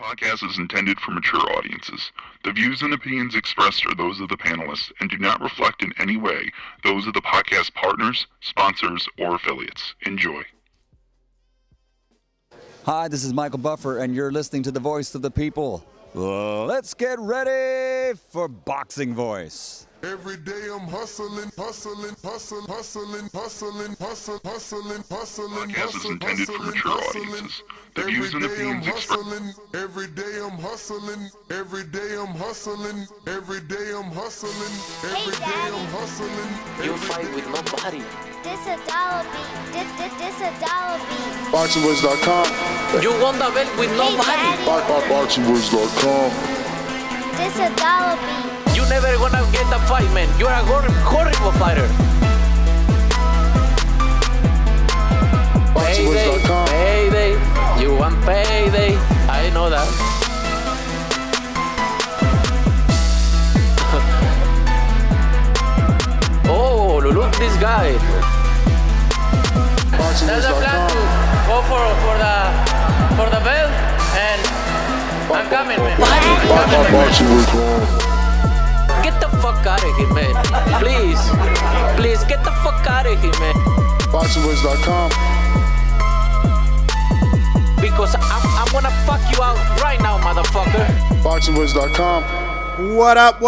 podcast is intended for mature audiences. The views and opinions expressed are those of the panelists and do not reflect in any way those of the podcast partners, sponsors, or affiliates. Enjoy. Hi, this is Michael Buffer, and you're listening to the Voice of the People. Let's get ready for Boxing Voice. Every day I'm hustling. Podcast is intended for mature audiences. The views and opinions expressed. Every day I'm hustling. Every day I'm hustling. Every day I'm hustling. Every day I'm hustling. You fight with nobody. This a dollar beat. This a dollar beat. BoxingWords.com. You won the belt with nobody. BoxingWords.com. This a dollar beat. You never gonna get the fight, man. You're a horrible fighter. BoxingWords.com. Payday. You want payday. I know that. Oh, look this guy. There's a plan to go for the belt, and I'm coming, man. Get the fuck out of here, man. Please get the fuck out of here, man. BoxingWords.com. Because I'm gonna fuck you out right now, motherfucker. BoxingWords.com. What up?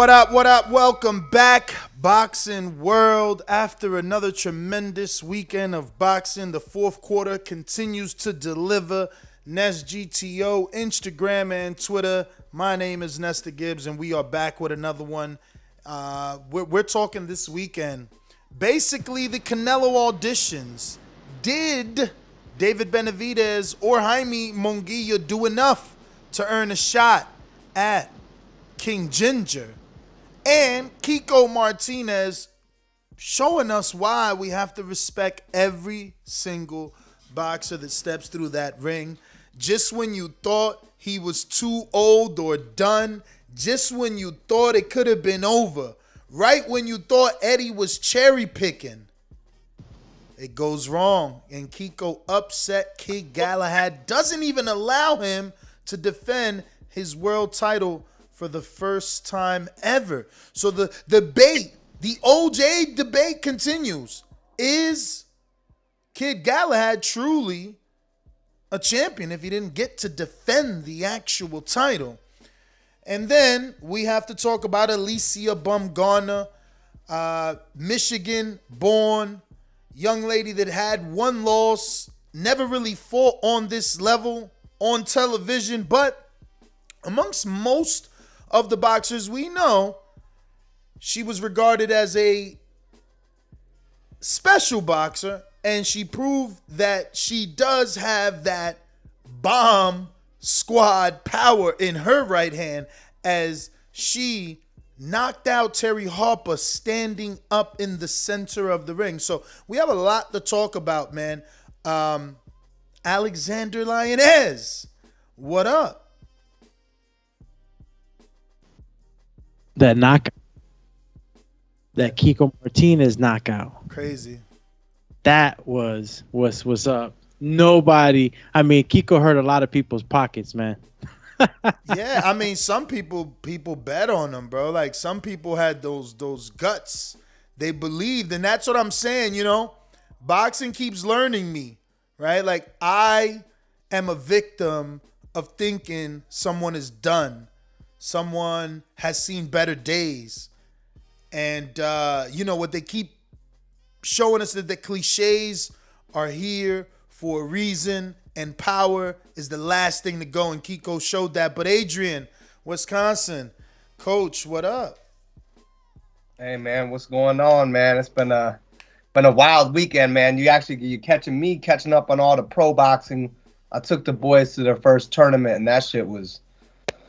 Welcome back, Boxing World. After another tremendous weekend of boxing, the fourth quarter continues to deliver. Nest GTO, Instagram, and Twitter. My name is Nestor Gibbs, and we are back with another one. We're talking this weekend. Basically, the Canelo auditions. Did David Benavidez or Jaime Munguia do enough to earn a shot at King Ginger? And Kiko Martinez showing us why we have to respect every single boxer that steps through that ring. Just when you thought he was too old or done, just when you thought it could have been over, right when you thought Eddie was cherry picking, it goes wrong. And Kiko upset Kid Galahad, doesn't even allow him to defend his world title for the first time ever. So the debate, the OJ debate continues. Is Kid Galahad truly a champion if he didn't get to defend the actual title? And then we have to talk about Alycia Baumgarner, Michigan-born young lady that had one loss, never really fought on this level on television, but amongst most of the boxers we know, she was regarded as a special boxer, and she proved that she does have that bomb squad power in her right hand as she knocked out Terri Harper standing up in the center of the ring. So we have a lot to talk about, man. Alexander Lioness, what up? That knockout. That Kiko Martinez knockout. Crazy. That was what's up. Nobody, I mean, Kiko hurt a lot of people's pockets, man. Yeah, I mean, some people bet on him, bro. Like, some people had those guts. They believed, and that's what I'm saying, you know. Boxing keeps learning me, right? Like, I am a victim of thinking someone is done. Someone has seen better days. And, you know, what they keep showing us that the cliches are here for a reason, and power is the last thing to go, and Kiko showed that. But Adrian, Wisconsin, Coach, what up? Hey man, what's going on, man? It's been a wild weekend, man. You catching up on all the pro boxing. I took the boys to their first tournament, and that shit was.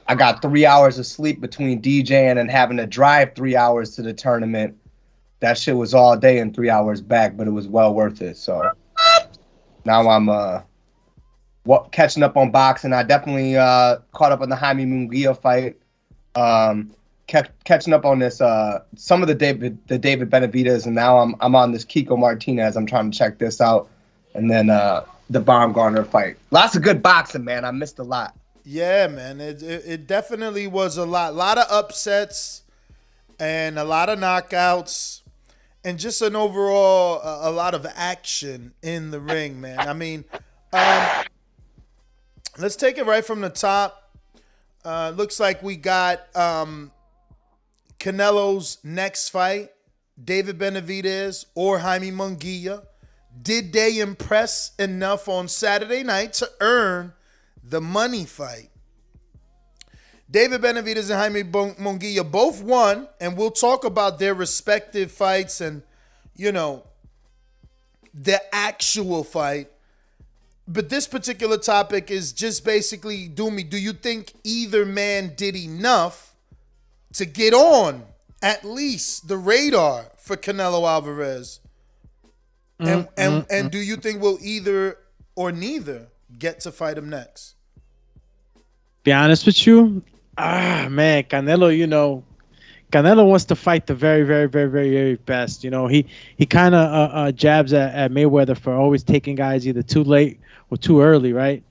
I got 3 hours of sleep between DJing and having to drive 3 hours to the tournament. That shit was all day and 3 hours back, but it was well worth it. So now I'm catching up on boxing. I definitely caught up on the Jaime Munguia fight. Catching up on this some of the David Benavidez, and now I'm on this Kiko Martinez. I'm trying to check this out, and then the Baumgarner fight. Lots of good boxing, man. I missed a lot. Yeah, man. It definitely was a lot of upsets and a lot of knockouts and just an overall a lot of action in the ring, man. I mean, let's take it right from the top. Looks like we got Canelo's next fight, David Benavidez or Jaime Munguia. Did they impress enough on Saturday night to earn the money fight? David Benavidez and Jaime Munguia both won, and we'll talk about their respective fights and, the actual fight. But this particular topic is just basically, do you think either man did enough to get on at least the radar for Canelo Alvarez? And do you think we'll either or neither get to fight him next? Be honest with you, man, Canelo, Canelo wants to fight the very, very, very, very, very best. He kind of jabs at Mayweather for always taking guys either too late or too early, right?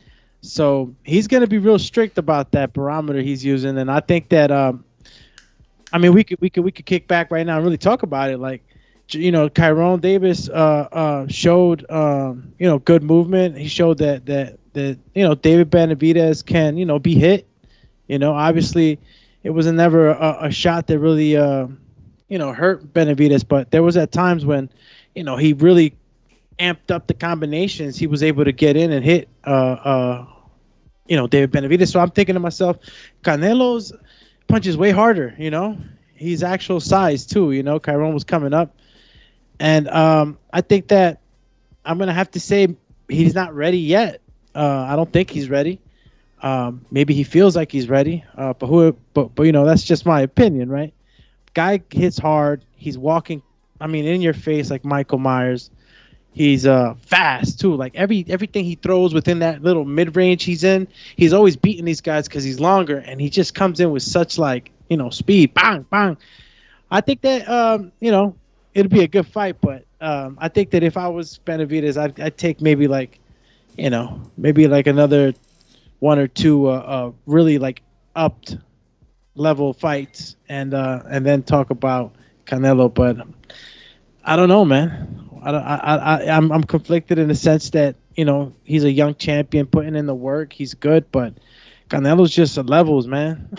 So he's going to be real strict about that barometer he's using, and I think that we could kick back right now and really talk about it. Like, Kyrone Davis showed good movement. He showed that David Benavidez can be hit. Obviously it was never a shot that really hurt Benavidez, but there was at times when he really amped up the combinations. He was able to get in and hit David Benavidez. So I'm thinking to myself, Canelo's punch is way harder. He's actual size too. Kyrone was coming up. And I think that I'm going to have to say he's not ready yet. I don't think he's ready. Maybe he feels like he's ready. But that's just my opinion, right? Guy hits hard. He's walking, in your face like Michael Myers. He's fast too. Like everything he throws within that little mid-range he's in, he's always beating these guys because he's longer, and he just comes in with such speed. Bang, bang. I think that it'll be a good fight, but I think that if I was Benavidez, I'd take maybe another one or two really upped level fights and then talk about Canelo. But I don't know, man. I'm conflicted in the sense that he's a young champion putting in the work. He's good, but Canelo's just a levels, man.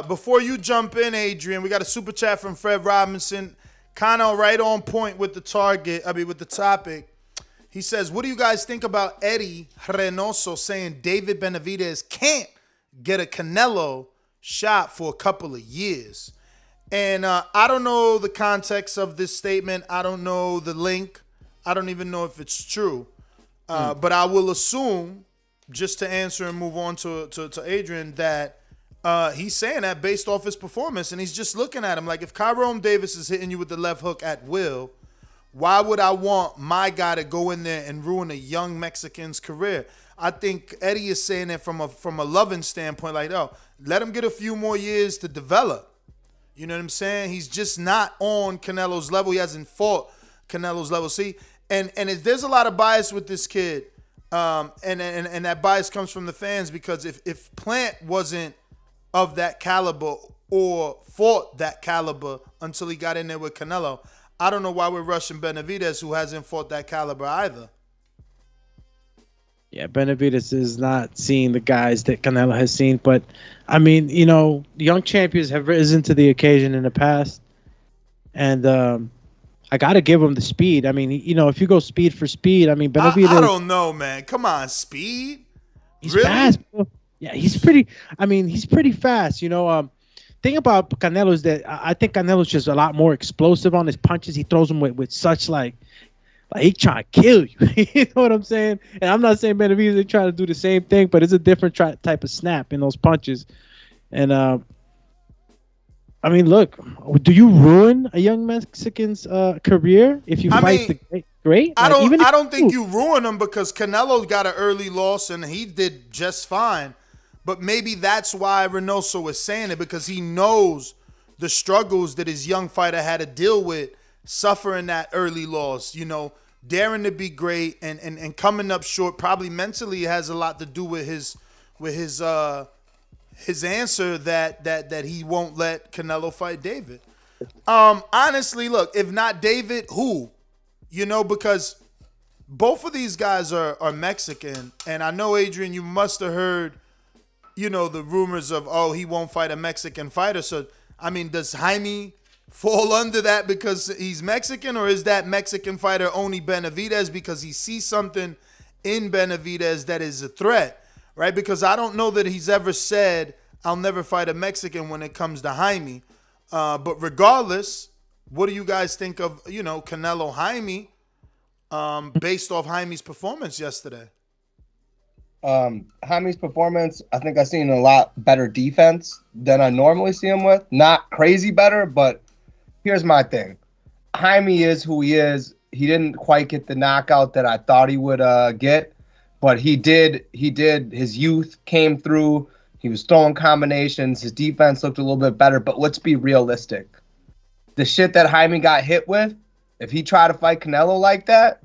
Before you jump in, Adrian, we got a super chat from Fred Robinson, kind of right on point with the topic. He says, what do you guys think about Eddie Reynoso saying David Benavidez can't get a Canelo shot for a couple of years? And I don't know the context of this statement. I don't know the link. I don't even know if it's true. But I will assume, just to answer and move on to Adrian, that he's saying that based off his performance, and he's just looking at him like, if Kyrone Davis is hitting you with the left hook at will, why would I want my guy to go in there and ruin a young Mexican's career? I think Eddie is saying that from a loving standpoint, like, let him get a few more years to develop. You know what I'm saying? He's just not on Canelo's level. He hasn't fought Canelo's level. See, and there's a lot of bias with this kid, and that bias comes from the fans, because if Plant wasn't of that caliber or fought that caliber until he got in there with Canelo, I don't know why we're rushing Benavidez, who hasn't fought that caliber either. Yeah, Benavidez is not seeing the guys that Canelo has seen. But, young champions have risen to the occasion in the past. And I got to give him the speed. If you go speed for speed, Benavidez... I don't know, man. Come on, speed? He's really? Fast, bro. Yeah, he's pretty fast. Thing about Canelo is that I think Canelo's just a lot more explosive on his punches. He throws them with such like he trying to kill you. You know what I'm saying? And I'm not saying Benavidez is trying to do the same thing, but it's a different type of snap in those punches. And look, do you ruin a young Mexican's career if you fight the great? I don't think you ruin him, because Canelo got an early loss and he did just fine. But maybe that's why Reynoso was saying it, because he knows the struggles that his young fighter had to deal with, suffering that early loss, daring to be great and coming up short. Probably mentally has a lot to do with his with his answer that he won't let Canelo fight David. Honestly, look, if not David, who? You know, because both of these guys are Mexican, and I know, Adrian, you must have heard, you know, the rumors of, oh, he won't fight a Mexican fighter. So, I mean, does Jaime fall under that because he's Mexican, or is that Mexican fighter only Benavidez because he sees something in Benavidez that is a threat, right? Because I don't know that he's ever said, I'll never fight a Mexican when it comes to Jaime. But regardless, what do you guys think of, you know, Canelo Jaime based off Jaime's performance yesterday? Jaime's performance, I think I've seen a lot better defense than I normally see him with. Not crazy better, but here's my thing. Jaime is who he is. He didn't quite get the knockout that I thought he would get, but he did. His youth came through. He was throwing combinations. His defense looked a little bit better, but let's be realistic. The shit that Jaime got hit with, if he tried to fight Canelo like that,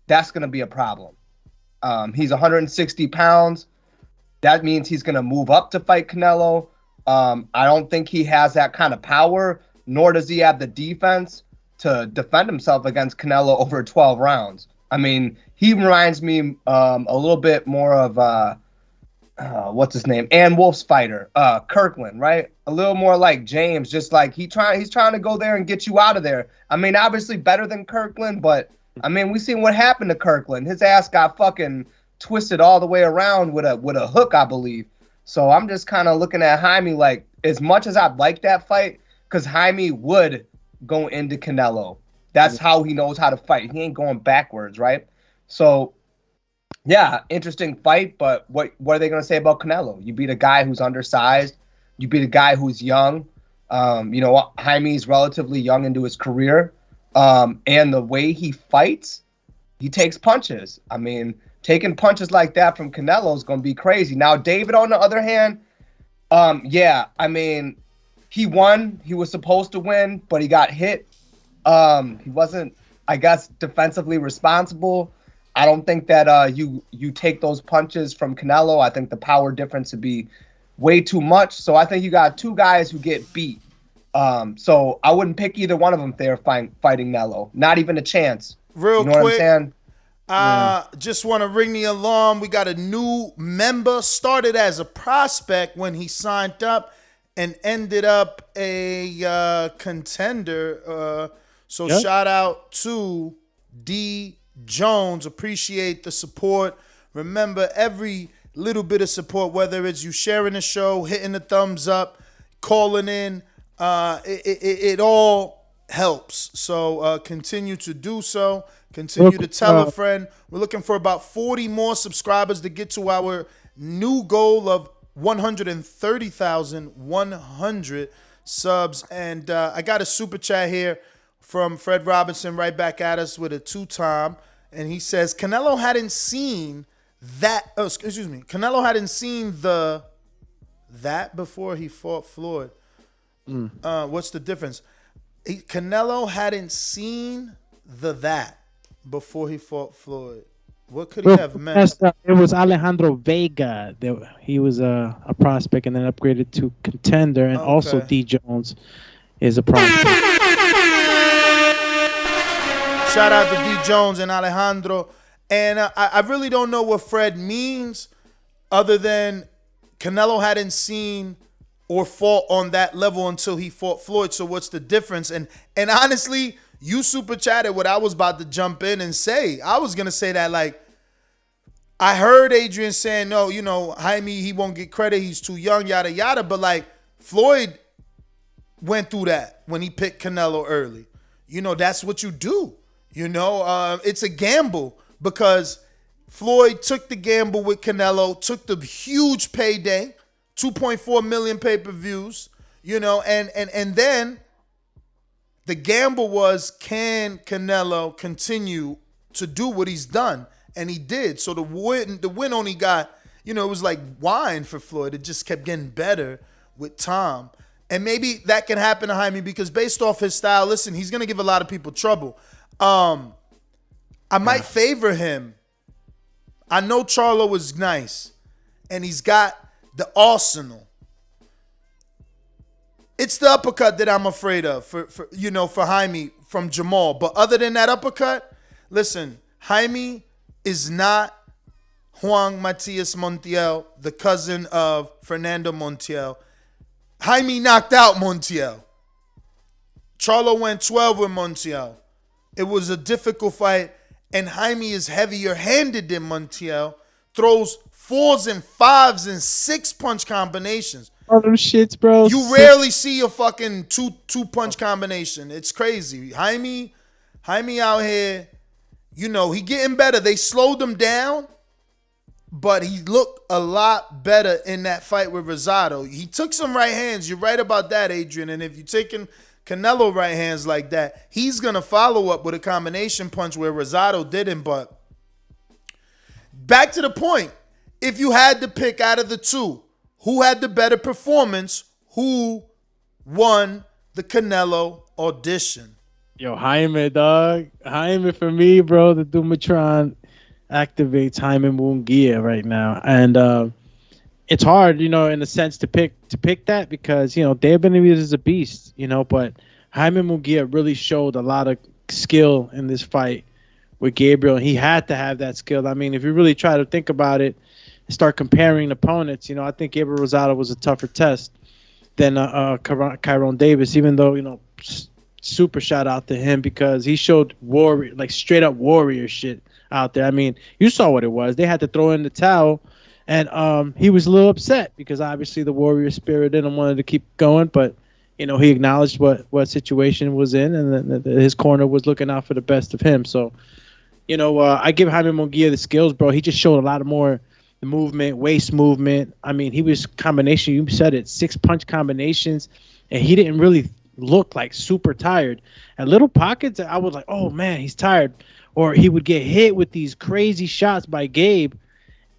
that's going to be a problem. He's 160 pounds. That means he's going to move up to fight Canelo. I don't think he has that kind of power, nor does he have the defense to defend himself against Canelo over 12 rounds. I mean, he reminds me a little bit more of what's his name? Ann Wolf's fighter, Kirkland, right? A little more like James, just like he's trying to go there and get you out of there. I mean, obviously better than Kirkland, but I mean, we seen what happened to Kirkland. His ass got fucking twisted all the way around with a hook, I believe. So I'm just kind of looking at Jaime like, as much as I'd like that fight, because Jaime would go into Canelo. That's how he knows how to fight. He ain't going backwards, right? So yeah, interesting fight, but what are they going to say about Canelo? You beat a guy who's undersized. You beat a guy who's young. You know, Jaime's relatively young into his career. And the way he fights, he takes punches. I mean, taking punches like that from Canelo is going to be crazy. Now, David, on the other hand, yeah, I mean, he won. He was supposed to win, but he got hit. He wasn't, I guess, defensively responsible. I don't think that you take those punches from Canelo. I think the power difference would be way too much. So I think you got two guys who get beat. So I wouldn't pick either one of them if they're fighting Canelo. Not even a chance. Real you know quick, what I'm saying? Just want to ring the alarm. We got a new member. Started as a prospect when he signed up and ended up a contender. So shout out to D. Jones. Appreciate the support. Remember, every little bit of support, whether it's you sharing the show, hitting the thumbs up, calling in, it all helps. So continue to do so. Continue to tell a friend. We're looking for about 40 more subscribers to get to our new goal of 130,100 subs. And I got a super chat here from Fred Robinson right back at us with a 2-time. And he says, Canelo hadn't seen that. Oh, excuse me. Canelo hadn't seen that before he fought Floyd. What's the difference? Canelo hadn't seen that before he fought Floyd. What could he have meant? It was Alejandro Vega. He was a prospect and then upgraded to contender. And also D. Jones is a prospect. Shout out to D. Jones and Alejandro. And I really don't know what Fred means other than Canelo hadn't seen or fought on that level until he fought Floyd. So what's the difference? And honestly, you super chatted what I was about to jump in and say. I was going to say that, like, I heard Adrian saying, no, you know, Jaime, he won't get credit. He's too young, yada, yada. But, like, Floyd went through that when he picked Canelo early. You know, that's what you do. You know, it's a gamble because Floyd took the gamble with Canelo, took the huge payday, 2.4 million pay-per-views, you know, and then the gamble was, can Canelo continue to do what he's done? And he did. So the win only got, you know, it was like wine for Floyd. It just kept getting better with time. And maybe that can happen to Jaime because based off his style, listen, he's going to give a lot of people trouble. I might favor him. I know Charlo was nice. and he's got the arsenal. It's the uppercut that I'm afraid of for Jaime from Jermall. But other than that uppercut, listen, Jaime is not Juan Matias Montiel, the cousin of Fernando Montiel. Jaime knocked out Montiel. Charlo went 12 with Montiel. It was a difficult fight, and Jaime is heavier handed than Montiel, throws 4s and 5s and 6-punch combinations. All them shits, bro. You rarely see a fucking two-punch combination. It's crazy. Jaime out here, he getting better. They slowed him down, but he looked a lot better in that fight with Rosado. He took some right hands. You're right about that, Adrian. And if you're taking Canelo right hands like that, he's going to follow up with a combination punch where Rosado didn't. But back to the point. If you had to pick out of the two, who had the better performance? Who won the Canelo audition? Yo, Jaime, dog. Jaime for me, bro. The Dumatron activates Jaime Munguia right now, and it's hard, in a sense, to pick that because David Benavidez is a beast, but Jaime Munguia really showed a lot of skill in this fight with Gabriel. He had to have that skill. I mean, if you really try to think about it, start comparing opponents, I think Gabriel Rosado was a tougher test than Kyrone Davis, even though, super shout out to him because he showed warrior, like straight up warrior shit out there. I mean, you saw what it was. They had to throw in the towel, and he was a little upset because obviously the warrior spirit in him wanted to keep going, but he acknowledged what situation was in, and his corner was looking out for the best of him. So, I give Jaime Munguia the skills, bro. He just showed a lot more movement, waist movement. I mean, he was combination. You said it, 6-punch combinations, and he didn't really look like super tired. At little pockets, I was like, oh man, he's tired. Or he would get hit with these crazy shots by Gabe,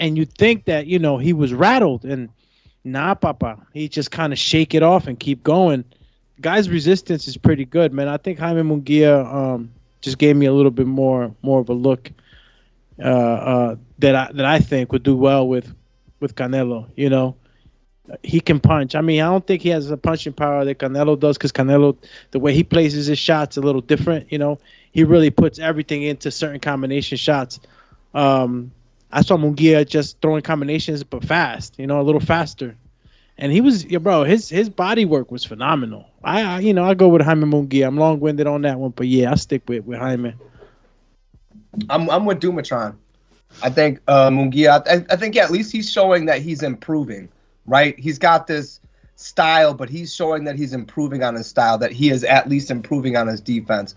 and you'd think that he was rattled, and nah, papa, he just kind of shake it off and keep going. Guy's resistance is pretty good, man. I think Jaime Munguia just gave me a little bit more of a look that I think would do well with Canelo. He can punch. I mean, I don't think he has the punching power that Canelo does because Canelo, the way he places his shots, a little different. He really puts everything into certain combination shots. I saw Munguia just throwing combinations, but fast. A little faster. And he was, his body work was phenomenal. I go with Jaime Munguia. I'm long-winded on that one, but yeah, I stick with Jaime. I'm with Dumatron. I think Munguia. I think at least he's showing that he's improving. Right? He's got this style, but he's showing that he's improving on his style, that he is at least improving on his defense.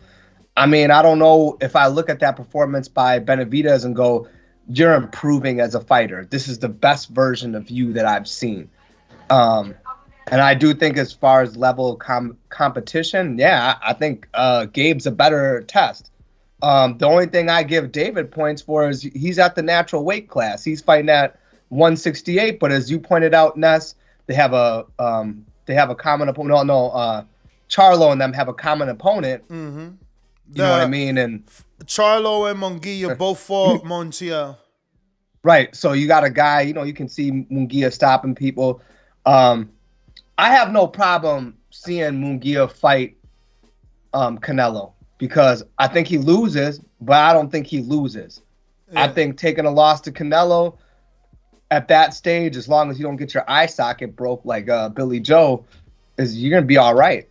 I mean, I don't know if I look at that performance by Benavidez and go, you're improving as a fighter. This is the best version of you that I've seen. And I do think as far as level of competition, yeah, I think Gabe's a better test. The only thing I give David points for is he's at the natural weight class. He's fighting at 168, but as you pointed out, Ness, they have a common opponent. No, Charlo and them have a common opponent. Mm-hmm. You know what I mean? And Charlo and Munguia both fought Montiel. Right. So you got a guy, you can see Munguia stopping people. I have no problem seeing Munguia fight Canelo because I think he loses, but I don't think he loses. Yeah. I think taking a loss to Canelo at that stage, as long as you don't get your eye socket broke like Billy Joe, you're going to be all right.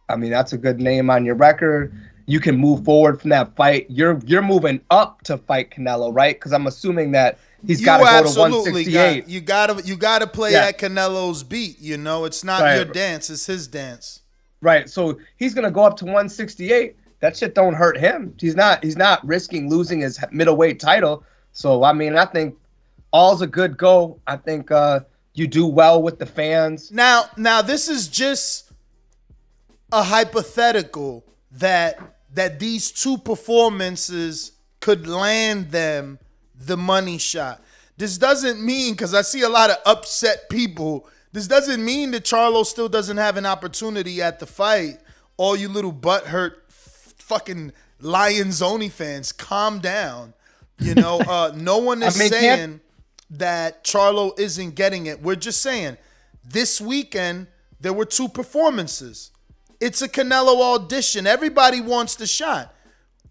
I mean, that's a good name on your record. You can move forward from that fight. You're moving up to fight Canelo, right? Because I'm assuming that he's got to go to 168. You got to play at Canelo's beat. It's not your dance; it's his dance. Right. So he's going to go up to 168. That shit don't hurt him. He's not risking losing his middleweight title. So I mean, I think all's a good go. I think you do well with the fans. Now this is just a hypothetical that these two performances could land them the money shot. This doesn't mean, because I see a lot of upset people, this doesn't mean that Charlo still doesn't have an opportunity at the fight. All you little butthurt fucking Lions only fans, calm down. No one is saying that Charlo isn't getting it. We're just saying this weekend there were 2 performances. It's a Canelo audition. Everybody wants the shot.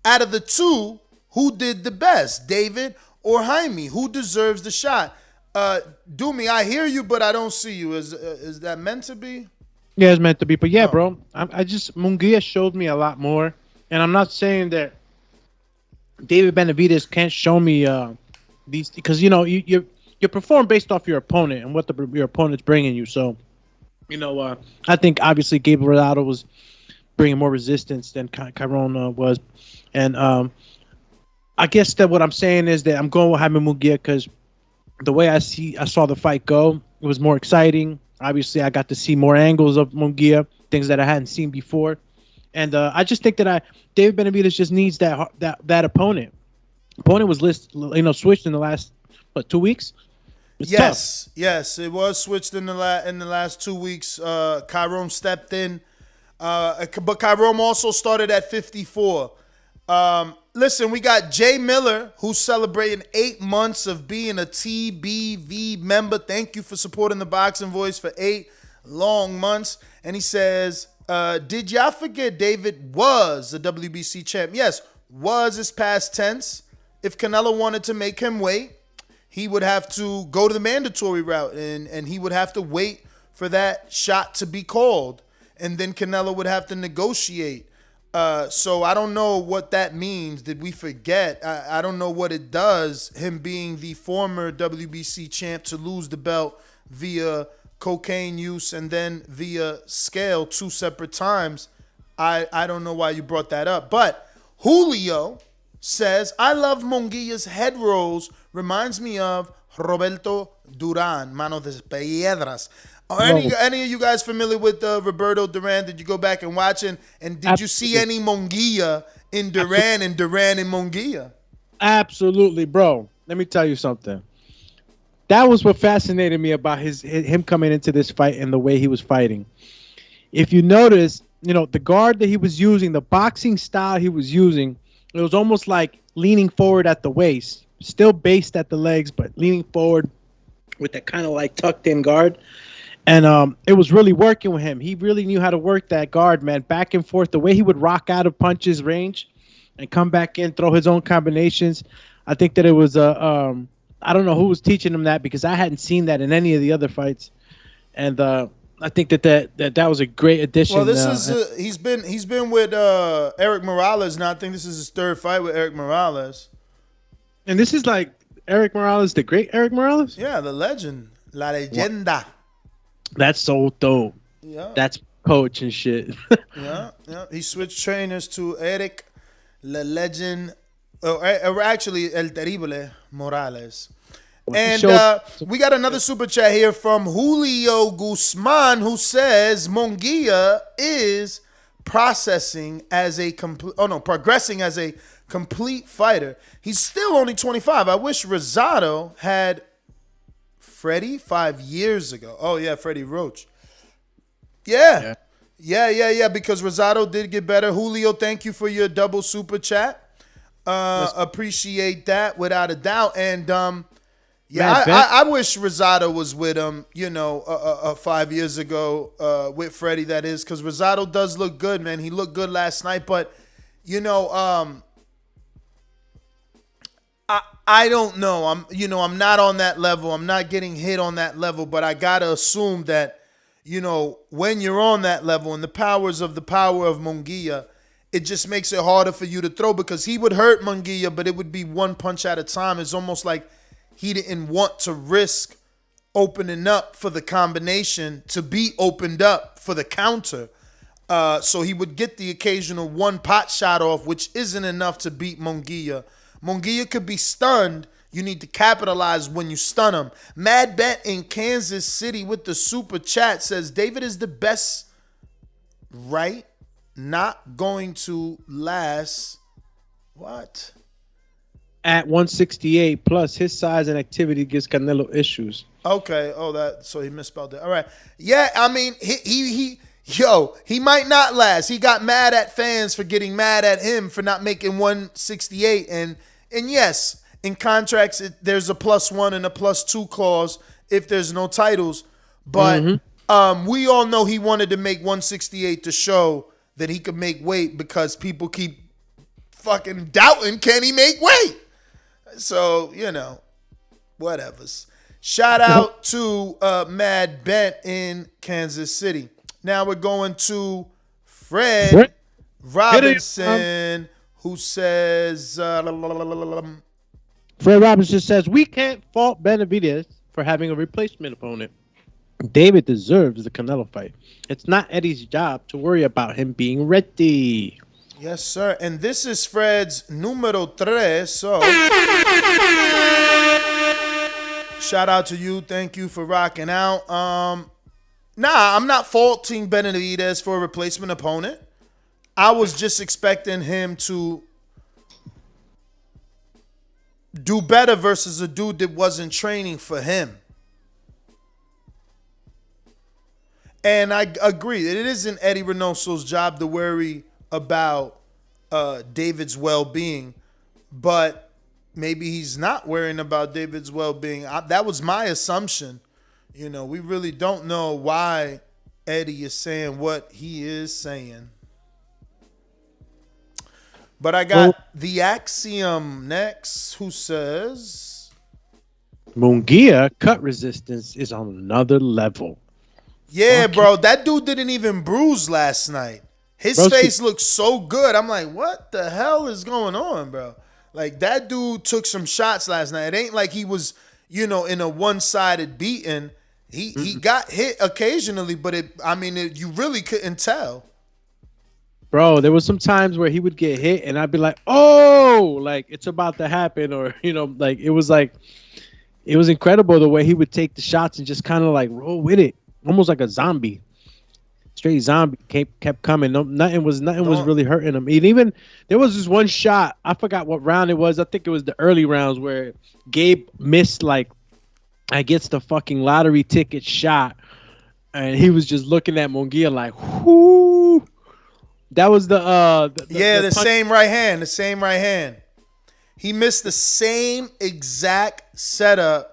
Out of the 2, who did the best, David or Jaime? Who deserves the shot? Doomy, I hear you, but I don't see you. Is that meant to be? Yeah, it's meant to be. But yeah, bro, I just Munguia showed me a lot more, and I'm not saying that David Benavidez can't show me these, because you perform based off your opponent and what your opponent's bringing you. So, I think obviously Gabriel Rosado was bringing more resistance than Kyrone was, and I guess that what I'm saying is that I'm going with Jaime Munguia because the way I saw the fight go, it was more exciting. Obviously, I got to see more angles of Munguia, things that I hadn't seen before, and I just think that David Benavidez just needs that opponent. Opponent was switched in the last 2 weeks. It's tough. Yes, it was switched in the last 2 weeks. Kyrone stepped in, but Kyrone also started at 54. Listen, we got Jay Miller, who's celebrating 8 months of being a TBV member. Thank you for supporting the Boxing Voice for 8 long months. And he says, did y'all forget David was a WBC champ? Yes, was is past tense. If Canelo wanted to make him wait, he would have to go to the mandatory route, and he would have to wait for that shot to be called. And then Canelo would have to negotiate. So I don't know what that means. Did we forget? I don't know what it does, him being the former WBC champ, to lose the belt via cocaine use and then via scale 2 separate times. I don't know why you brought that up. But Julio says, I love Munguia's head rolls. Reminds me of Roberto Duran, Mano de Piedras. Are any of you guys familiar with Roberto Duran? Did you go back and watch it? And did you see any Munguia in Duran and Duran in Munguia? Absolutely, bro. Let me tell you something. That was what fascinated me about him coming into this fight and the way he was fighting. If you notice, the guard that he was using, the boxing style he was using, it was almost like leaning forward at the waist, still based at the legs, but leaning forward with that kind of like tucked in guard. And it was really working with him. He really knew how to work that guard, man, back and forth. The way he would rock out of punches range and come back in, throw his own combinations. I think that it was I don't know who was teaching him that, because I hadn't seen that in any of the other fights. And I think that was a great addition. Well, this is he's been with Eric Morales now. I think this is his 3rd fight with Eric Morales. And this is like Eric Morales, the great Eric Morales? Yeah, the legend. La leyenda. That's so dope. Yeah. That's coach and shit. Yeah. He switched trainers to Eric, La Legend, or actually El Terrible Morales. And we got another super chat here from Julio Guzman, who says Munguia is progressing as a complete fighter. He's still only 25. I wish Rosado had Freddie 5 years ago. Oh, yeah, Freddie Roach. Yeah, because Rosado did get better. Julio, thank you for your double super chat. Appreciate that without a doubt. And, I wish Rosado was with him, 5 years ago with Freddie, that is, because Rosado does look good, man. He looked good last night, but, I don't know. I'm not on that level. I'm not getting hit on that level, but I got to assume that, when you're on that level and the power of Munguia, it just makes it harder for you to throw, because he would hurt Munguia, but it would be one punch at a time. It's almost like he didn't want to risk opening up for the combination to be opened up for the counter. So he would get the occasional one pot shot off, which isn't enough to beat Munguia. Munguia could be stunned. You need to capitalize when you stun him. Mad Bet in Kansas City with the super chat says, David is the best, right? Not going to last. What? At 168 plus, his size and activity gives Canelo issues. Okay. So he misspelled it. All right. Yeah, I mean, he might not last. He got mad at fans for getting mad at him for not making 168. And yes, in contracts, there's a +1 and a +2 clause if there's no titles. But we all know he wanted to make 168 to show that he could make weight because people keep fucking doubting, can he make weight? So, whatevers. Shout out to Mad Bent in Kansas City. Now we're going to Fred Robinson, who says... Fred Robinson says, we can't fault Benavidez for having a replacement opponent. David deserves the Canelo fight. It's not Eddie's job to worry about him being ready. Yes, sir. And this is Fred's numero 3. So, shout out to you. Thank you for rocking out. I'm not faulting Benavidez for a replacement opponent. I was just expecting him to do better versus a dude that wasn't training for him. And I agree. It isn't Eddie Reynoso's job to worry about David's well-being, but maybe he's not worrying about David's well-being. That was my assumption. We really don't know why Eddie is saying what he is saying. But I got the Axiom next, who says... Munguia cut resistance is on another level. Yeah, bro, that dude didn't even bruise last night. His face looked so good. I'm like, what the hell is going on, bro? Like, that dude took some shots last night. It ain't like he was, in a one-sided beating. He got hit occasionally, but you really couldn't tell. Bro, there was some times where he would get hit, and I'd be like, oh, like, it's about to happen. Or, it was incredible the way he would take the shots and just kind of, roll with it. Almost like a zombie. Straight zombie kept coming. Nothing was really hurting him. And even there was this one shot. I forgot what round it was. I think it was the early rounds where Gabe missed I guess the fucking lottery ticket shot, and he was just looking at Munguia like, whoo. That was the same right hand. The same right hand. He missed the same exact setup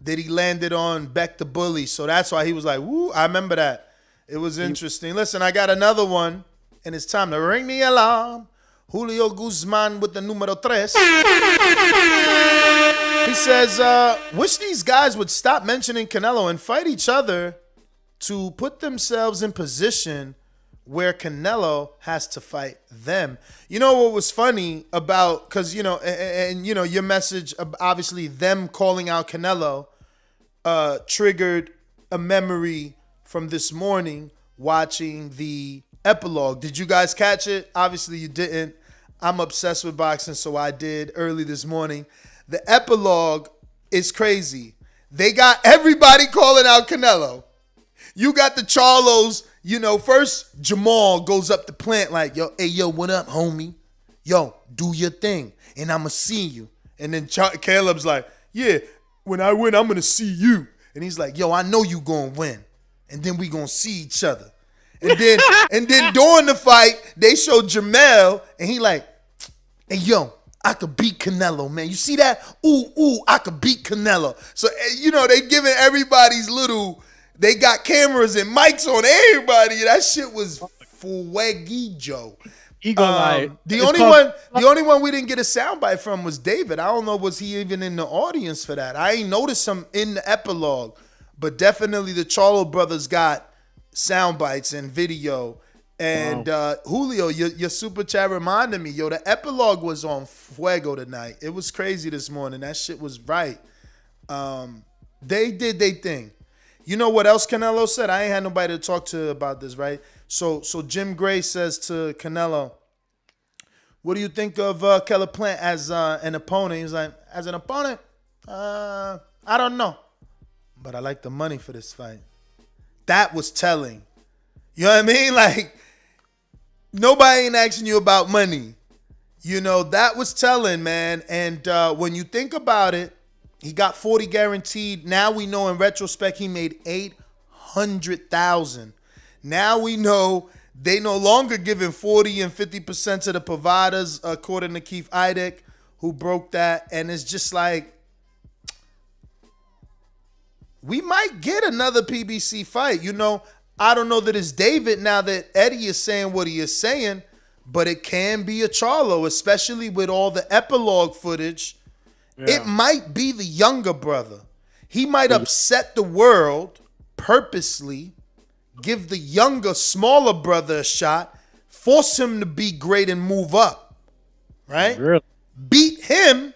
that he landed on Beck the Bully. So that's why he was like, woo, I remember that. It was interesting. Listen, I got another one, and it's time to ring the alarm. Julio Guzman with the numero 3. He says, wish these guys would stop mentioning Canelo and fight each other to put themselves in position where Canelo has to fight them. You know what was funny about, because, your message, obviously them calling out Canelo, triggered a memory from this morning watching the epilogue. Did you guys catch it? Obviously you didn't. I'm obsessed with boxing, so I did early this morning. The epilogue is crazy. They got everybody calling out Canelo. You got the Charlos, first Jermall goes up the plant like, yo, what up, homie? Yo, do your thing, and I'ma see you. And then Caleb's like, yeah, when I win, I'm going to see you. And he's like, yo, I know you going to win. And then we going to see each other. And then during the fight, they showed Jermall, and he like, hey, yo, I could beat Canelo, man. You see that? Ooh, I could beat Canelo. So, they giving everybody's they got cameras and mics on everybody. That shit was fueguillo. The only one we didn't get a soundbite from was David. I don't know, was he even in the audience for that? I ain't noticed him in the epilogue, but definitely the Charlo brothers got sound bites and video. And Julio, your super chat reminded me, the epilogue was on fuego tonight. It was crazy this morning. That shit was right. They did their thing. You know what else Canelo said? I ain't had nobody to talk to about this, right? So Jim Gray says to Canelo, what do you think of Keller Plant as an opponent? He's like, as an opponent, I don't know. But I like the money for this fight. That was telling. You know what I mean? Like, nobody ain't asking you about money. That was telling, man. And when you think about it, he got 40 guaranteed. Now we know in retrospect he made 800,000. Now we know they no longer giving 40 and 50% to the providers, according to Keith Idek, who broke that, and it's just like we might get another PBC fight. You know, I don't know that it's David now that Eddie is saying what he is saying, but it can be a Charlo, especially with all the epilogue footage. Yeah. It might be the younger brother. He might upset the world purposely, give the younger, smaller brother a shot, force him to be great and move up, right? Really? Beat him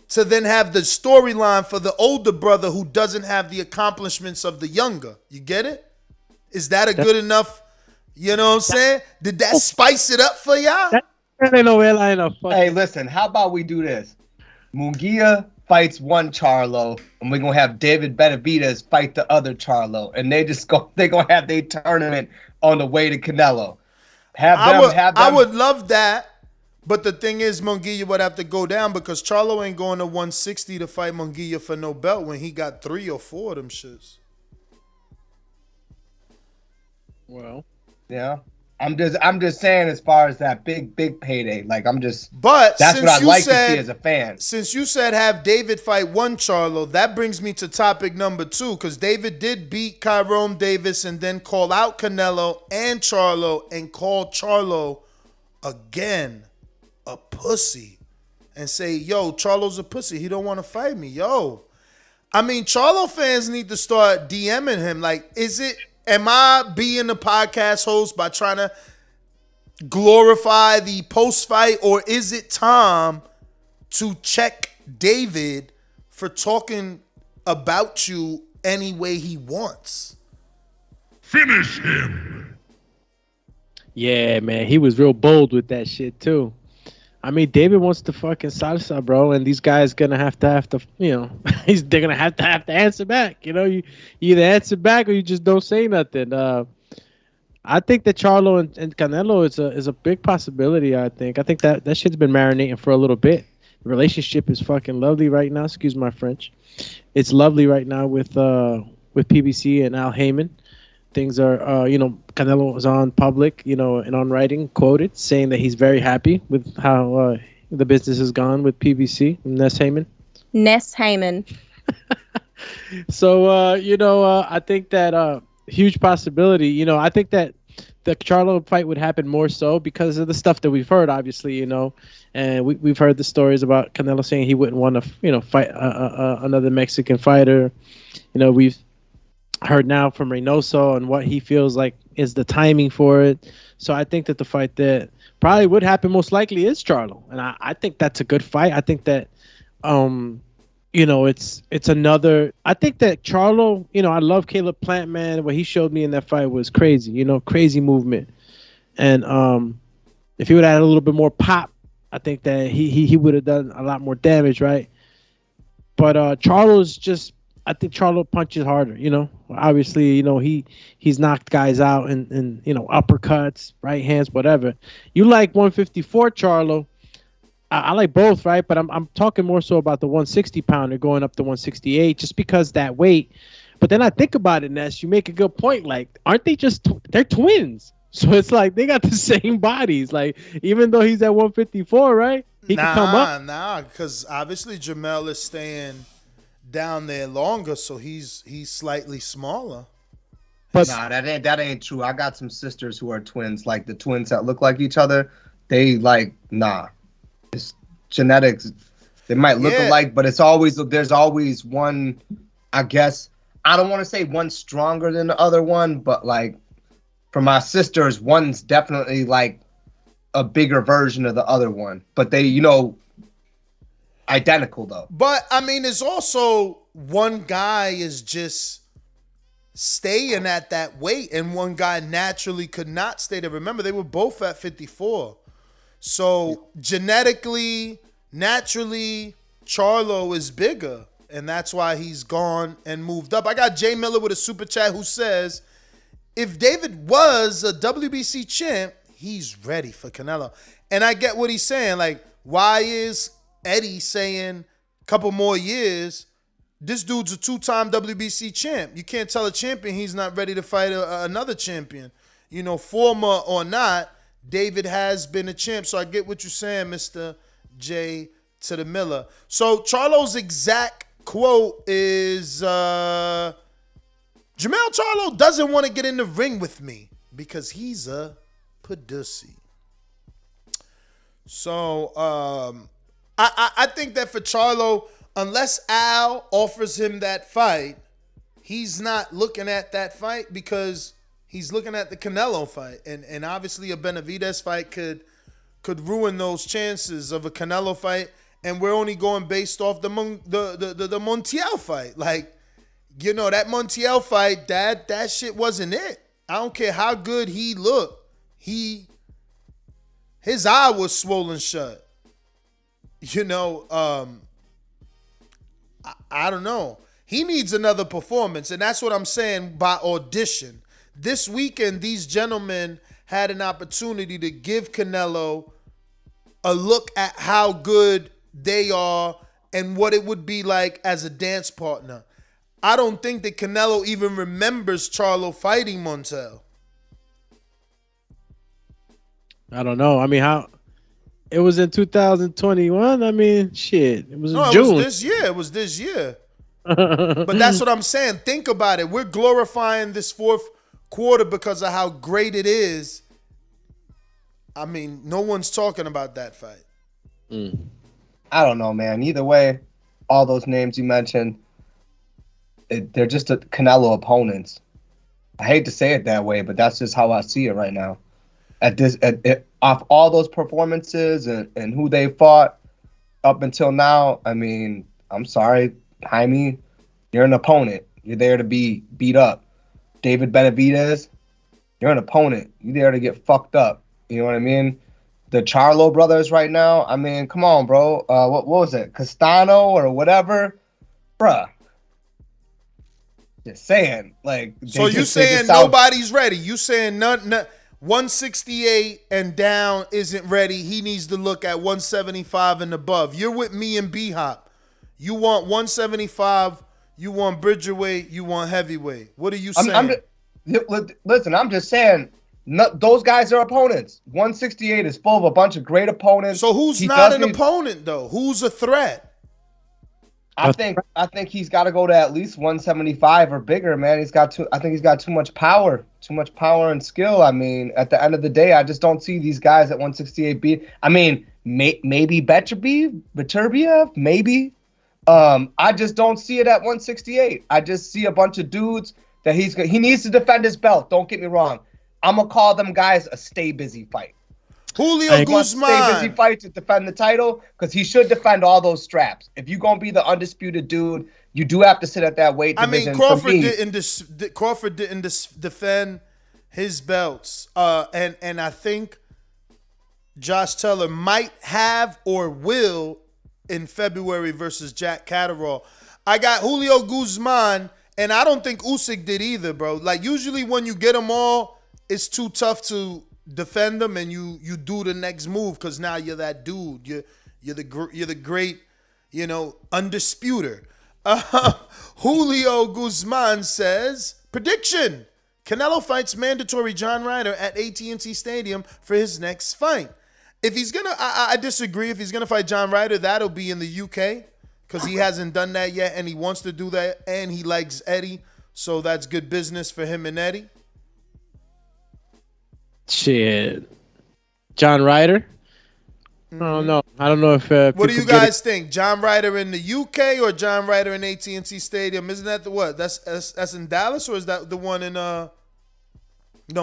to then have the storyline for the older brother who doesn't have the accomplishments of the younger. You get it? Is that a good enough, you know what I'm saying? Did that spice it up for y'all? Hey, listen, how about we do this? Munguia fights one Charlo, and we're gonna have David Benavidez fight the other Charlo, and they're gonna have their tournament on the way to Canelo. I would love that, but the thing is, Munguia would have to go down because Charlo ain't going to 160 to fight Munguia for no belt when he got 3 or 4 of them shits. Well, yeah. I'm just saying, as far as that big payday, like that's what I'd like to see as a fan. Since you said have David fight one Charlo, that brings me to topic number 2, because David did beat Kyrone Davis and then call out Canelo and Charlo and call Charlo again a pussy and say, yo, Charlo's a pussy. He don't want to fight me. Yo, I mean, Charlo fans need to start DMing him. Like, am I being a podcast host by trying to glorify the post-fight, or is it time to check David for talking about you any way he wants? Finish him. Yeah, man, he was real bold with that shit too. I mean, David wants to fucking salsa, bro, and these guys gonna have to, you know, they're gonna have to answer back. You know, you either answer back or you just don't say nothing. I think that Charlo and Canelo is a big possibility. I think that shit's been marinating for a little bit. The relationship is fucking lovely right now. Excuse my French. It's lovely right now with PBC and Al Heyman. Things are, you know, Canelo was on public, you know, and on writing, quoted, saying that he's very happy with how the business has gone with PBC and Ness Heyman. So, you know, I think that huge possibility, you know, I think that the Charlo fight would happen more so because of the stuff that we've heard, obviously, you know, and we've heard the stories about Canelo saying he wouldn't want to, you know, fight another Mexican fighter. You know, we've heard now from Reynoso and what he feels like is the timing for it. So I think that the fight that probably would happen most likely is Charlo. And I think that's a good fight. I think that, you know, it's another, I think that Charlo, you know, I love Caleb Plant, man. What he showed me in that fight was crazy, you know, crazy movement. And if he would have had a little bit more pop, I think that he would have done a lot more damage, right? But Charlo's just, I think Charlo punches harder, you know. Obviously, you know, he's knocked guys out and you know, uppercuts, right hands, whatever. You like 154 Charlo. I like both, right? But I'm talking more so about the 160 pounder going up to 168 just because that weight. But then I think about it, Ness, you make a good point. Like, aren't they just they're twins? So it's like they got the same bodies. Like, even though he's at 154, right? He can come up. Nah, because obviously Jermall is staying down there longer, so he's slightly smaller. But nah, that ain't true. I got some sisters who are twins, like the twins that look like each other. They like, nah, it's genetics. They might look alike, but there's always one. I guess I don't want to say one stronger than the other one, but like for my sisters, one's definitely like a bigger version of the other one. But they, you know, identical though. But I mean, there's also one guy is just staying at that weight and one guy naturally could not stay there. Remember, they were both at 54. So genetically, naturally, Charlo is bigger, and that's why he's gone and moved up. I got Jay Miller with a super chat who says, if David was a WBC champ, he's ready for Canelo. And I get what he's saying. Like, why is Eddie saying a couple more years? This dude's a 2-time WBC champ. You can't tell a champion he's not ready to fight another champion. You know, former or not, David has been a champ. So I get what you're saying, Mr. J to the Miller. So Charlo's exact quote is, Jermall Charlo doesn't want to get in the ring with me because he's a P-ssy. So I think that for Charlo, unless Al offers him that fight, he's not looking at that fight because he's looking at the Canelo fight. And obviously a Benavidez fight could ruin those chances of a Canelo fight. And we're only going based off the Montiel fight. Like, you know, that Montiel fight, that shit wasn't it. I don't care how good he looked. His eye was swollen shut. You know, I don't know. He needs another performance, and that's what I'm saying by audition. This weekend, these gentlemen had an opportunity to give Canelo a look at how good they are and what it would be like as a dance partner. I don't think that Canelo even remembers Charlo fighting Montiel. I don't know. I mean, how it was in 2021. I mean, shit. It was in It June. was this year. But that's what I'm saying. Think about it. We're glorifying this fourth quarter because of how great it is. I mean, no one's talking about that fight. I don't know, man. Either way, all those names you mentioned, they're just Canelo opponents. I hate to say it that way, but that's just how I see it right now. Off all those performances and who they fought up until now, I mean, I'm sorry, Jaime, you're an opponent. You're there to be beat up. David Benavidez, you're an opponent. You're there to get fucked up. You know what I mean? The Charlo brothers right now, I mean, come on, bro. What was it? Castano or whatever? Bruh. Just saying. Like, so you saying nobody's ready. You saying none 168 and down isn't ready. He needs to look at 175 and above. You're with me and B-Hop. You want 175, you want bridgerweight, you want heavyweight. What are you saying? Listen, I'm just saying, those guys are opponents. 168 is full of a bunch of great opponents. So who's not an opponent, though? Who's a threat? I think he's got to go to at least 175 or bigger, man. I think he's got too much power and skill. I mean, at the end of the day, I just don't see these guys at 168 beat. I mean, maybe Beterbiev, maybe. I just don't see it at 168. I just see a bunch of dudes that he needs to defend his belt. Don't get me wrong. I'm gonna call them guys a stay busy fight. Julio Guzman. Stay busy fight to defend the title because he should defend all those straps. If you're gonna be the undisputed dude, you do have to sit at that weight division. I mean, Crawford didn't defend his belts, and I think Josh Taylor might have or will in February versus Jack Catterall. I got Julio Guzman, and I don't think Usyk did either, bro. Like, usually when you get them all, it's too tough to defend them, and you do the next move because now you're that dude. You're the great, undisputer. Julio Guzman says, prediction: Canelo fights mandatory John Ryder at AT&T Stadium for his next fight. If he's gonna, I disagree. If he's gonna fight John Ryder, that'll be in the UK because he hasn't done that yet, and he wants to do that, and he likes Eddie, so that's good business for him and Eddie. Shit, John Ryder. I don't know. I don't know if. What do you guys think? John Ryder in the UK or John Ryder in AT&T Stadium? Isn't that the what? That's in Dallas, or is that the one in No,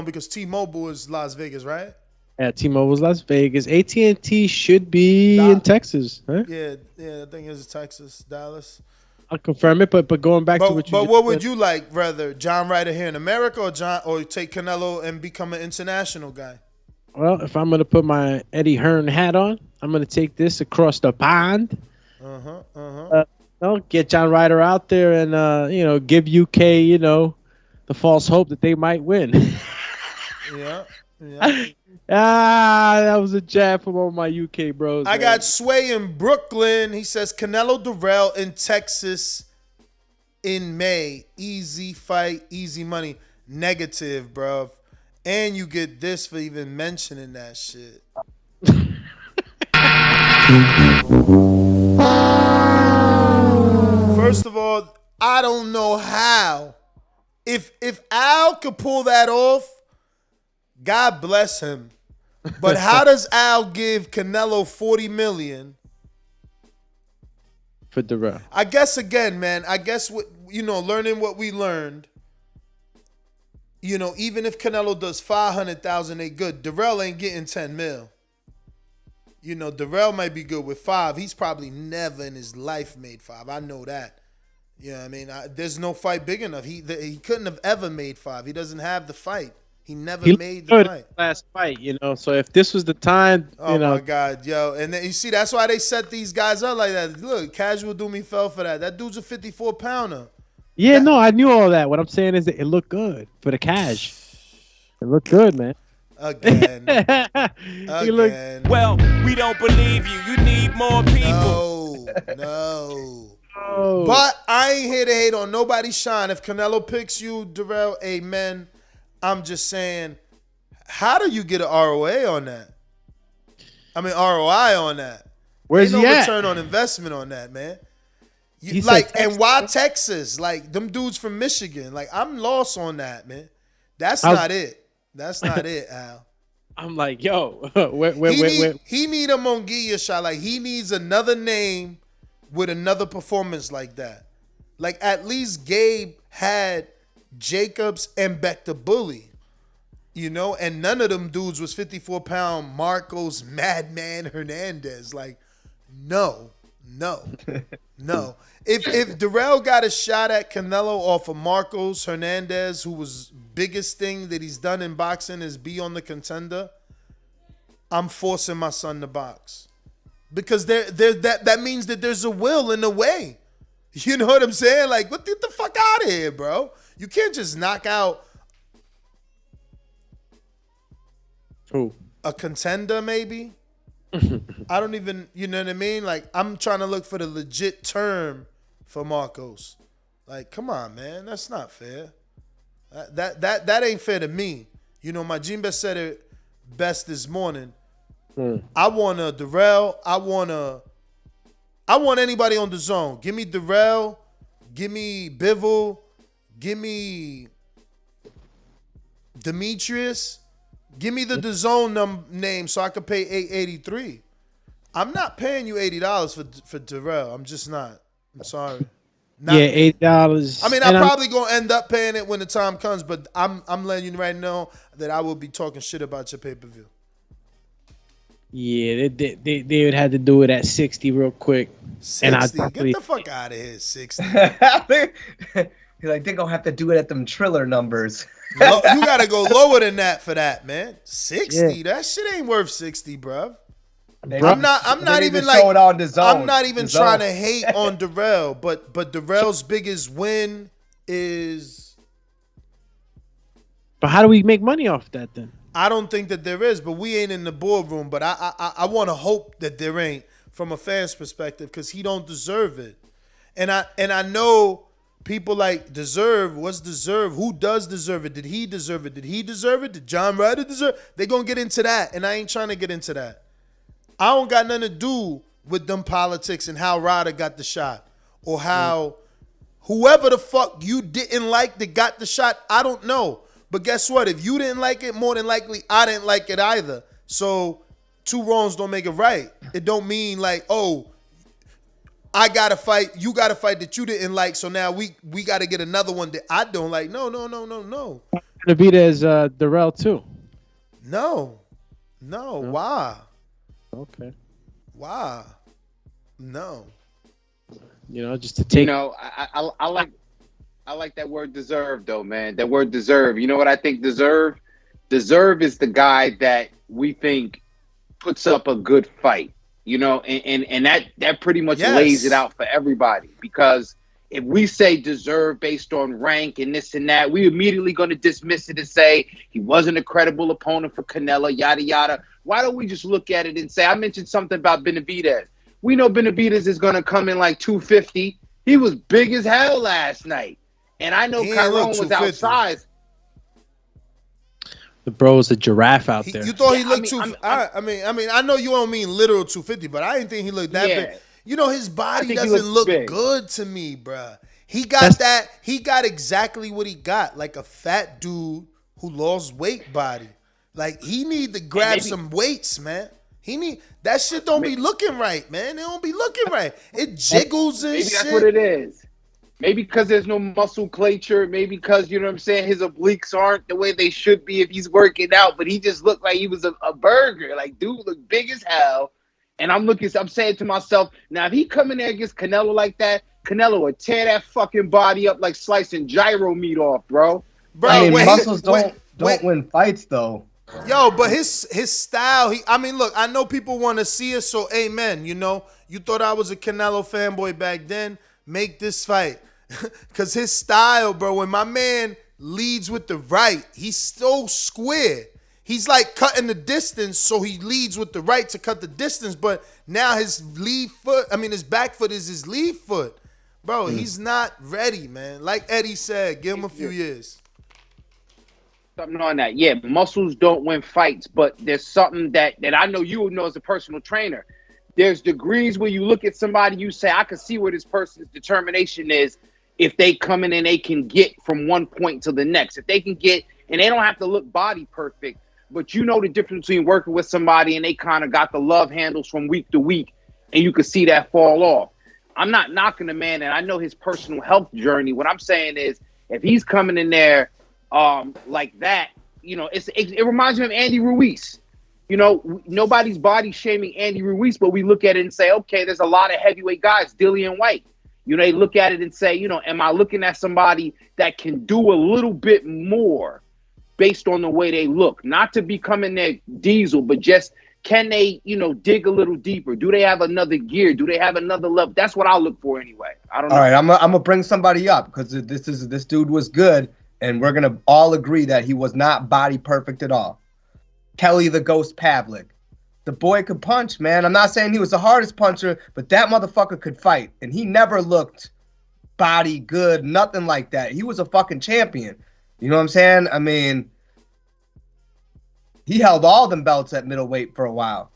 because T-Mobile is Las Vegas, right? Yeah, T-Mobile's Las Vegas. AT&T should be in Texas, huh? Yeah, I think it's Texas, Dallas. I'll confirm it, but going back to what you. But what would you like rather, John Ryder here in America or take Canelo and become an international guy? Well, if I'm gonna put my Eddie Hearn hat on, I'm gonna take this across the pond. Get John Ryder out there and give UK the false hope that they might win. Yeah. That was a jab from all my UK bros. I got Sway in Brooklyn. He says Canelo Durrell in Texas in May. Easy fight, easy money. Negative, bro. And you get this for even mentioning that shit. First of all, I don't know how. If Al could pull that off, God bless him. But how does Al give Canelo $40 million for Darrell? I guess again, man. I guess what learning what we learned. Even if Canelo does 500,000, they good. Darrell ain't getting 10 mil. Darrell might be good with 5. He's probably never in his life made 5. I know that. You know what I mean? There's no fight big enough. He couldn't have ever made 5. He doesn't have the fight. He never made the fight. Last fight, So if this was the time, oh my God, yo, and then, you see that's why they set these guys up like that. Look, Casual Do Me fell for that. That dude's a 54-pounder. Yeah, no, I knew all that. What I'm saying is that it looked good for the cash. It looked good, man. Again. Well, we don't believe you. You need more people. No. But I ain't here to hate on nobody's shine. If Canelo picks you, Darrell, amen. I'm just saying, how do you get an ROA on that? I mean, ROI on that. Where's Ain't he no at? return on investment on that, man. And why Texas? Like, them dudes from Michigan. Like, I'm lost on that, man. That's not it. That's not it, Al. I'm like, yo, he need a Munguia shot. Like, he needs another name with another performance like that. Like, at least Gabe had Jacobs and Beck Bully, and none of them dudes was 54-pound Marcos Madman Hernandez. Like, no. If Darrell got a shot at Canelo off of Marcos Hernandez, who was biggest thing that he's done in boxing is be on the contender, I'm forcing my son to box. Because that means that there's a will in the way. You know what I'm saying? Like, get the fuck out of here, bro. You can't just knock out a contender, maybe. I don't even, you know what I mean? Like, I'm trying to look for the legit term for Marcos. Like, come on, man. That's not fair. That ain't fair to me. My Jimbe said it best this morning. I want a Darrell. I want anybody on the zone. Give me Darrell. Give me Bivol. Give me Demetrius. Give me the DAZN name so I could pay $883. I'm not paying you $80 for Darrell. I'm just not. I'm sorry. $8. I mean, I'm probably gonna end up paying it when the time comes, but I'm letting you right now that I will be talking shit about your pay-per-view. Yeah, they would have to do it at 60 real quick. 60? Get the fuck out of here, 60. He's like, they're gonna have to do it at them Triller numbers. You gotta go lower than that for that, man. 60? Yeah. That shit ain't worth 60, bro. I'm not even trying to hate on Darrell, but Darrell's biggest win is. But how do we make money off that then? I don't think that there is, but we ain't in the boardroom. But I want to hope that there ain't from a fan's perspective because he don't deserve it, and I know people like deserve. What's deserve? Who does deserve it? Did he deserve it? Did he deserve it? Did John Ryder deserve it? They're gonna get into that, and I ain't trying to get into that. I don't got nothing to do with them politics and how Ryder got the shot or how whoever the fuck you didn't like that got the shot. I don't know. But guess what? If you didn't like it, more than likely I didn't like it either. So 2 wrongs don't make it right. It don't mean like, oh, I got to fight, you got to fight that you didn't like, so now we got to get another one that I don't like. No. Benavidez, Darrell too. No. Why? Okay. Why? No. Just to take. I like that word deserve though, man. That word deserve. You know what I think deserve? Deserve is the guy that we think puts up a good fight. And that pretty much lays it out for everybody. Because if we say deserve based on rank and this and that, we immediately going to dismiss it and say he wasn't a credible opponent for Canelo, yada, yada. Why don't we just look at it and say, I mentioned something about Benavidez. We know Benavidez is going to come in like 250. He was big as hell last night. And I know Kyrone was outsized. The bro's a giraffe out there. You thought he looked I know you don't mean literal 250, but I didn't think he looked that big. You know, his body doesn't look good to me, bruh. He got he got exactly what he got, like a fat dude who lost weight body. Like, he need to grab some weights, man. That shit don't be looking right, man. It don't be looking right. It jiggles and shit. Maybe that's what it is. Maybe because there's no musculature. Maybe because, you know what I'm saying, his obliques aren't the way they should be if he's working out. But he just looked like he was a burger. Like, dude looked big as hell. And I'm saying to myself, now if he come in there against Canelo like that, Canelo would tear that fucking body up like slicing gyro meat off, bro. I mean, muscles don't win fights, though. Yo, but his style, look, I know people want to see it, so amen, you know. You thought I was a Canelo fanboy back then, make this fight. Because his style, bro, when my man leads with the right, he's so square. He's like cutting the distance, so he leads with the right to cut the distance, but now his back foot is his lead foot. Bro, he's not ready, man. Like Eddie said, give him a few years. Something on that. Yeah, muscles don't win fights, but there's something that I know you would know as a personal trainer. There's degrees where you look at somebody, you say, I can see where this person's determination is if they come in and they can get from one point to the next. If they can get, and they don't have to look body perfect, but you know the difference between working with somebody and they kind of got the love handles from week to week, and you can see that fall off. I'm not knocking the man, and I know his personal health journey. What I'm saying is, if he's coming in there like that, you know, it reminds me of Andy Ruiz. You know, nobody's body shaming Andy Ruiz, but we look at it and say, okay, there's a lot of heavyweight guys, Dillian White. You know, they look at it and say, you know, am I looking at somebody that can do a little bit more based on the way they look? Not to become in their diesel, but just can they, you know, dig a little deeper? Do they have another gear? Do they have another level? That's what I look for anyway. I don't know. All right, I'm gonna bring somebody up because this dude was good, and we're gonna all agree that he was not body perfect at all. Kelly the Ghost Pavlik. The boy could punch, man. I'm not saying he was the hardest puncher, but that motherfucker could fight. And he never looked body good, nothing like that. He was a fucking champion. You know what I'm saying? I mean, he held all them belts at middleweight for a while.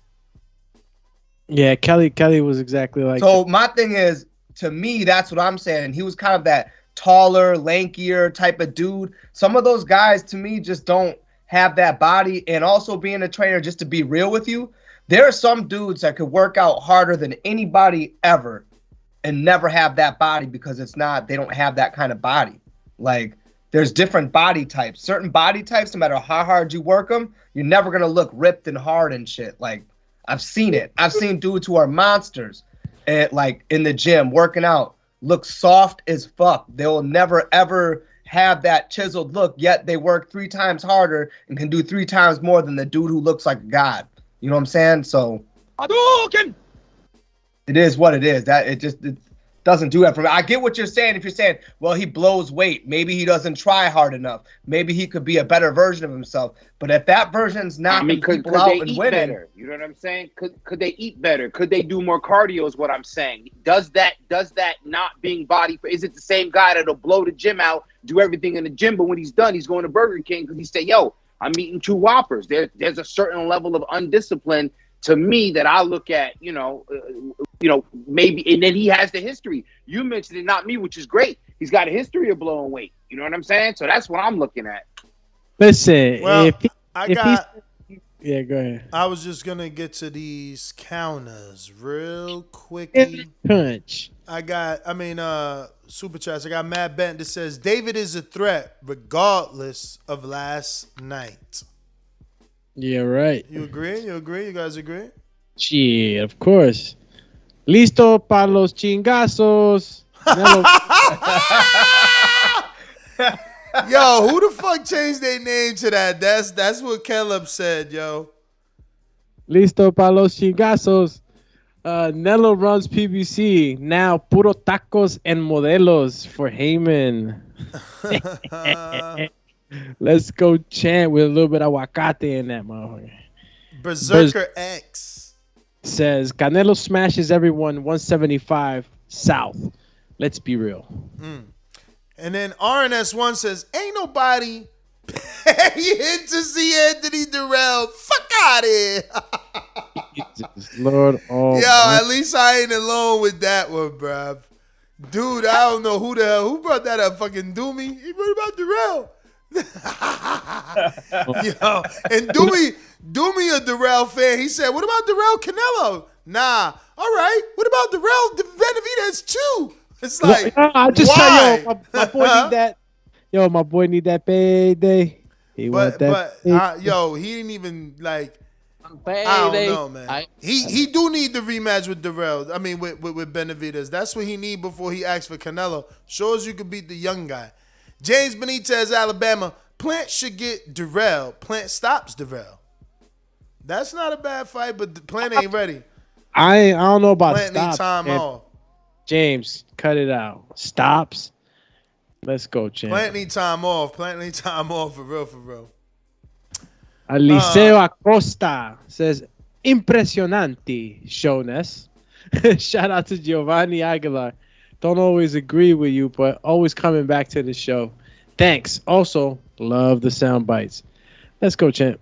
Yeah, Kelly was exactly like So that. my thing is, to me, that's what I'm saying. He was kind of that taller, lankier type of dude. Some of those guys, to me, just don't have that body. And also being a trainer, just to be real with you, there are some dudes that could work out harder than anybody ever and never have that body because they don't have that kind of body. Like, there's different body types. Certain body types, no matter how hard you work them, you're never going to look ripped and hard and shit. Like, I've seen it. I've seen dudes who are monsters like in the gym working out, look soft as fuck. They'll never, ever have that chiseled look, yet they work 3 times harder and can do 3 times more than the dude who looks like a god. You know what I'm saying? So it is what it is. That it doesn't do that for me. I get what you're saying. If you're saying, well, he blows weight, maybe he doesn't try hard enough. Maybe he could be a better version of himself. But if that version's knocking people out and winning, better? You know what I'm saying? Could they eat better? Could they do more cardio? Is what I'm saying. Does that not being body? Is it the same guy that'll blow the gym out, do everything in the gym, but when he's done, he's going to Burger King because he say, yo, I'm eating 2 Whoppers. There's a certain level of undiscipline to me that I look at, you know, maybe, and then he has the history. You mentioned it, not me, which is great. He's got a history of blowing weight. You know what I'm saying? So that's what I'm looking at. Listen, well, yeah, go ahead. I was just gonna get to these counters real quickly. Punch. Super chats. I got Matt Bent that says David is a threat regardless of last night. Yeah, right. You agree? You guys agree? Yeah, of course. Listo para los chingazos. Yo, who the fuck changed their name to that? That's what Caleb said, yo. Listo para los chingazos. Nello runs PBC. Now, puro tacos and modelos for Heyman. Let's go chant with a little bit of aguacate in that motherfucker. Berserker X says Canelo smashes everyone 175 South. Let's be real. And then RNS1 says, ain't nobody Pay in to see Anthony Durrell. Fuck out of here. Jesus, Lord, oh, Yo, at least I ain't alone with that one, bruv. Dude, I don't know who the hell who brought that up. Fucking Doomy. He wrote about Durrell. Yo, and Doomy a Durrell fan. He said, "What about Durrell Canelo?" Nah. All right. What about Durrell Benavidez too? It's like, I just why? tell my boy need that. Yo, my boy need that payday. He want that. Yo, he didn't even like. I don't know, man. He do need the rematch with Durrell. I mean, with Benavidez. That's what he need before he asks for Canelo. Shows you could beat the young guy. James Benitez, Alabama. Plant should get Durrell. Plant stops Durrell. That's not a bad fight, but Plant ain't ready. I don't know about Plant stops. need time off. James, cut it out. Stops. Let's go, champ. Plant need time off. Plant need time off for real, for real. Aliceo Acosta says, impressionante, Jonas. Shout out to Giovanni Aguilar. Don't always agree with you, but always coming back to the show. Thanks. Also, love the sound bites. Let's go, champ.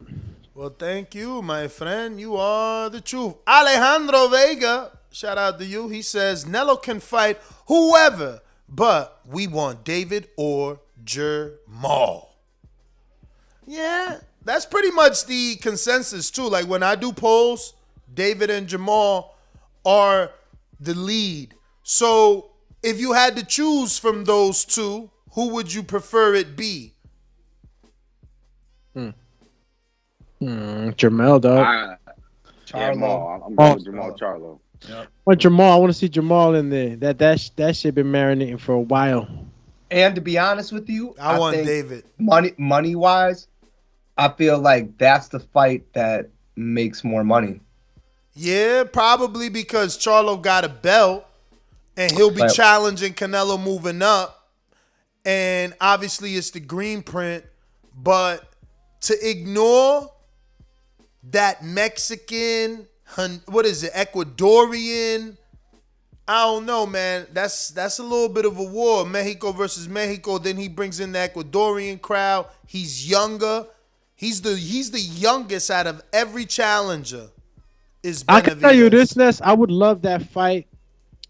Well, thank you, my friend. You are the truth. Alejandro Vega, shout out to you. He says, Nello can fight whoever, but we want David or Jermall. Yeah, that's pretty much the consensus, too. Like, when I do polls, David and Jermall are the lead. So, if you had to choose from those two, who would you prefer it be? Jermall, dog. Charlo. I'm going with Jermall Charlo. Yep. Well, Jermall, I want to see Jermall in there. That shit been marinating for a while. And to be honest with you, I want think David. Money wise, I feel like that's the fight that makes more money. Yeah, probably because Charlo got a belt and he'll be challenging Canelo moving up. And obviously it's the green print. But to ignore that Mexican, what is it, Ecuadorian, I don't know, man. That's a little bit of a war. Mexico versus Mexico. Then he brings in the Ecuadorian crowd. He's younger. He's the youngest out of every challenger. I can tell you this, Ness. I would love that fight.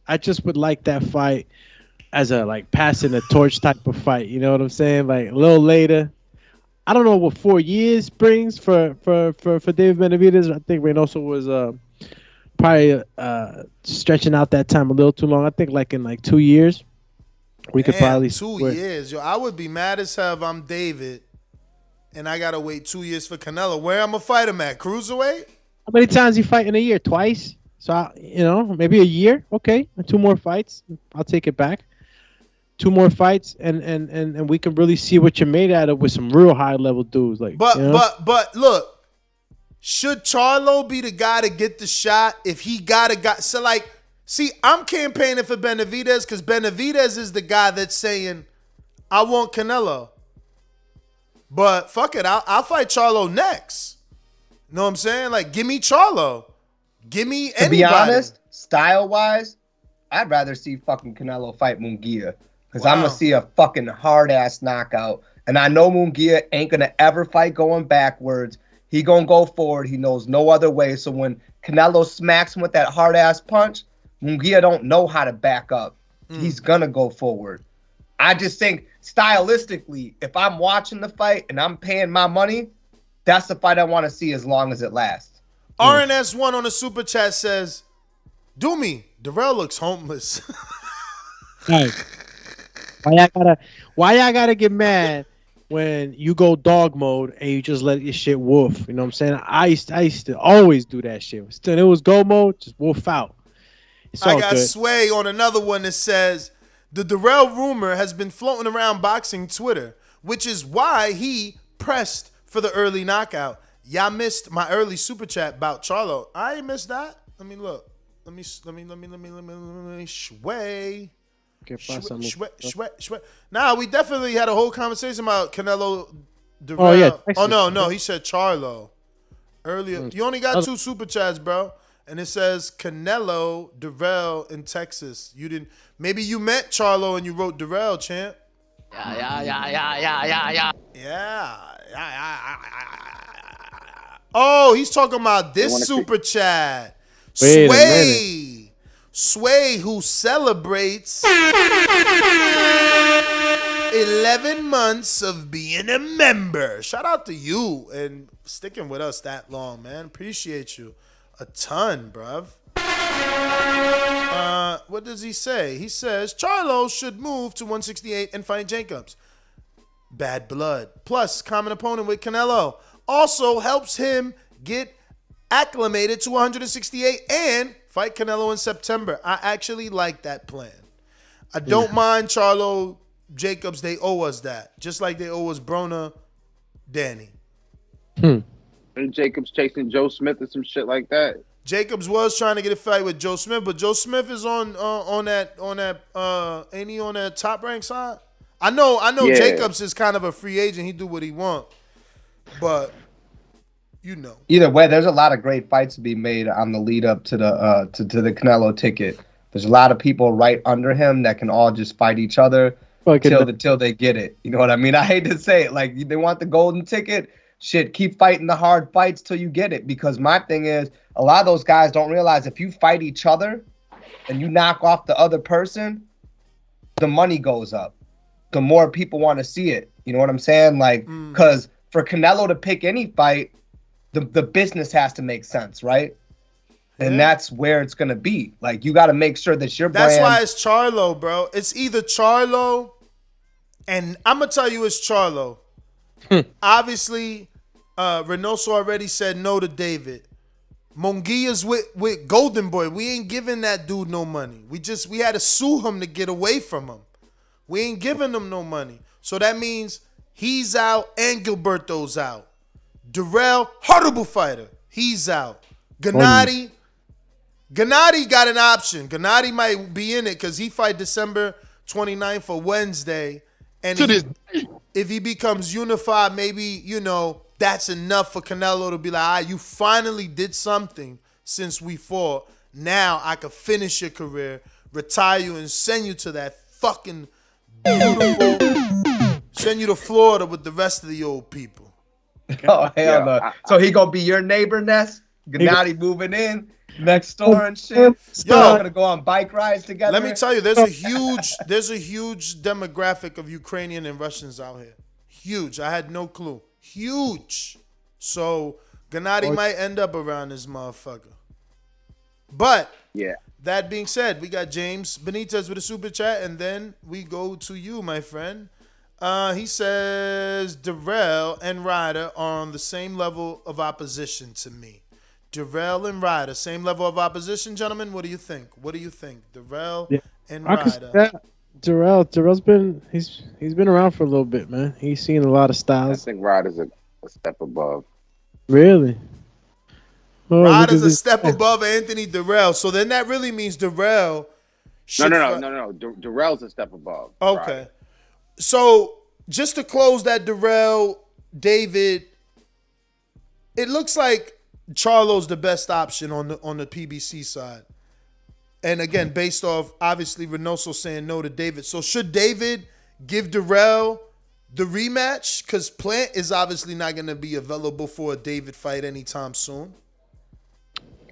I just would like that fight as a like passing the torch type of fight. You know what I'm saying? Like a little later. I don't know what 4 years brings for David Benavidez. I think Reynoso was probably stretching out that time a little too long. I think like in 2 years, we could probably 2 years. Yo, I would be mad as hell if I'm David and I gotta wait 2 years for Canelo. Where I'm gonna fight him at? Cruiserweight? How many times you fight in a year? Twice. So maybe a year. Okay, 2 more fights. I'll take it back. 2 more fights, and we can really see what you're made out of with some real high level dudes. But look, should Charlo be the guy to get the shot if he got a guy? So see, I'm campaigning for Benavidez because Benavidez is the guy that's saying, I want Canelo. But fuck it, I'll fight Charlo next. You know what I'm saying? Like, give me Charlo. Give me anybody. To be honest, style-wise, I'd rather see fucking Canelo fight Munguia. Because I'm going to see a fucking hard-ass knockout. And I know Munguia ain't going to ever fight going backwards. He going to go forward. He knows no other way. So when Canelo smacks him with that hard-ass punch, Munguia don't know how to back up. He's going to go forward. I just think, stylistically, if I'm watching the fight and I'm paying my money, that's the fight I want to see as long as it lasts. RNS1 on the Super Chat says, Doomy, Durrell looks homeless. Right. Why y'all gotta get mad when you go dog mode and you just let your shit wolf? You know what I'm saying? I used to always do that shit. Still, it was go mode, just wolf out. I got Sway on another one that says, the Durrell rumor has been floating around boxing Twitter, which is why he pressed for the early knockout. Y'all missed my early super chat about Charlo. I ain't missed that. Let me look. Let me Sway. Nah, we definitely had a whole conversation about Canelo Durrell. Oh, yeah. Oh, no. He said Charlo earlier. You only got 2 super chats, bro. And it says Canelo Durrell in Texas. You didn't. Maybe you meant Charlo and you wrote Durrell, champ. Yeah. Yeah. Oh, he's talking about this super chat. Wait a minute. Sway, who celebrates 11 months of being a member. Shout out to you and sticking with us that long, man. Appreciate you a ton, bruv. What does he say? He says Charlo should move to 168 and fight Jacobs. Bad blood. Plus, common opponent with Canelo. Also helps him get acclimated to 168 and fight Canelo in September. I actually like that plan. I don't mind Charlo Jacobs. They owe us that. Just like they owe us Broner, Danny. And Jacobs chasing Joe Smith or some shit like that. Jacobs was trying to get a fight with Joe Smith, but Joe Smith is on that ain't he on that top rank side? I know Yeah. Jacobs is kind of a free agent. He do what he want. But you know. Either way, there's a lot of great fights to be made on the lead up to the to the Canelo ticket. There's a lot of people right under him that can all just fight each other till they get it. You know what I mean? I hate to say it. Like, they want the golden ticket. Shit, keep fighting the hard fights till you get it. Because my thing is, a lot of those guys don't realize if you fight each other and you knock off the other person, the money goes up. The more people want to see it. You know what I'm saying? Like, because for Canelo to pick any fight, the business has to make sense, right? And that's where it's going to be. Like, you got to make sure that your brand... That's why it's Charlo, bro. It's either Charlo, and I'm going to tell you it's Charlo. Obviously, Reynoso already said no to David. Munguia's with Golden Boy. We ain't giving that dude no money. We had to sue him to get away from him. We ain't giving him no money. So that means he's out and Gilberto's out. Durrell, horrible fighter. He's out. Gennady got an option. Gennady might be in it because he fight December 29th for Wednesday. And if he becomes unified, maybe, that's enough for Canelo to be like, you finally did something since we fought. Now I could finish your career, retire you, and send you to that fucking beautiful, send you to Florida with the rest of the old people. Oh, hell no. So he going to be your neighbor, Ness? Gennady moving in next door and shit. Y'all gonna go on bike rides together. Let me tell you, there's a huge demographic of Ukrainian and Russians out here. Huge. I had no clue. Huge. So Gennady might end up around this motherfucker. But that being said, we got James Benitez with a super chat, and then we go to you, my friend. He says Durrell and Ryder are on the same level of opposition to me. Durrell and Ryder, same level of opposition, gentlemen. What do you think? Durrell and Ryder. Durrell's been he's been around for a little bit, man. He's seen a lot of styles. I think Ryder's a step above. Really? Oh, Ryder's a step above Anthony Durrell. So then that really means Durrell. No. Durrell's a step above. Okay. Ryder. So just to close that Durrell, David, it looks like Charlo's the best option on the PBC side. And again, based off, obviously, Reynoso saying no to David. So should David give Durrell the rematch? Because Plant is obviously not going to be available for a David fight anytime soon.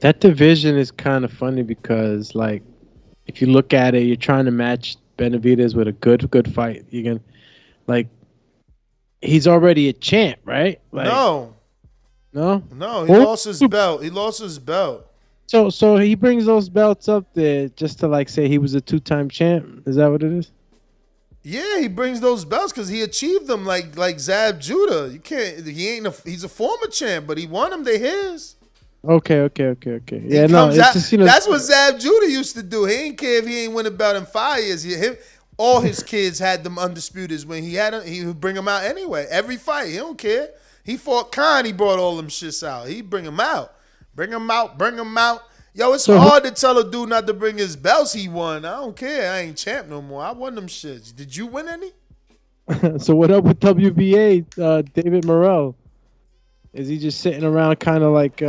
That division is kind of funny because, like, if you look at it, you're trying to match Benavidez with a good fight. You can, like, he's already a champ, right? Like, No, he lost his belt. So he brings those belts up there just to, like, say he was a 2-time champ. Is that what it is? Yeah, he brings those belts because he achieved them like Zab Judah. You can't. He's a former champ, but he won them. They're his. Okay. Yeah, no, it's just, that's what Zab Judah used to do. He ain't care if he ain't win a belt in 5 years. All his kids had them undisputed. When he would bring them out anyway. Every fight, he don't care. He fought Khan. He brought all them shits out. He bring them out. Bring them out. Yo, it's hard to tell a dude not to bring his belts he won. I don't care. I ain't champ no more. I won them shits. Did you win any? So what up with WBA, David Morrell? Is he just sitting around kind of like...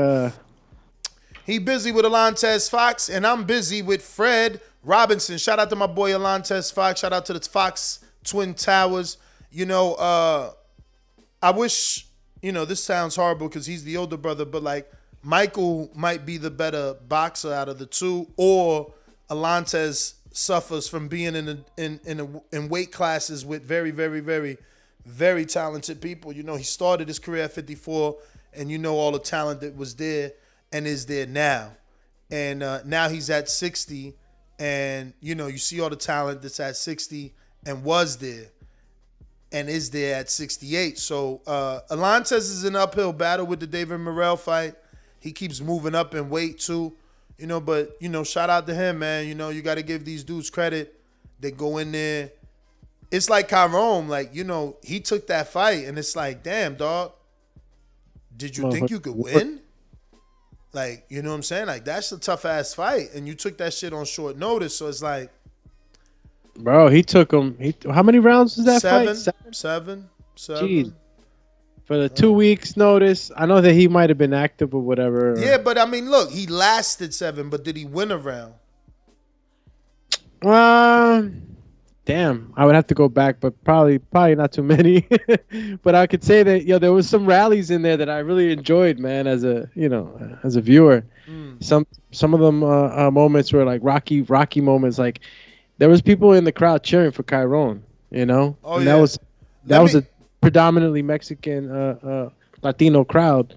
He busy with Alantez Fox, and I'm busy with Fred Robinson. Shout out to my boy Alantez Fox. Shout out to the Fox Twin Towers. I wish, this sounds horrible because he's the older brother, but like Michael might be the better boxer out of the two, or Alantez suffers from being in weight classes with very, very, very, very talented people. He started his career at 54, and all the talent that was there and is there now. And now he's at 60, and you see all the talent that's at 60 and was there and is there at 68. So Alantez is an uphill battle with the David Morrell fight. He keeps moving up in weight too. But shout out to him, man. You got to give these dudes credit. They go in there. It's like Kyrone, like, he took that fight and it's like, damn, dog, did you think you could win? Like, you know what I'm saying? Like, that's a tough ass fight, and you took that shit on short notice. So it's like, bro, he took him. How many rounds was that fight? Seven. Jeez. For the 2 weeks notice, I know that he might have been active or whatever. Yeah, but I mean, look, he lasted 7, but did he win a round? Damn, I would have to go back, but probably not too many. But I could say that there was some rallies in there that I really enjoyed, man, as a viewer. Some of them moments were like rocky moments. Like there was people in the crowd cheering for Kyrone, Oh, and yeah. that was a predominantly Mexican Latino crowd.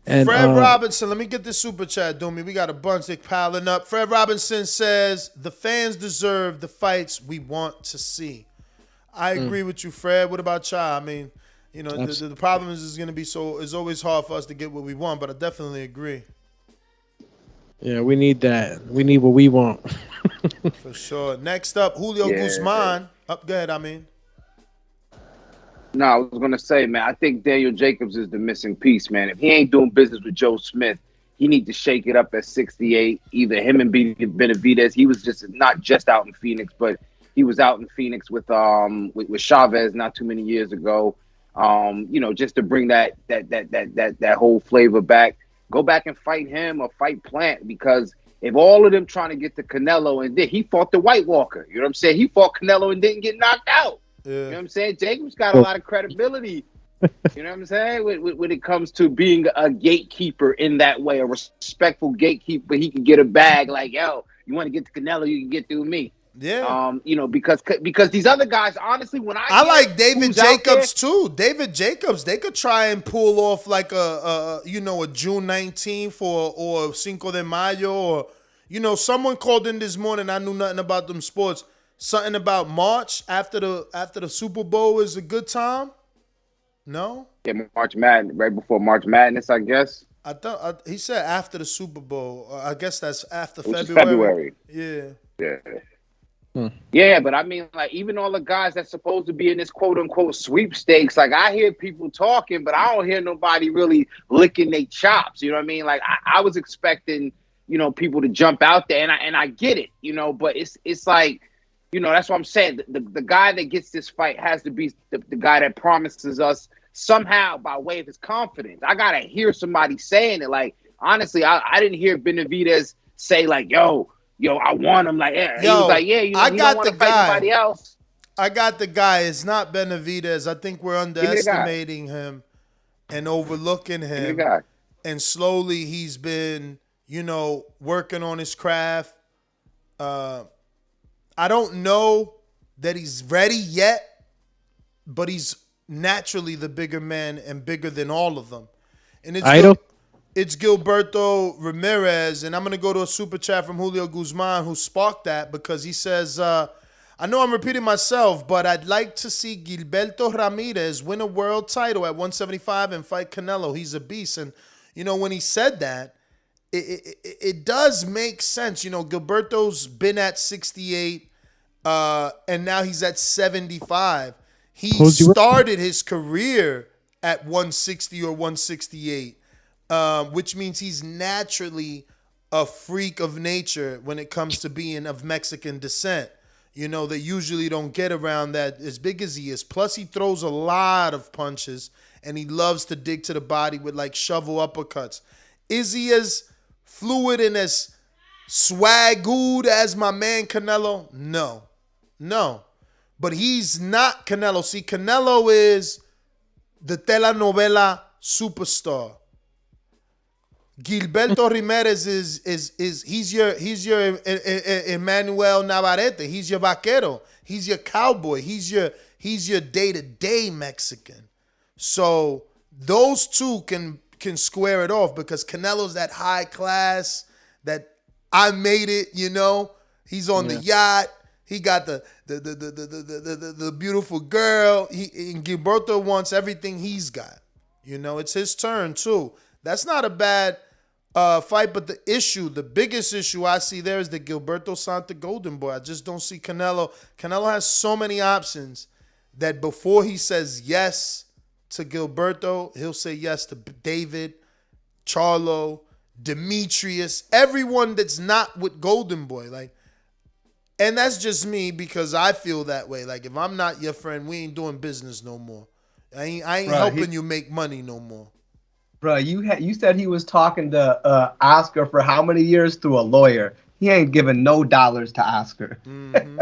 And Fred Robinson, let me get this super chat, Doomy. We got a bunch that piling up. Fred Robinson says, the fans deserve the fights we want to see. I agree with you, Fred. What about y'all? I mean, the problem is going to be it's always hard for us to get what we want, but I definitely agree. Yeah, we need that. We need what we want. For sure. Next up, Julio Guzman. Go ahead, No, I was going to say, man, I think Daniel Jacobs is the missing piece, man. If he ain't doing business with Joe Smith, he need to shake it up at 68. Either him and Benavidez. He was not just out in Phoenix, but he was out in Phoenix with Chavez not too many years ago. Just to bring that whole flavor back. Go back and fight him or fight Plant, because if all of them trying to get to Canelo and he fought the White Walker, you know what I'm saying? He fought Canelo and didn't get knocked out. Yeah. You know what I'm saying? Jacobs got a lot of credibility. You know what I'm saying? When it comes to being a gatekeeper in that way, a respectful gatekeeper, he can get a bag like, yo, you want to get to Canelo, you can get through me. Yeah. Because these other guys, honestly, when I like David Jacobs too. David Jacobs, they could try and pull off like a June 19th or Cinco de Mayo, or someone called in this morning. I knew nothing about them sports. Something about March after the Super Bowl is a good time. No? Yeah, March Madness, right before March Madness, I guess. I thought he said after the Super Bowl. I guess that's after Which February. is Yeah. Yeah. Yeah, but I mean, like, even all the guys that's supposed to be in this quote-unquote sweepstakes, like, I hear people talking, but I don't hear nobody really licking their chops. You know what I mean? Like, I was expecting, people to jump out there, and I get it, but it's like, that's what I'm saying. The guy that gets this fight has to be the guy that promises us somehow by way of his confidence. I got to hear somebody saying it. Like, honestly, I didn't hear Benavidez say, like, yo, I want him. Like, yeah. He was like, yeah, I got don't want the to fight guy. somebody else. I got the guy. It's not Benavidez. I think we're underestimating him and overlooking him. And slowly he's been, working on his craft. I don't know that he's ready yet, but he's naturally the bigger man and bigger than all of them. And it's Gilberto Ramirez, and I'm going to go to a super chat from Julio Guzman who sparked that because he says, I know I'm repeating myself, but I'd like to see Gilberto Ramirez win a world title at 175 and fight Canelo. He's a beast. And, when he said that, it does make sense. Gilberto's been at 68. And now he's at 75. He started his career at 160 or 168, which means he's naturally a freak of nature when it comes to being of Mexican descent. They usually don't get around that as big as he is. Plus, he throws a lot of punches, and he loves to dig to the body with like shovel uppercuts. Is he as fluid and as swaggood as my man Canelo? No, but he's not Canelo. See, Canelo is the telenovela superstar. Gilberto Ramirez is he's your Emmanuel Navarrete. He's your vaquero. He's your cowboy. He's your day-to-day Mexican. So those two can square it off because Canelo's that high class, that I made it, you know. He's on the yacht. He got the beautiful girl. And Gilberto wants everything he's got. You know, it's his turn too. That's not a bad fight, but the biggest issue I see there is that Gilberto Santa Golden Boy. I just don't see Canelo. Canelo has so many options that before he says yes to Gilberto, he'll say yes to David, Charlo, Demetrius, everyone that's not with Golden Boy. Like, and that's just me because I feel that way. Like, if I'm not your friend, we ain't doing business no more. I ain't helping you make money no more. Bro, you said he was talking to Oscar for how many years through a lawyer? He ain't giving no dollars to Oscar. Mm-hmm.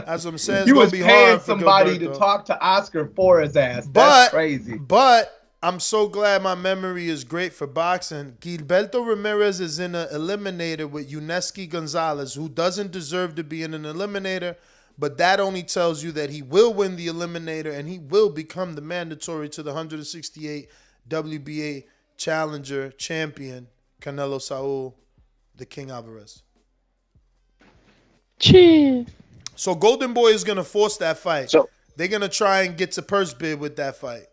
That's what I'm saying. It's he gonna was be paying hard for somebody Gilberto to talk to Oscar for his ass. That's crazy. But I'm so glad my memory is great for boxing. Gilberto Ramirez is in an eliminator with Yuneski Gonzalez, who doesn't deserve to be in an eliminator, but that only tells you that he will win the eliminator and he will become the mandatory to the 168 WBA challenger champion, Canelo Saul, the King Alvarez. Cheers. So Golden Boy is going to force that fight. So they're going to try and get to purse bid with that fight.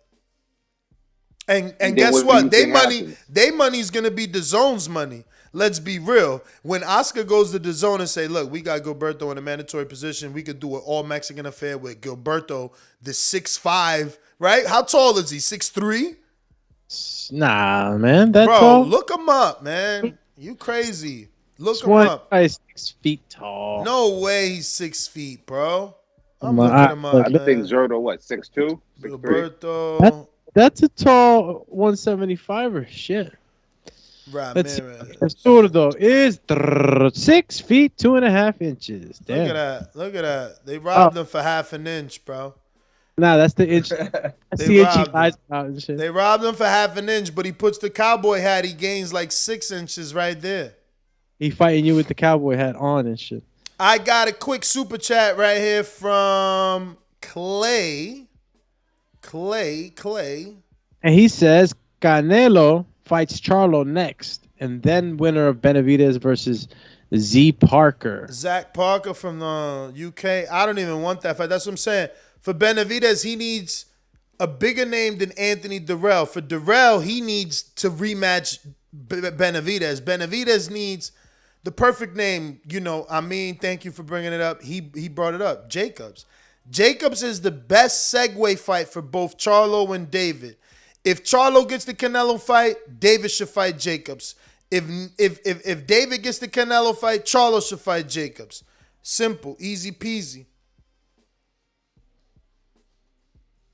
And then guess what do you what? They think happens? money is going to be DAZN's money. Let's be real. When Oscar goes to DAZN and say, look, we got Gilberto in a mandatory position. We could do an all-Mexican affair with Gilberto, the 6'5", right? How tall is he? 6'3"? Nah, man. That's Bro, all. look him up, man. You crazy. Look him up. Guy's 6 feet tall. No way he's 6 feet, bro. I'm My looking him up, I man. think Zerto, what, 6'2"? 6'3"? Gilberto That's a tall 175er. Shit. Ramirez. Zurdo is 6 feet 2.5 inches. Damn. Look at that. Look at that. They robbed him for half an inch, bro. Nah, that's the inch. That's the inch he lies about and shit. They robbed him for half an inch, but he puts the cowboy hat. He gains like 6 inches right there. He fighting you with the cowboy hat on and shit. I got a quick super chat right here from Clay. And he says Canelo fights Charlo next, and then winner of Benavidez versus Z Parker. Zach Parker from the UK. I don't even want that fight. That's what I'm saying. For Benavidez, he needs a bigger name than Anthony Durrell. For Durrell, he needs to rematch Benavidez. Benavidez needs the perfect name. You know, I mean, thank you for bringing it up. He brought it up. Jacobs. Jacobs is the best segue fight for both Charlo and David. If Charlo gets the Canelo fight, David should fight Jacobs. If David gets the Canelo fight, Charlo should fight Jacobs. Simple, easy peasy.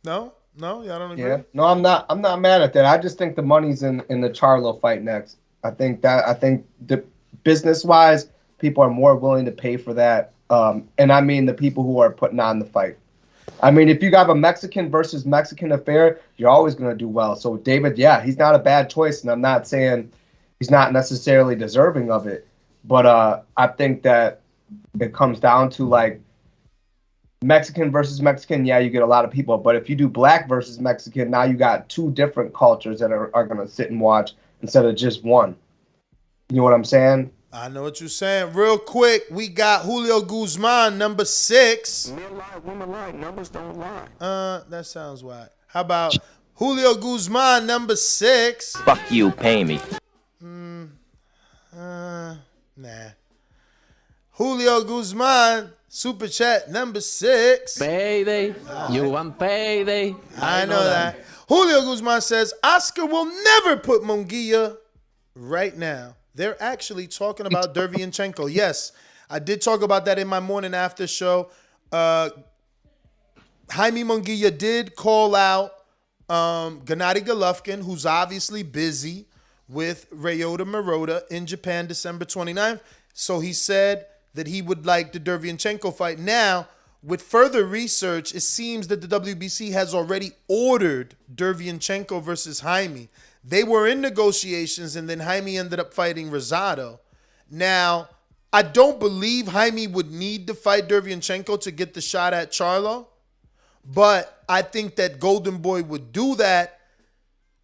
No, y'all don't agree. Yeah, no, I'm not mad at that. I just think the money's in the Charlo fight next. I think the business wise, people are more willing to pay for that. And I mean the people who are putting on the fight. I mean, if you got a Mexican versus Mexican affair, you're always going to do well. So David, yeah, he's not a bad choice, and I'm not saying he's not necessarily deserving of it. But I think that it comes down to like Mexican versus Mexican. Yeah, you get a lot of people. But if you do black versus Mexican, now you got two different cultures that are going to sit and watch instead of just one. You know what I'm saying? I know what you're saying. Real quick, we got Julio Guzman, number 6. Men lie, women lie, numbers don't lie. That sounds whack. How about Julio Guzman, number 6? Fuck you, pay me. Nah. Julio Guzman, super chat, number 6. Payday. You want payday. I know that. Julio Guzman says, Oscar will never put Munguia right now. They're actually talking about Derevyanchenko. Yes, I did talk about that in my morning after show. Jaime Munguia did call out Gennady Golovkin, who's obviously busy with Ryota Marotta in Japan December 29th. So he said that he would like the Derevyanchenko fight. Now, with further research, it seems that the WBC has already ordered Derevyanchenko versus Jaime. They were in negotiations, and then Jaime ended up fighting Rosado. Now, I don't believe Jaime would need to fight Derevyanchenko to get the shot at Charlo, but I think that Golden Boy would do that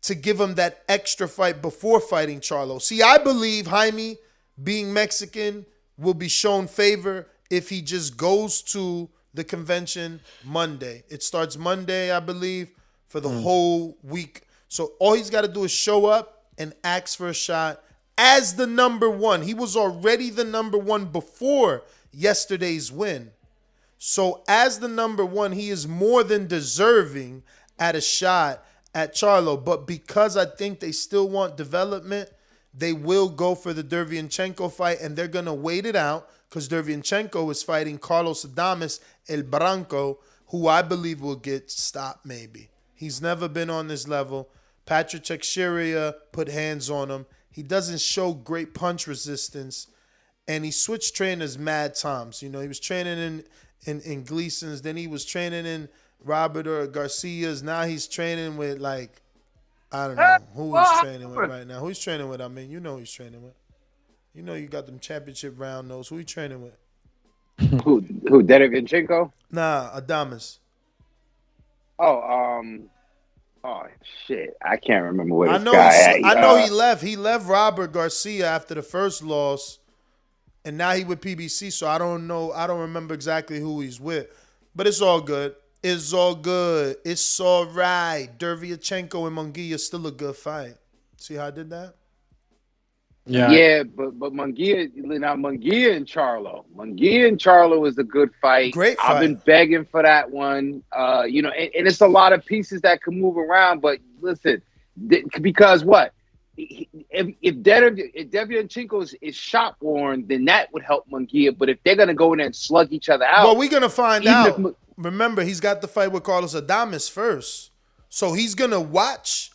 to give him that extra fight before fighting Charlo. See, I believe Jaime, being Mexican, will be shown favor if he just goes to the convention Monday. It starts Monday, I believe, for the whole week. So all he's got to do is show up and ask for a shot as the number one. He was already the number one before yesterday's win. So as the number one, he is more than deserving at a shot at Charlo. But because I think they still want development, they will go for the Derevyanchenko fight, and they're going to wait it out because Derevyanchenko is fighting Carlos Adames El Branco, who I believe will get stopped maybe. He's never been on this level. Patrick Teixeira put hands on him. He doesn't show great punch resistance, and he switched trainers mad times. You know, he was training in Gleason's, then he was training in Robert or Garcia's. Now he's training with, like, I don't know who he's training with right now. Who he's training with? I mean, you know who he's training with. You know you got them championship round nose. Who he training with? Who? Derevyanchenko? Nah, Adames. Oh, shit. I can't remember what I know he left. He left Robert Garcia after the first loss, and now he with PBC. So I don't know. I don't remember exactly who he's with, but it's all good. It's all good. It's all right. Derevyanchenko and Munguia still a good fight. See how I did that? Yeah, but Munguia and Charlo. Munguia and Charlo is a good fight. Great fight. I've been begging for that one. You know, and it's a lot of pieces that can move around. But listen, because what? If Derevyanchenko is shot worn, then that would help Munguia. But if they're gonna go in there and slug each other out, well, we're gonna find out. Remember, he's got the fight with Carlos Adames first, so he's gonna watch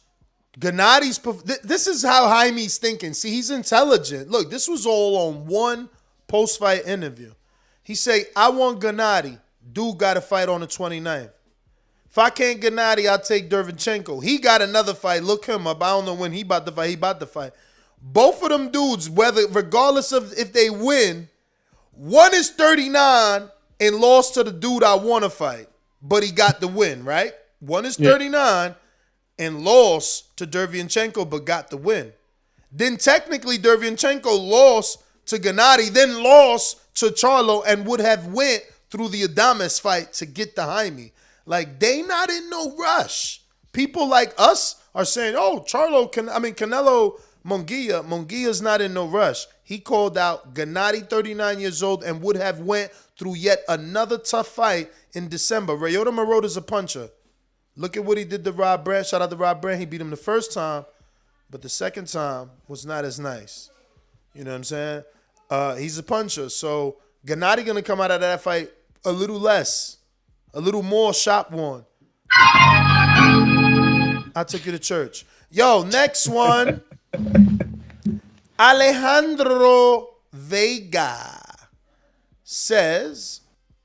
Gennadi's. This is how Jaime's thinking. See, he's intelligent. Look, this was all on one post-fight interview. He say, "I want Gennady. Dude got to fight on the 29th. If I can't Gennady, I'll take Derevyanchenko. He got another fight. Look him up. I don't know when he about to fight. He about to fight. Both of them dudes, regardless of if they win, one is 39 and lost to the dude I want to fight, but he got the win, right? One is 39 and lost to Derevyanchenko, but got the win. Then technically Derevyanchenko lost to Gennady, then lost to Charlo, and would have went through the Adames fight to get the Jaime. Like, they not in no rush. People like us are saying, oh, Canelo Munguia's not in no rush. He called out Gennady, 39 years old, and would have went through yet another tough fight in December. Ryota Marota's a puncher. Look at what he did to Rob Brand. Shout out to Rob Brand. He beat him the first time, but the second time was not as nice. You know what I'm saying? He's a puncher. So Gennady going to come out of that fight a little less, a little more shop worn. I took you to church. Yo, next one. Alejandro Vega says,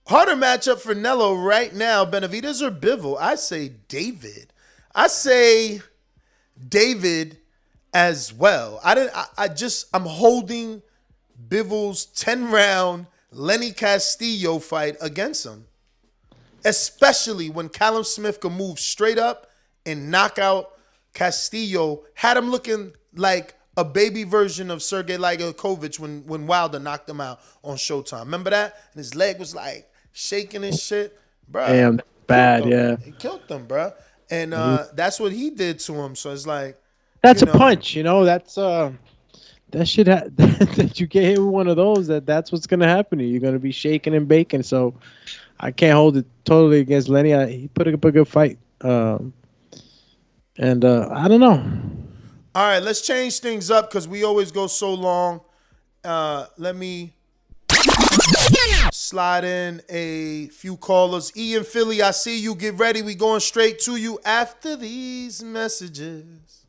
harder matchup for Nello right now, Benavidez or Bivol? I say David. I say David as well. I'm holding Bivol's 10-round Lenny Castillo fight against him. Especially when Callum Smith can move straight up and knock out Castillo. Had him looking like a baby version of Sergey Ligokovich when Wilder knocked him out on Showtime. Remember that? And his leg was like shaking and shit. Bro, damn, bad, yeah. He killed him, bro. And that's what he did to him. So it's like, that's a punch, That's that shit that you get hit with one of those. That's what's gonna happen to you. You're gonna be shaking and baking. So I can't hold it totally against Lenny. He put up a good fight. I don't know. All right, let's change things up because we always go so long. Let me slide in a few callers. Ian Philly, I see you. Get ready. We going straight to you after these messages.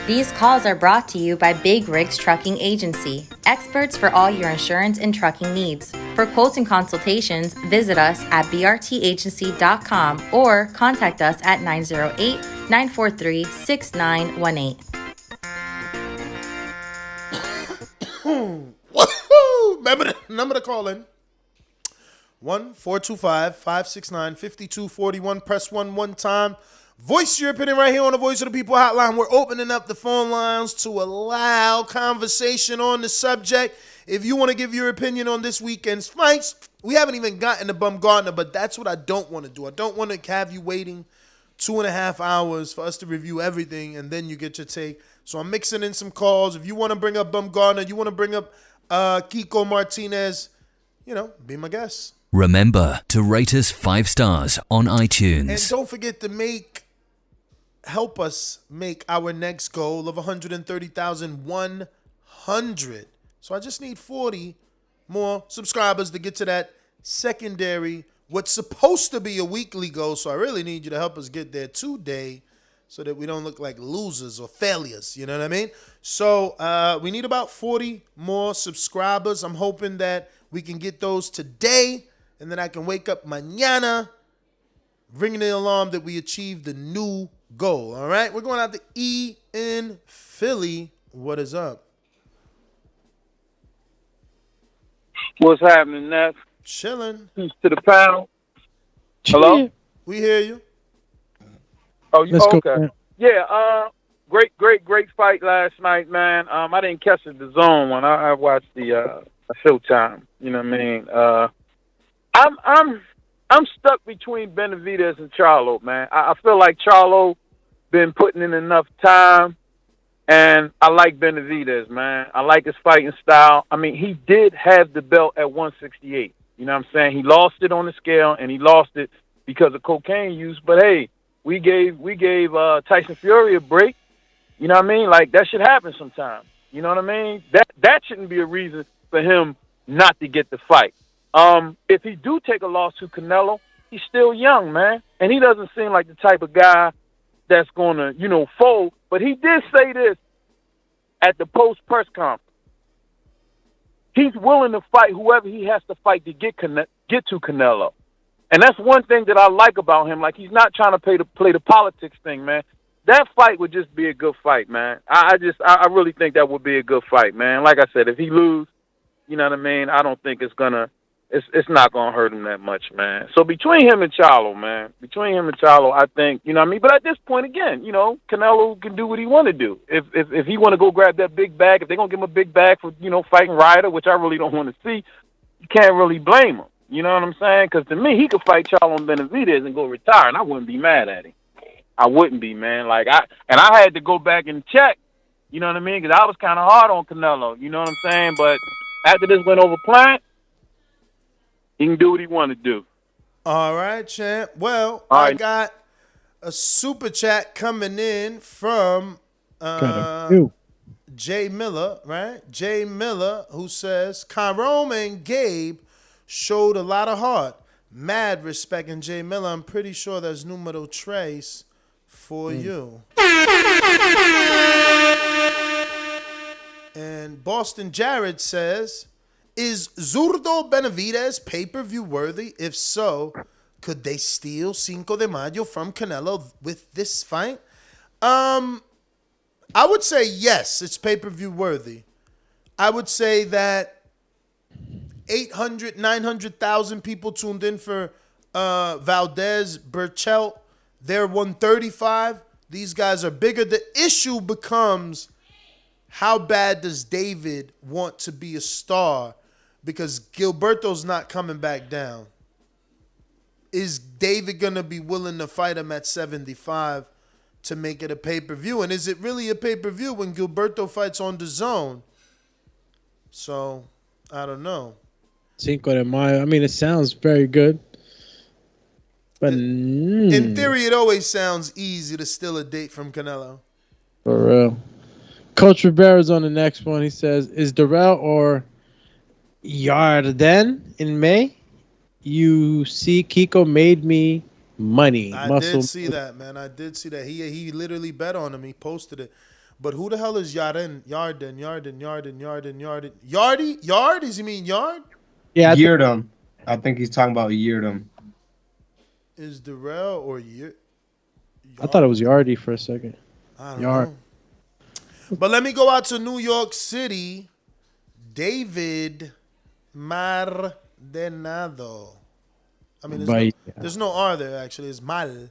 These calls are brought to you by Big Rigs Trucking Agency, experts for all your insurance and trucking needs. For quotes and consultations, visit us at brtagency.com or contact us at 908-943-6918. Woohoo! Remember the number to call in. 1-425-569-5241. Press 1 time. Voice your opinion right here on the Voice of the People hotline. We're opening up the phone lines to allow conversation on the subject. If you want to give your opinion on this weekend's fights, we haven't even gotten to Baumgartner, but that's what I don't want to do. I don't want to have you waiting 2.5 hours for us to review everything, and then you get your take. So I'm mixing in some calls. If you want to bring up Baumgartner, you want to bring up Kiko Martinez, be my guest. Remember to rate us 5 stars on iTunes. And don't forget to help us make our next goal of 130,100. So I just need 40 more subscribers to get to that secondary, what's supposed to be a weekly goal. So I really need you to help us get there today so that we don't look like losers or failures. You know what I mean? So we need about 40 more subscribers. I'm hoping that we can get those today, and then I can wake up mañana ringing the alarm that we achieved the new goal. All right? We're going out to E in Philly. What is up? What's happening, Neff? Chilling. Peace to the panel. Hello? We hear you. Oh, you Let's go, okay? man. Yeah. Great fight last night, man. I didn't catch the DAZN one. I watched the Showtime. You know what I mean? I'm stuck between Benavidez and Charlo, man. I feel like Charlo been putting in enough time, and I like Benavidez, man. I like his fighting style. I mean, he did have the belt at 168. You know what I'm saying? He lost it on the scale, and he lost it because of cocaine use. But hey, we gave Tyson Fury a break. You know what I mean? Like, that should happen sometime. You know what I mean? That shouldn't be a reason for him not to get the fight. If he do take a loss to Canelo, he's still young, man. And he doesn't seem like the type of guy that's going to, fold. But he did say this at the post-press conference. He's willing to fight whoever he has to fight to get to Canelo. And that's one thing that I like about him. Like, he's not trying to play the politics thing, man. That fight would just be a good fight, man. I really think that would be a good fight, man. Like I said, if he lose, you know what I mean, I don't think it's not gonna hurt him that much, man. So between him and Charlo, man, I think, you know what I mean. But at this point, again, Canelo can do what he want to do. If he want to go grab that big bag, if they're gonna give him a big bag for fighting Ryder, which I really don't want to see, you can't really blame him. You know what I'm saying? Because to me, he could fight Charlo and Benavidez and go retire, and I wouldn't be mad at him. I wouldn't be, man. I had to go back and check. You know what I mean? Because I was kind of hard on Canelo. You know what I'm saying? But after this went over Plant, he can do what he want to do. All right, champ. Well, I got a super chat coming in from Jay Miller, right? Jay Miller, who says, Kyrone and Gabe showed a lot of heart. Mad respect. And Jay Miller, I'm pretty sure there's numero tres for you. And Boston Jared says, is Zurdo Benavidez pay-per-view worthy? If so, could they steal Cinco de Mayo from Canelo with this fight? I would say yes, it's pay-per-view worthy. I would say that 800, 900,000 people tuned in for Valdez, Burchelt. They're 135. These guys are bigger. The issue becomes, how bad does David want to be a star? Because Gilberto's not coming back down. Is David going to be willing to fight him at 75 to make it a pay-per-view? And is it really a pay-per-view when Gilberto fights on DAZN? So, I don't know. Cinco de Mayo. I mean, it sounds very good. But in theory, it always sounds easy to steal a date from Canelo. For real. Coach Rivera's on the next one. He says, is Darrell or Yarden in May? You see, Kiko made me money. I did see that, man. I did see that. He literally bet on him. He posted it. But who the hell is Yarden? Yarden. Yardy? Yard? Does he mean yard? Yeah, Yeardom. I think he's talking about Yeardom. Is Darrell or Yard? I thought it was Yardy for a second. I don't know. But let me go out to New York City. David Maldonado. I mean, there's no R there, actually. It's Mal,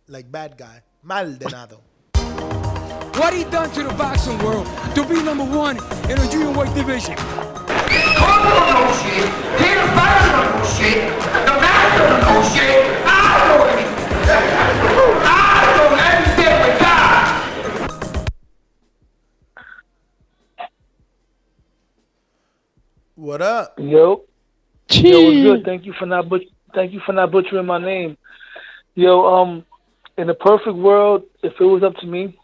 like bad guy. Maldonado. What he done to the boxing world to be number one in the junior weight division. Carlo no shit, Peter Fowler no shit, the master no shit, I know everything with God. What up? Yo, what's good? Thank you for not butchering my name. Yo, in a perfect world, if it was up to me,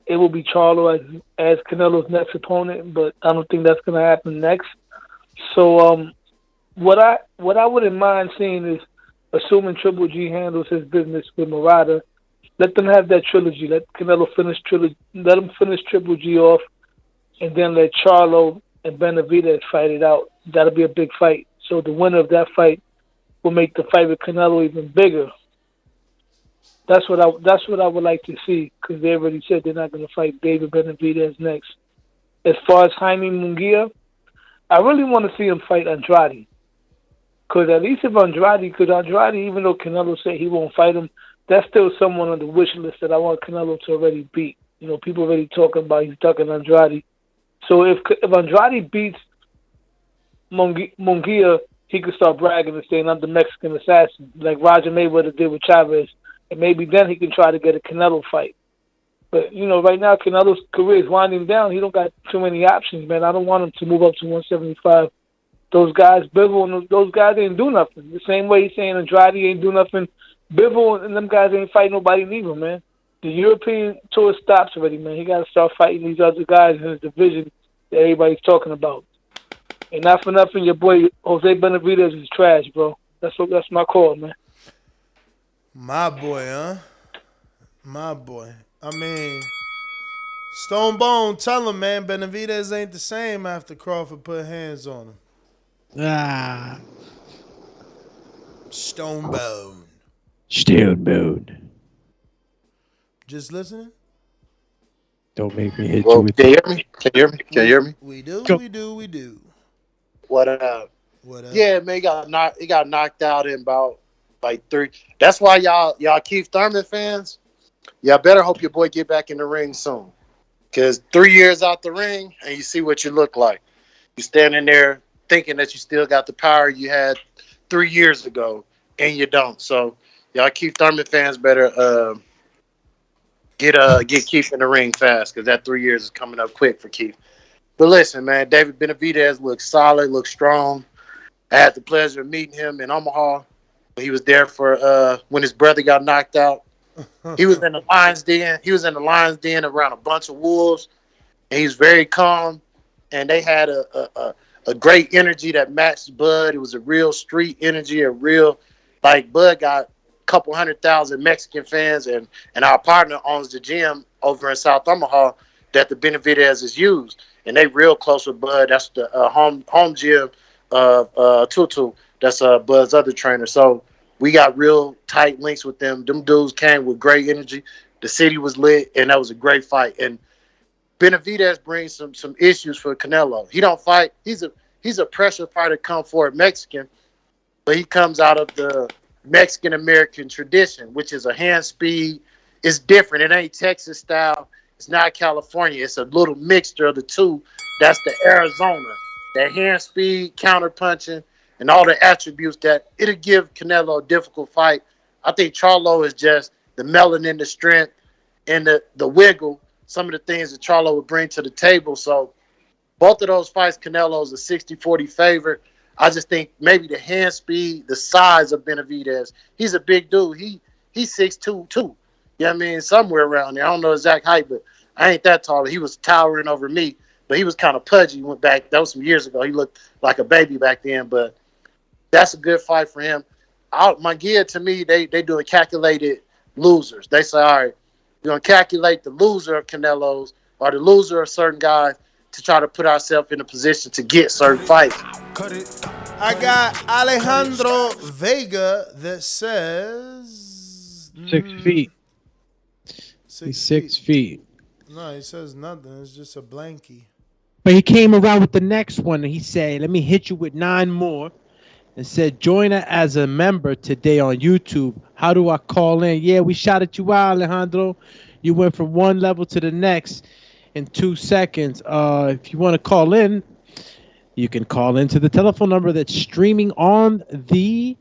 it will be Charlo as Canelo's next opponent, but I don't think that's gonna happen next. So, what I wouldn't mind seeing is, assuming Triple G handles his business with Murata, let them have that trilogy. Let Canelo finish trilogy. Let him finish Triple G off, and then let Charlo and Benavidez fight it out. That'll be a big fight. So the winner of that fight will make the fight with Canelo even bigger. That's what I would like to see, because they already said they're not going to fight David Benavidez next. As far as Jaime Munguia, I really want to see him fight Andrade. Because at least if Andrade, even though Canelo said he won't fight him, that's still someone on the wish list that I want Canelo to already beat. You know, people already talking about he's ducking Andrade. So if Andrade beats Munguia, he could start bragging and saying, I'm the Mexican assassin, like Roger Mayweather did with Chavez. And maybe then he can try to get a Canelo fight. But, you know, right now Canelo's career is winding down. He don't got too many options, man. I don't want him to move up to 175. Those guys, Bivol, those guys ain't do nothing. The same way he's saying Andrade ain't do nothing. Bivol and them guys ain't fighting nobody neither, man. The European tour stops already, man. He got to start fighting these other guys in his division that everybody's talking about. And not for nothing, your boy Jose Benavidez is trash, bro. That's my call, man. My boy, huh? My boy. I mean, Stone Bone, tell him, man, Benavidez ain't the same after Crawford put hands on him. Stone Bone. Just listening? Don't make me hit you with Can you hear me? Can you hear me? We do. What up? What up? Yeah, man, he got knocked out in about like 3. That's why y'all Keith Thurman fans, y'all better hope your boy get back in the ring soon. Because 3 years out the ring and you see what you look like. You standing there thinking that you still got the power you had 3 years ago, and you don't. So y'all Keith Thurman fans better get Keith in the ring fast, because that 3 years is coming up quick for Keith. But listen, man, David Benavidez looks solid, looks strong. I had the pleasure of meeting him in Omaha. He was there for when his brother got knocked out. He was in the Lions Den. He was in the Lions Den around a bunch of wolves, and he was very calm. And they had a great energy that matched Bud. It was a real street energy, Bud got a couple 100,000 Mexican fans, and our partner owns the gym over in South Omaha that the Benavidez is used, and they real close with Bud. That's the home gym of Tutu. That's Bud's other trainer. So we got real tight links with them. Them dudes came with great energy. The city was lit, and that was a great fight. And Benavidez brings some issues for Canelo. He don't fight. He's a pressure fighter, come forward Mexican, but he comes out of the Mexican American tradition, which is a hand speed. It's different. It ain't Texas style. It's not California. It's a little mixture of the two. That's the Arizona. That hand speed, counter punching, and all the attributes that it'll give Canelo a difficult fight. I think Charlo is just the melanin, the strength, and the wiggle, some of the things that Charlo would bring to the table. So both of those fights, Canelo's a 60-40 favorite. I just think maybe the hand speed, the size of Benavidez. He's a big dude. He's 6'2", too. You know what I mean? Somewhere around there. I don't know exact height, but I ain't that tall. He was towering over me, but he was kind of pudgy. Went back. That was some years ago. He looked like a baby back then, but that's a good fight for him. Munguia, to me, they doing calculated losers. They say, all right, we're going to calculate the loser of Canelo's or the loser of certain guys to try to put ourselves in a position to get certain fights. I got Alejandro Vega that says 6 feet. He's 6 feet. No, he says nothing. It's just a blankie. But he came around with the next one and he said, let me hit you with 9 more. And said, join us as a member today on YouTube. How do I call in? Yeah, we shouted you out, Alejandro. You went from one level to the next in 2 seconds. If you want to call in, you can call into the telephone number that's streaming on the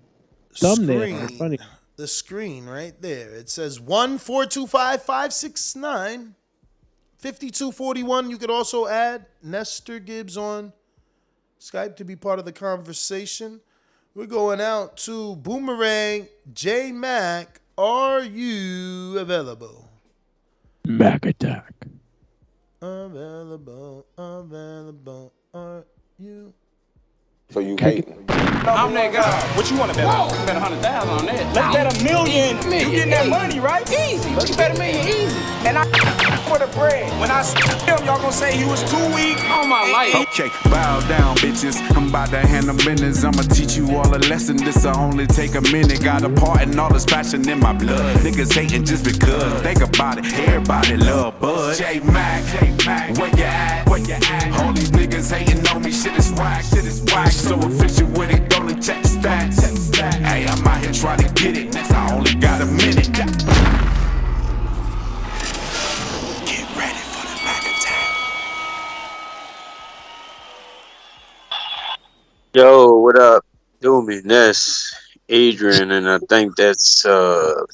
thumbnail. Screen. The screen right there. It says 1-425-569-5241. You could also add Nestor Gibbs on Skype to be part of the conversation. We're going out to Boomerang J Mac. Are you available? Mac attack. Available. Are you? So you hating? I'm that guy. What you want to bet on? You bet 100,000 on that. Let's bet $1 million. You getting that money, right? Easy. You bet $1 million easy. And I for the bread. When I him, y'all gonna say he was too weak on my life. Okay, bow down, bitches. I'm about to handle business. I'ma teach you all a lesson. This'll only take a minute. Got a part and all this passion in my blood. Niggas hating just because. Think about it. Everybody love Bud. J Mac, where you at? Where you at? All these niggas hating on me. Shit is whack. So official with it. Don't check the stats. Hey, I'm out here trying to get it. I only got a minute. Get ready for the Mac attack. Yo, what up? Doomy, Ness, Adrian, and I think that's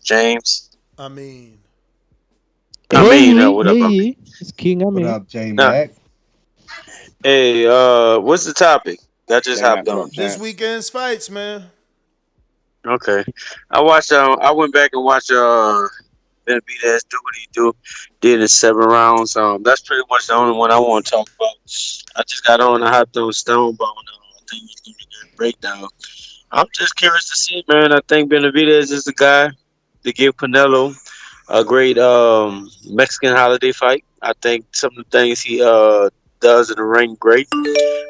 James. I mean, what up? It's King. What up, J Mac? Hey, what's the topic? That just hopped on. This weekend's fights, man. Okay, I watched. I went back and watched Benavidez do what he did in 7 rounds. That's pretty much the only one I want to talk about. I just got on. I hopped on Stonebone. I think he's gonna get a breakdown. I'm just curious to see, man. I think Benavidez is the guy to give Canelo a great Mexican holiday fight. I think some of the things he does in the ring great.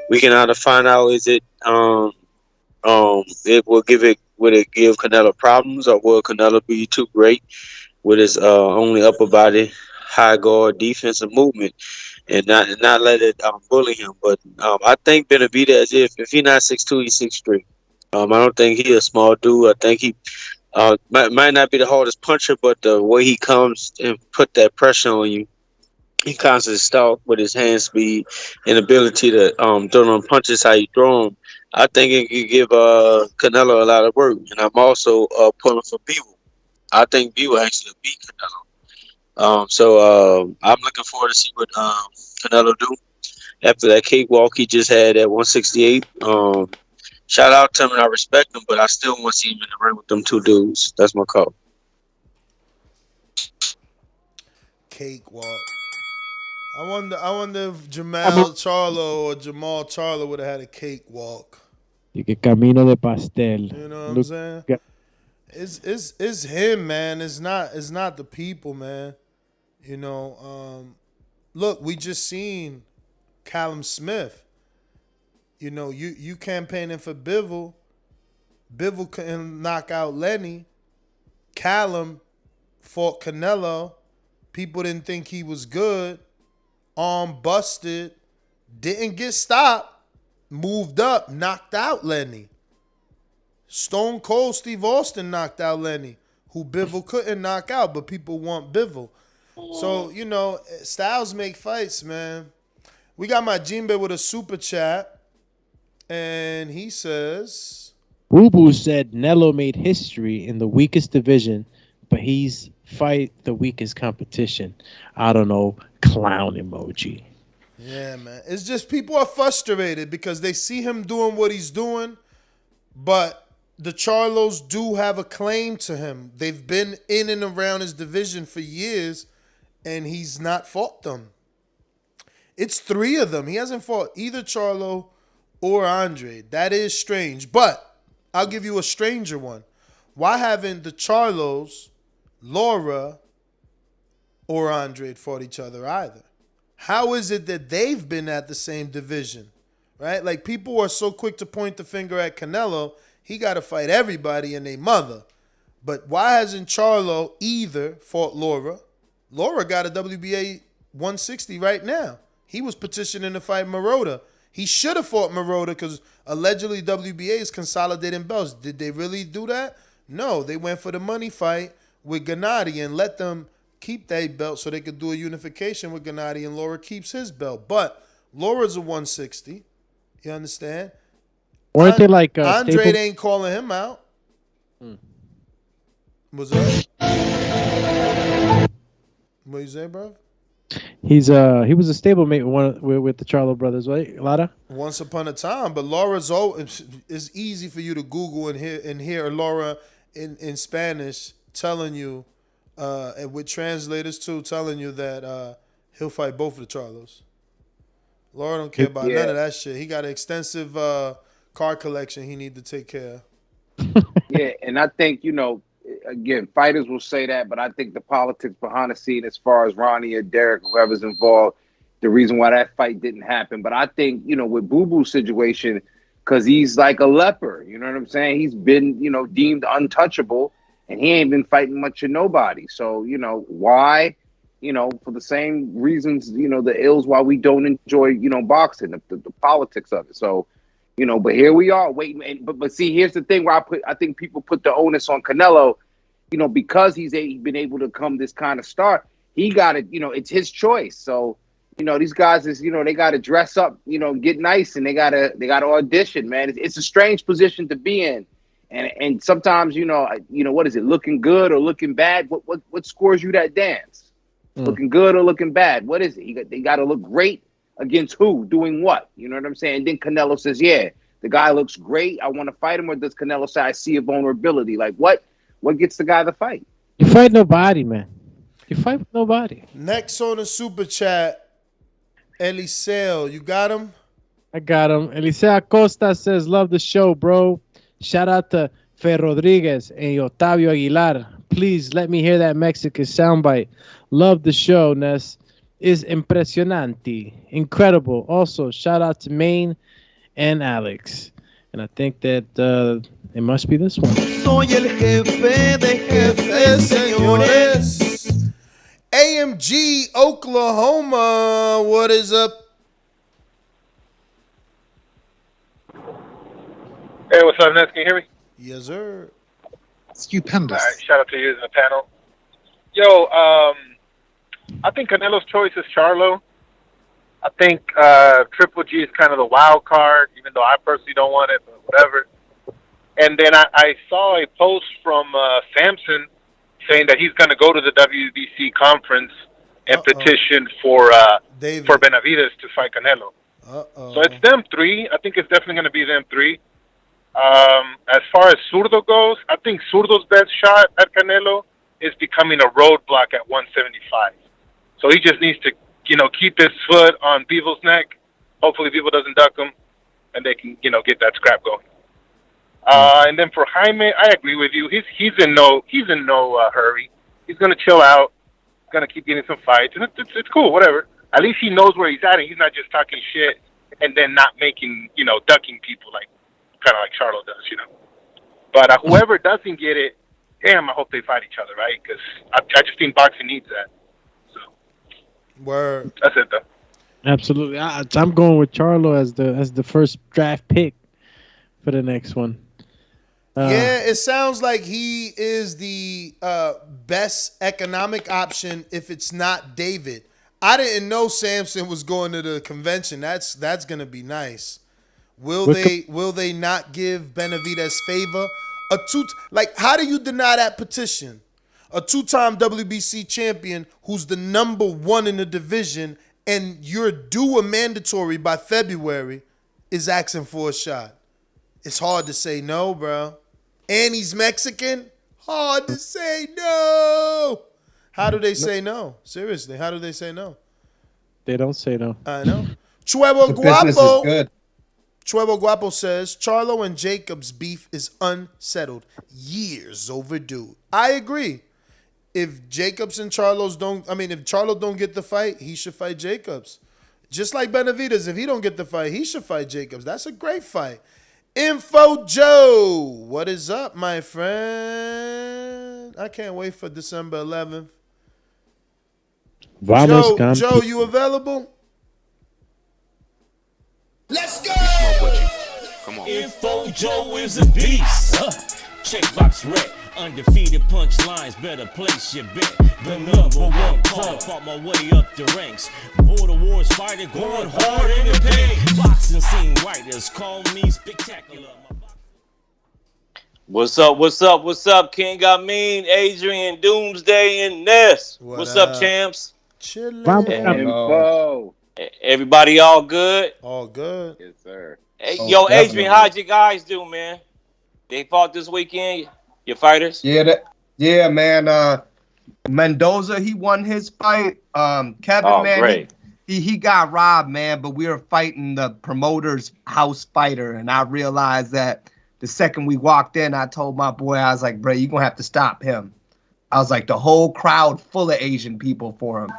We can either find out would it give Canelo problems, or will Canelo be too great with his only upper body, high guard, defensive movement, and not let it bully him. But I think Benavidez, if he's not 6'2", he's 6'3". I don't think he's a small dude. I think he might not be the hardest puncher, but the way he comes and put that pressure on you, he constantly stalk with his hand speed and ability to throw them punches how you throw them. I think it could give Canelo a lot of work. And I'm also pulling for Beaver. I think Beaver actually beat Canelo. So I'm looking forward to see what Canelo do after that cakewalk he just had at 168. Shout out to him, and I respect him, but I still want to see him in the ring with them 2 dudes. That's my call. Cakewalk. I wonder if Charlo would have had a cakewalk. Y que camino de pastel. You know what I'm saying? It's him, man. It's not the people, man. You know, look, we just seen Callum Smith. You know, you campaigning for Bivol. Bivol couldn't knock out Lenny. Callum fought Canelo. People didn't think he was good. Arm busted. Didn't get stopped. Moved up. Knocked out Lenny. Stone Cold Steve Austin knocked out Lenny, who Bivol couldn't knock out, but people want Bivol. So, you know, styles make fights, man. We got my Jimbe with a super chat, and he says... Boo Boo said Nello made history in the weakest division, but he's fight the weakest competition. I don't know, clown emoji. Yeah, man. It's just people are frustrated because they see him doing what he's doing, but the Charlos do have a claim to him. They've been in and around his division for years, and he's not fought them. It's 3 of them. He hasn't fought either Charlo or Andre. That is strange. But I'll give you a stranger one. Why haven't the Charlos, Laura, or Andre fought each other either? How is it that they've been at the same division, right? Like, people are so quick to point the finger at Canelo. He got to fight everybody and their mother. But why hasn't Charlo either fought Laura? Laura got a WBA 160 right now. He was petitioning to fight Marotta. He should have fought Marotta because allegedly WBA is consolidating belts. Did they really do that? No, they went for the money fight with Gennady and let them keep that belt so they could do a unification with Gennady, and Laura keeps his belt. But Laura's a 160. You understand? Weren't they like Andre ain't calling him out. What's up? What you say, bro? He was a stablemate with the Charlo brothers, right? Lara? Once upon a time, but Laura's it's easy for you to Google and hear Laura in Spanish telling you, and with translators too, telling you that he'll fight both of the Charlos. Laura don't care about none of that shit. He got an extensive car collection he need to take care of. Yeah, and I think, again, fighters will say that, but I think the politics behind the scene, as far as Ronnie or Derek, whoever's involved, the reason why that fight didn't happen. But I think, with Boo Boo's situation, because he's like a leper, you know what I'm saying? He's been, deemed untouchable, and he ain't been fighting much of nobody. So, why? For the same reasons, the ills why we don't enjoy, boxing, the politics of it. So, but here we are waiting. But see, here's the thing where I think people put the onus on Canelo, because he's been able to come this kind of start. He got it, it's his choice. So, these guys is, they got to dress up, get nice, and they got to audition, man. It's a strange position to be in. And sometimes, what is it, looking good or looking bad? What scores you that dance? Looking good or looking bad? What is it? They got to look great against who? Doing what? You know what I'm saying? And then Canelo says, yeah, the guy looks great. I want to fight him. Or does Canelo say, I see a vulnerability? Like, what gets the guy to fight? You fight nobody, man. You fight with nobody. Next on the super chat, Eliseo. You got him? I got him. Eliseo Acosta says, love the show, bro. Shout out to Fer Rodriguez and Otavio Aguilar. Please let me hear that Mexican soundbite. Love the show, Ness. Is impresionante. Incredible. Also, shout out to Maine and Alex. And I think that it must be this one. Soy el jefe de jefes, señores. AMG, Oklahoma. What is up? Hey, what's up, Ness? Can you hear me? Yes, sir. Stupendous. All right, shout out to you in the panel. Yo, I think Canelo's choice is Charlo. I think Triple G is kind of the wild card, even though I personally don't want it, but whatever. And then I saw a post from Samson saying that he's going to go to the WBC conference and petition for Benavidez to fight Canelo. So it's them three. I think it's definitely going to be them three. As far as Zurdo goes, I think Zurdo's best shot at Canelo is becoming a roadblock at 175. So he just needs to, keep his foot on Bevel's neck. Hopefully Bevel doesn't duck him, and they can, get that scrap going. And then for Jaime, I agree with you. He's in no hurry. He's gonna chill out. He's gonna keep getting some fights, and it's cool, whatever. At least he knows where he's at, and he's not just talking shit and then not making, ducking people like kind of like Charlo does, But whoever doesn't get it, damn, I hope they fight each other, right? Because I just think boxing needs that. Word. That's it, though. Absolutely. I'm going with Charlo as the first draft pick for the next one. Yeah, it sounds like he is the best economic option if it's not David. I didn't know Samson was going to the convention. That's going to be nice. Will they not give Benavidez favor? How do you deny that petition? A two-time WBC champion who's the number one in the division and you're due a mandatory by February is asking for a shot. It's hard to say no, bro. And he's Mexican? Hard to say no. How do they say no? Seriously, how do they say no? They don't say no. I know. Chuevo Guapo. Chuevo Guapo says, Charlo and Jacobs' beef is unsettled. Years overdue. I agree. If Jacobs and if Charlo don't get the fight, he should fight Jacobs. Just like Benavidez, if he don't get the fight, he should fight Jacobs. That's a great fight. Info Joe, what is up, my friend? I can't wait for December 11th. Joe, you available? Let's go! Come on. Info Joe is a beast. Checkbox red, undefeated punchlines. Better place your bet. The #1 call. Fought my way up the ranks. Border wars fighter, going hard in the pain. Boxing scene writers call me spectacular. What's up? What's up? What's up? King Amin, Adrian, Doomsday, and Ness. What's up, champs? Info. Everybody all good? All good. Yes, sir. Hey, yo, Adrian, how'd you guys do, man? They fought this weekend, your fighters? Yeah, man. Mendoza, he won his fight. Kevin, man, great. He got robbed, man, but we were fighting the promoter's house fighter, and I realized that the second we walked in, I told my boy, I was like, bro, you're going to have to stop him. I was like, the whole crowd full of Asian people for him.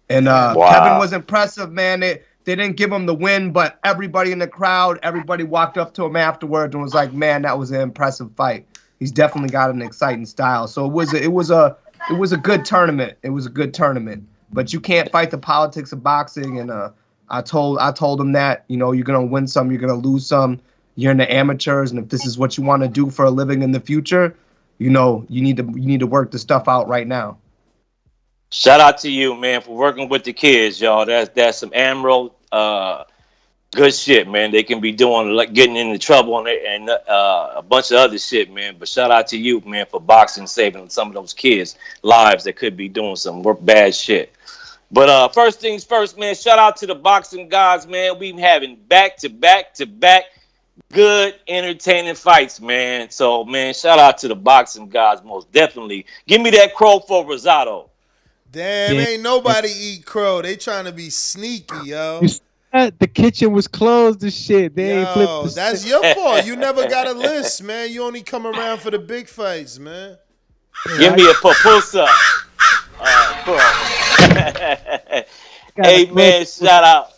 And Kevin was impressive, man. They didn't give him the win, but everybody in the crowd, everybody walked up to him afterwards and was like, man, that was an impressive fight. He's definitely got an exciting style. So it was a good tournament. It was a good tournament. But you can't fight the politics of boxing. And I told him that, you know, you're gonna win some, you're gonna lose some. You're in the amateurs, and if this is what you want to do for a living in the future, you know, you need to work the stuff out right now. Shout out to you, man, for working with the kids, y'all. That's some Admiral good shit, man. They can be doing, like, getting into trouble and a bunch of other shit, man. But shout out to you, man, for boxing, saving some of those kids' lives that could be doing some bad shit. But first things first, man, shout out to the boxing gods, man. We've having back-to-back good, entertaining fights, man. So, man, shout out to the boxing gods, most definitely. Give me that crow for Rosado. Damn, ain't nobody eat crow. They trying to be sneaky, yo. The kitchen was closed and shit. They ain't flipped the that's your fault. You never got a list, man. You only come around for the big fights, man. Give me a pupusa. Hey, man, shout out.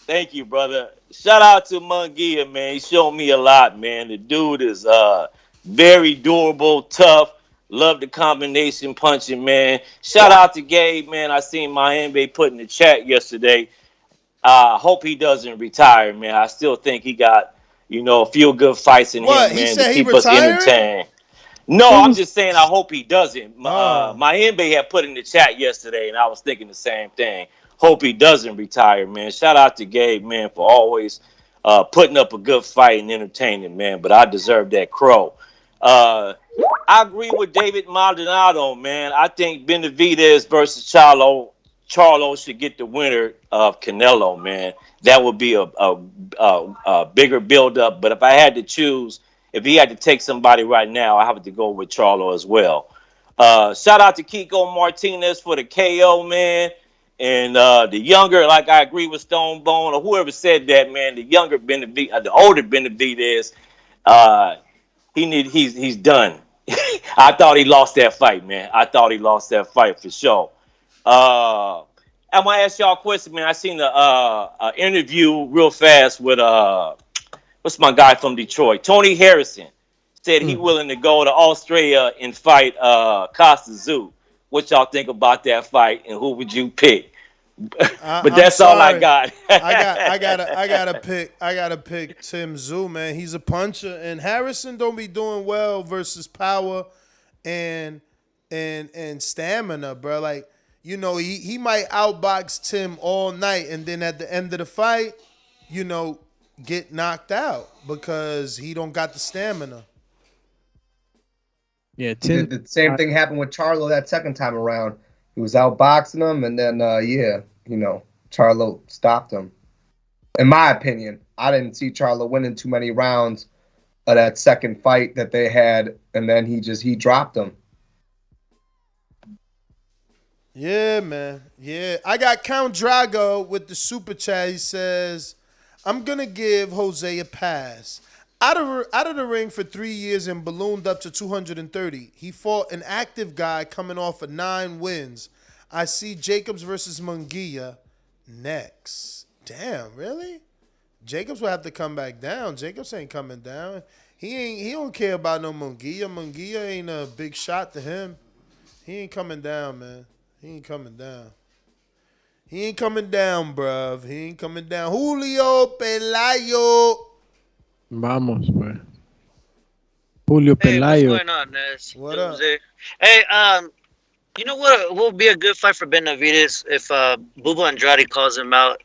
Thank you, brother. Shout out to Munguia, man. He showed me a lot, man. The dude is very durable, tough. Love the combination punching, man. Shout out to Gabe, man. I seen Mayembe put in the chat yesterday. Hope he doesn't retire, man. I still think he got, you know, a few good fights in him, man, to keep us entertained. No, I'm just saying I hope he doesn't. Mayembe had put in the chat yesterday, and I was thinking the same thing. Hope he doesn't retire, man. Shout out to Gabe, man, for always putting up a good fight and entertaining, man. But I deserve that crow. I agree with David Maldonado, man. I think Benavidez versus Charlo should get the winner of Canelo, man. That would be a bigger build-up. But if I had to choose, if he had to take somebody right now, I have to go with Charlo as well. Shout out to Kiko Martinez for the KO, man. And the younger, like I agree with Stone Bone or whoever said that, man. The younger Benavidez, the older Benavidez, he's done. I thought he lost that fight, man. I thought he lost that fight for sure. I want to ask y'all a question, man. I seen a interview real fast with what's my guy from Detroit, Tony Harrison. Said he willing to go to Australia and fight Costa Zoo. What y'all think about that fight, and who would you pick? But that's all I got. I gotta pick Tim Tszyu, man. He's a puncher, and Harrison don't be doing well versus power and stamina, bro. Like, you know, he might outbox Tim all night, and then at the end of the fight, you know, get knocked out because he don't got the stamina. Yeah, the same thing happened with Charlo that second time around. He was outboxing him, and then you know, Charlo stopped him. In my opinion, I didn't see Charlo winning too many rounds of that second fight that they had, and then he dropped him. Yeah, man. Yeah, I got Count Drago with the super chat. He says, "I'm gonna give Jose a pass. Out of the ring for 3 years and ballooned up to 230. He fought an active guy coming off of 9 wins. I see Jacobs versus Munguia. next. Damn, really? Jacobs will have to come back down. Jacobs ain't coming down. He don't care about no Munguia. Munguia ain't a big shot to him. He ain't coming down, man. He ain't coming down. He ain't coming down, bruv. He ain't coming down. Julio Pelayo. Vamos, pues. Julio Hey, what's Pelayo. going on, Ness? What up? Hey, you know what will be a good fight for Benavidez if Bubu Andrade calls him out,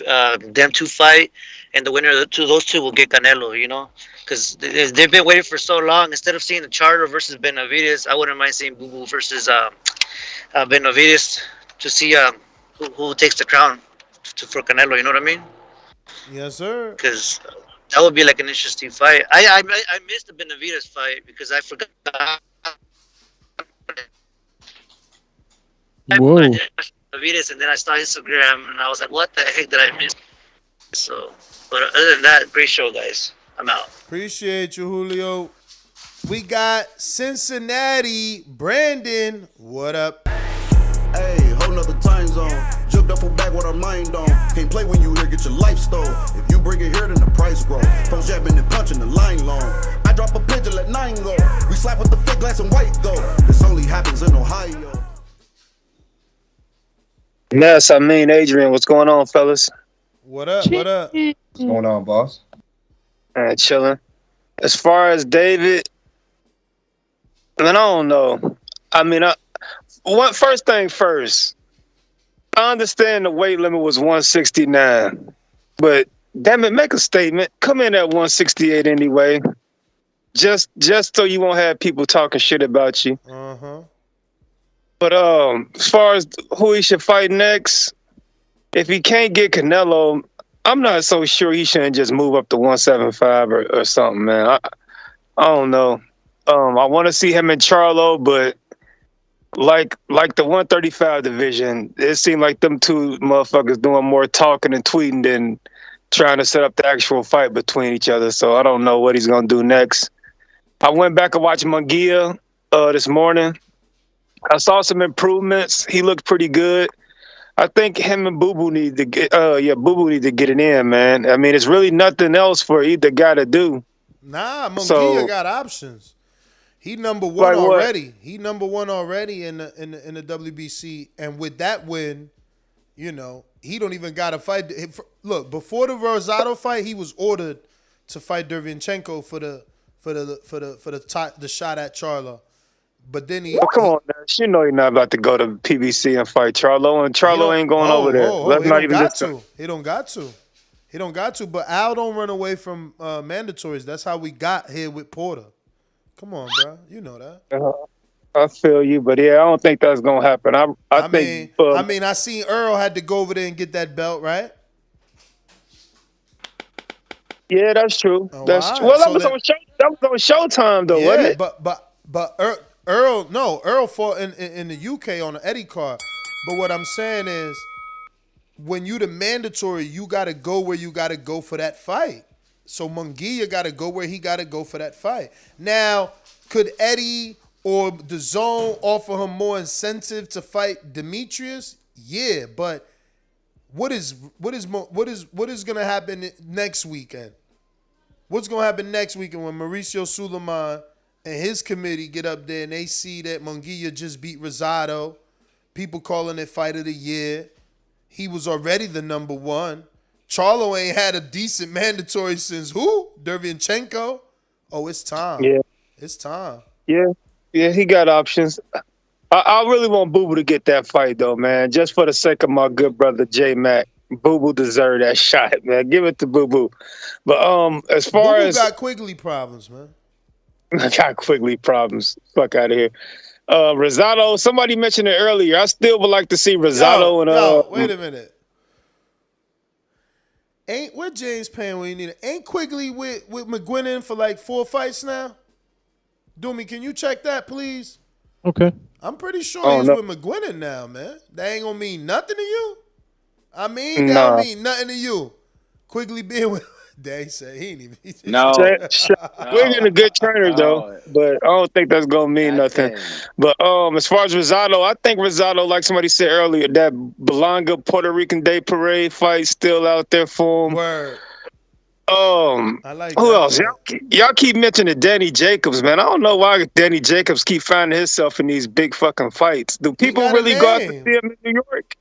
them two fight, and the winner of those two will get Canelo, you know? Because they've been waiting for so long. Instead of seeing the Charlo versus Benavidez, I wouldn't mind seeing Bubu versus Benavidez to see who takes the crown for Canelo, you know what I mean? Yes, sir. Because that would be like an interesting fight. I missed the Benavidez fight because I forgot. Whoa. Benavidez, and then I saw Instagram, and I was like, "What the heck did I miss?" So, but other than that, great show, guys. I'm out. Appreciate you, Julio. We got Cincinnati. Brandon, what up? Hey, whole nother time zone. Jumped up for back with our mind on. Can't play when you here, get your life stole. If you bring it here, then the price grow. Folks jabbing and punching the line long. I drop a pitch and let 9 go. We slap with the fake glass and white go. This only happens in Ohio. Yes, I mean Adrian. What's going on, fellas? What up? What up? What's going on, boss? Chilling. As far as David, I mean, I don't know. I mean, first thing first. I understand the weight limit was 169, but damn it, make a statement. Come in at 168 anyway, just so you won't have people talking shit about you. But as far as who he should fight next, if he can't get Canelo, I'm not so sure he shouldn't just move up to 175 or something, man. I don't know. I want to see him in Charlo, but like the 135 division, it seemed like them two motherfuckers doing more talking and tweeting than trying to set up the actual fight between each other. So I don't know what he's gonna do next. I went back and watched Munguia this morning. I saw some improvements. He looked pretty good. I think him and Boo need to get Boo need to get it in, man. I mean, it's really nothing else for either guy to do. Nah, Munguia got options. He number one already. He number one already in the WBC, and with that win, you know, he don't even got to fight. Look, before the Rosado fight, he was ordered to fight Derevyanchenko for the shot at Charlo. But then come on, man. You know you're not about to go to PBC and fight Charlo, and Charlo ain't going over there. Let's not even just. He don't got to. He don't got to. But Al don't run away from mandatories. That's how we got here with Porter. Come on, bro. You know that. I feel you, but yeah, I don't think that's gonna happen. I think. I seen Earl had to go over there and get that belt, right? Yeah, that's true. Oh, that's right. true. Well, So that was on Showtime though, wasn't it? But Earl fought in the UK on the Eddie card. But what I'm saying is, when you the mandatory, you gotta go where you gotta go for that fight. So Munguia gotta go where he gotta go for that fight. Now, could Eddie or Dazn offer him more incentive to fight Demetrius? Yeah, but what is gonna happen next weekend? What's gonna happen next weekend when Mauricio Suleiman and his committee get up there and they see that Munguia just beat Rosado, people calling it fight of the year. He was already the number one. Charlo ain't had a decent mandatory since who? Derevyanchenko? Oh, it's time. Yeah. It's time. Yeah, he got options. I really want Boo Boo to get that fight though, man. Just for the sake of my good brother J Mac. Boo Boo deserved that shot, man. Give it to Boo Boo. But as far Boo Boo as got Quigley problems, man. I got Quigley problems. Fuck out of here. Rosado, somebody mentioned it earlier. I still would like to see Rosado and wait a minute. Where James Payne when you need it? Ain't Quigley with McGuinness for like 4 fights now? Doomy, can you check that, please? Okay. I'm pretty sure he's with McGuinness now, man. That ain't gonna mean nothing to you. I mean, that don't mean nothing to you. Quigley being with They say he ain't even. No. We're getting a good trainer though, but I don't think that's gonna mean nothing. But as far as Rosado, I think Rosado, like somebody said earlier, that Belonga Puerto Rican Day Parade fight still out there for him. Word. I like who else? Y'all keep mentioning Danny Jacobs, man. I don't know why Danny Jacobs keep finding himself in these big fucking fights. Do people really go out to see him in New York?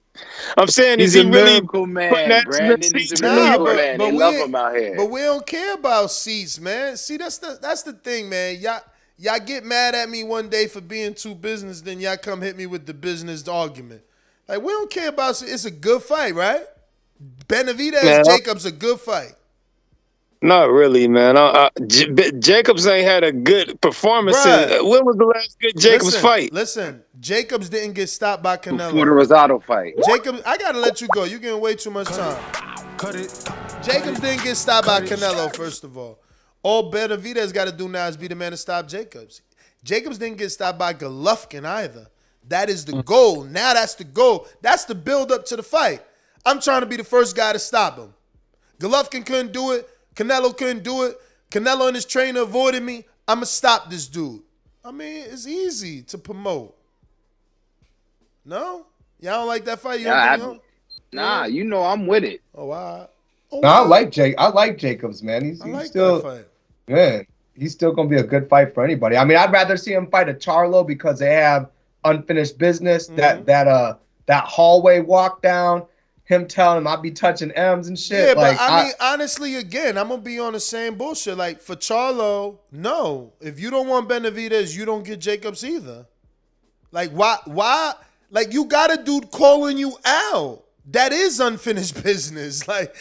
I'm saying, he's is he a really miracle man, Brandon? He's a miracle man. They love him out here. But we don't care about seats, man. See, that's the thing, man. Y'all get mad at me one day for being too business, then y'all come hit me with the business argument. Like, we don't care about it's a good fight, right? Benavidez Jacobs a good fight. Not really, man. Jacobs ain't had a good performance. When was the last good Jacobs fight? Listen, Jacobs didn't get stopped by Canelo. Before the Rosado fight. Jacobs, I gotta let you go. You're getting way too much time. Jacobs didn't get stopped by Canelo, first of all. All Benavidez got to do now is be the man to stop Jacobs. Jacobs didn't get stopped by Golovkin either. That is the goal. Now that's the goal. That's the build up to the fight. I'm trying to be the first guy to stop him. Golovkin couldn't do it. Canelo couldn't do it. Canelo and his trainer avoided me. I'm going to stop this dude. I mean, it's easy to promote. No? Y'all don't like that fight? Nah, you know I'm with it. Oh, wow. No, I like Jacobs, man. He's still, that fight. Man, he's still going to be a good fight for anybody. I mean, I'd rather see him fight a Charlo because they have unfinished business. Mm-hmm. That hallway walk down, him telling him I'll be touching M's and shit. Yeah, like, but I mean, honestly, again, I'm going to be on the same bullshit. Like, for Charlo, no. If you don't want Benavidez, you don't get Jacobs either. Like, why? Like, you got a dude calling you out. That is unfinished business. Like,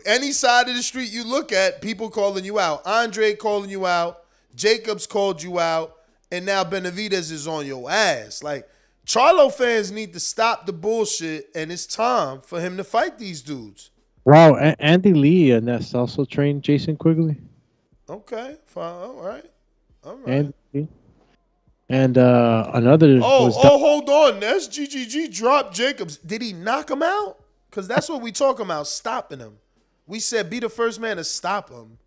any side of the street you look at, people calling you out. Andre calling you out. Jacobs called you out. And now Benavidez is on your ass. Like, Charlo fans need to stop the bullshit, and it's time for him to fight these dudes. Wow, Andy Lee and that's also trained Jason Quigley. Okay, fine. All right. Andy Lee. And another. Hold on. That's GGG dropped Jacobs. Did he knock him out? Because that's what we talking about, stopping him. We said be the first man to stop him.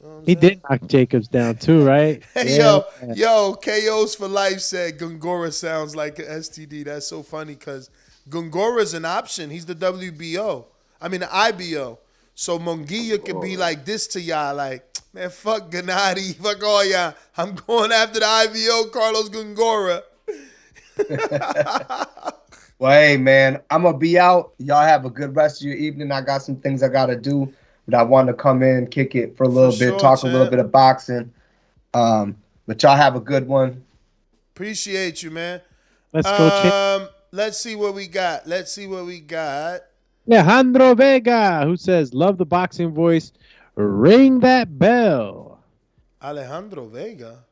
You know he did knock Jacobs down too, right? Hey, yo, KOs for Life said Gongora sounds like an STD. That's so funny because Gongora's an option. He's the WBO. I mean, the IBO. So Munguia could be like this to y'all, like, man, fuck Gennady, fuck all y'all. I'm going after the IBO, Carlos Gongora. Well, hey, man, I'm going to be out. Y'all have a good rest of your evening. I got some things I got to do, but I want to come in, kick it for a little bit, talk a little bit of boxing. But y'all have a good one. Appreciate you, man. Let's go. Let's see what we got. Alejandro Vega, who says, love the boxing voice. Ring that bell. Alejandro Vega.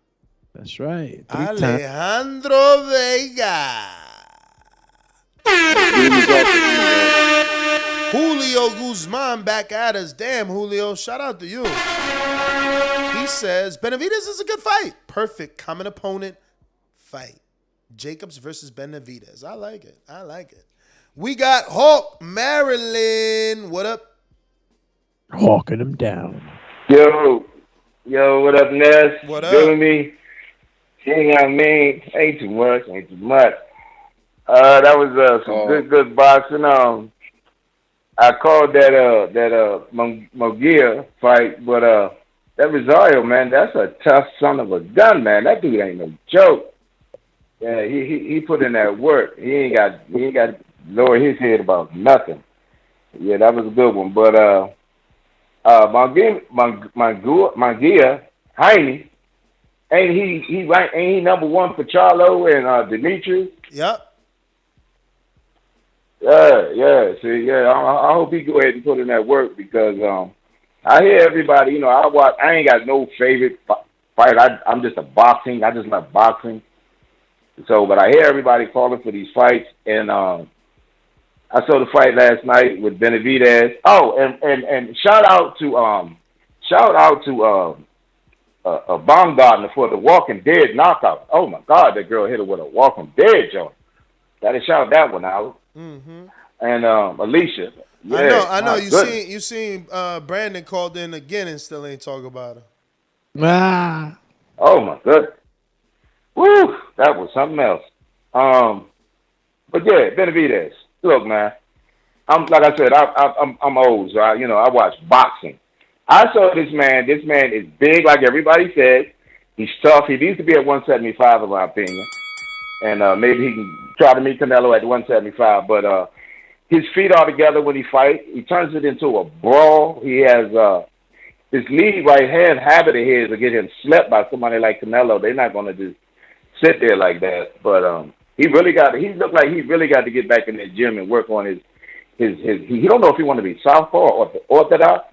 That's right. Alejandro Vega. Julio Guzman back at us. Damn, Julio. Shout out to you. He says, Benavidez is a good fight. Perfect common opponent fight. Jacobs versus Benavidez. I like it. We got Hawk Maryland. What up? Hawking him down. Yo, what up, Ness? What up? Doing me? Seeing I mean, ain't too much. That was some good boxing. I called that Munguia fight, but that Rosario, man, that's a tough son of a gun, man. That dude ain't no joke. Yeah, he put in that work. He ain't got lower his head about nothing. Yeah, that was a good one. But Munguia, Jaime, ain't he number one for Charlo and Demetrius? Yep. Yeah. See, I hope he go ahead and put in that work because I hear everybody. I ain't got no favorite fight. I'm just a boxing. I just like boxing. So, but I hear everybody calling for these fights, and I saw the fight last night with Benavidez. Oh, and shout out to Baumgartner for the Walking Dead knockout. Oh my God, that girl hit her with a Walking Dead joint. Gotta shout that one out. Mm-hmm. and Alycia. Yeah, I know. my goodness. You seen Brandon called in again and still ain't talk about her. Ah. Oh my goodness. Woo, that was something else. But yeah, Benavidez. Look, man. I'm like I said, I'm old, so I watch boxing. I saw this man. This man is big, like everybody said. He's tough. He needs to be at 175, in my opinion, and maybe he can try to meet Canelo at 175. But his feet are together when he fights. He turns it into a brawl. He has his lead right hand habit of his to get him slept by somebody like Canelo. They're not going to just sit there like that. But he looked like he really got to get back in the gym and work on his he don't know if he want to be southpaw or orthodox.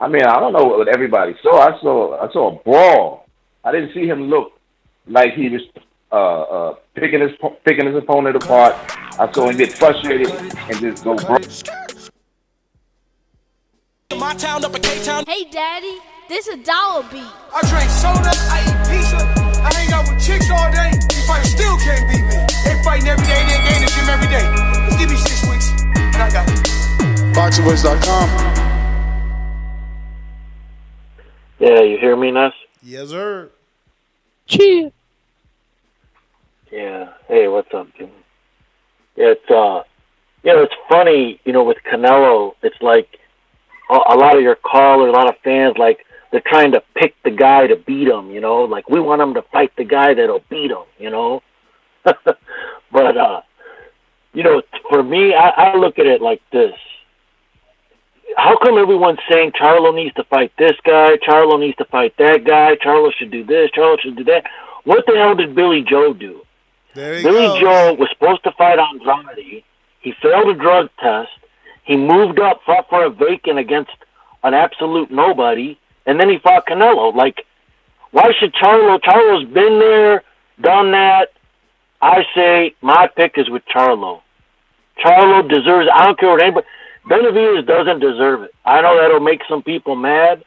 I mean, I don't know what everybody saw. I saw a brawl. I didn't see him look like he was picking his opponent apart. I saw him get frustrated and just go brawl. Hey, Daddy, this a dollar beat. I drink soda, I eat pizza, I hang out with chicks all day. These fighters still can't beat me. They fighting every day, they in the gym every day. Just give me 6 weeks, and I got it. BoxingWiz.com. Yeah, you hear me, Ness? Yes, sir. Cheer. Yeah. Hey, what's up, dude? Yeah, it's funny, with Canelo. It's like a lot of your callers, a lot of fans, like they're trying to pick the guy to beat him. Like we want him to fight the guy that'll beat him. But for me, I look at it like this. How come everyone's saying Charlo needs to fight this guy, Charlo needs to fight that guy, Charlo should do this, Charlo should do that? What the hell did Billy Joe do? Billy Joe was supposed to fight Andrade. He failed a drug test. He moved up, fought for a vacant against an absolute nobody, and then he fought Canelo. Like, why should Charlo? Charlo's been there, done that. I say my pick is with Charlo. Charlo deserves. I don't care what anybody. Benavidez doesn't deserve it. I know that'll make some people mad,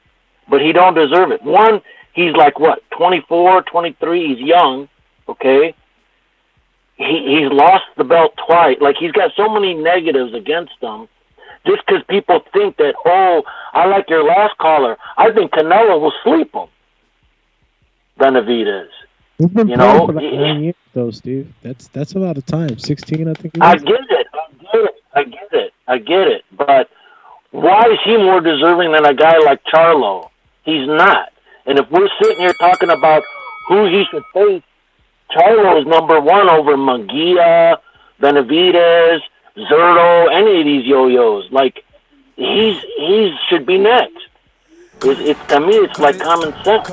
but he don't deserve it. One, he's like, what, 24, 23? He's young, okay? He's lost the belt twice. Like, he's got so many negatives against him just because people think that, I like your last caller. I think Canelo will sleep him, Benavidez. We've been playing for like 9 years, though, Steve. That's a lot of time. 16, I think. I get it. But why is he more deserving than a guy like Charlo? He's not. And if we're sitting here talking about who he should face, Charlo is number one over Munguia, Benavidez, Zerto, any of these yo-yos. Like, he should be next. To me, it's like common sense.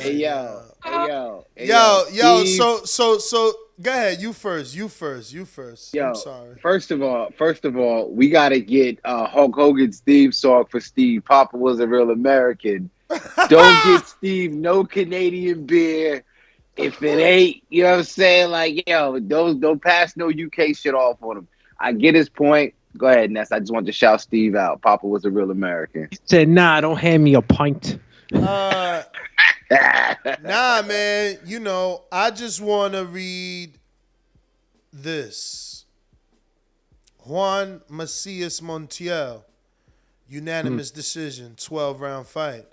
Hey, yo. So go ahead. You first. Yo, I'm sorry. First of all, we gotta get Hulk Hogan's theme song for Steve. Papa was a real American. Don't get Steve no Canadian beer if it ain't. You know what I'm saying? Like, yo, don't pass no UK shit off on him. I get his point. Go ahead, Ness. I just wanted to shout Steve out. Papa was a real American. He said, "Nah, don't hand me a pint." Nah, man. I just want to read this. Juan Macias Montiel, unanimous decision, 12-round fight.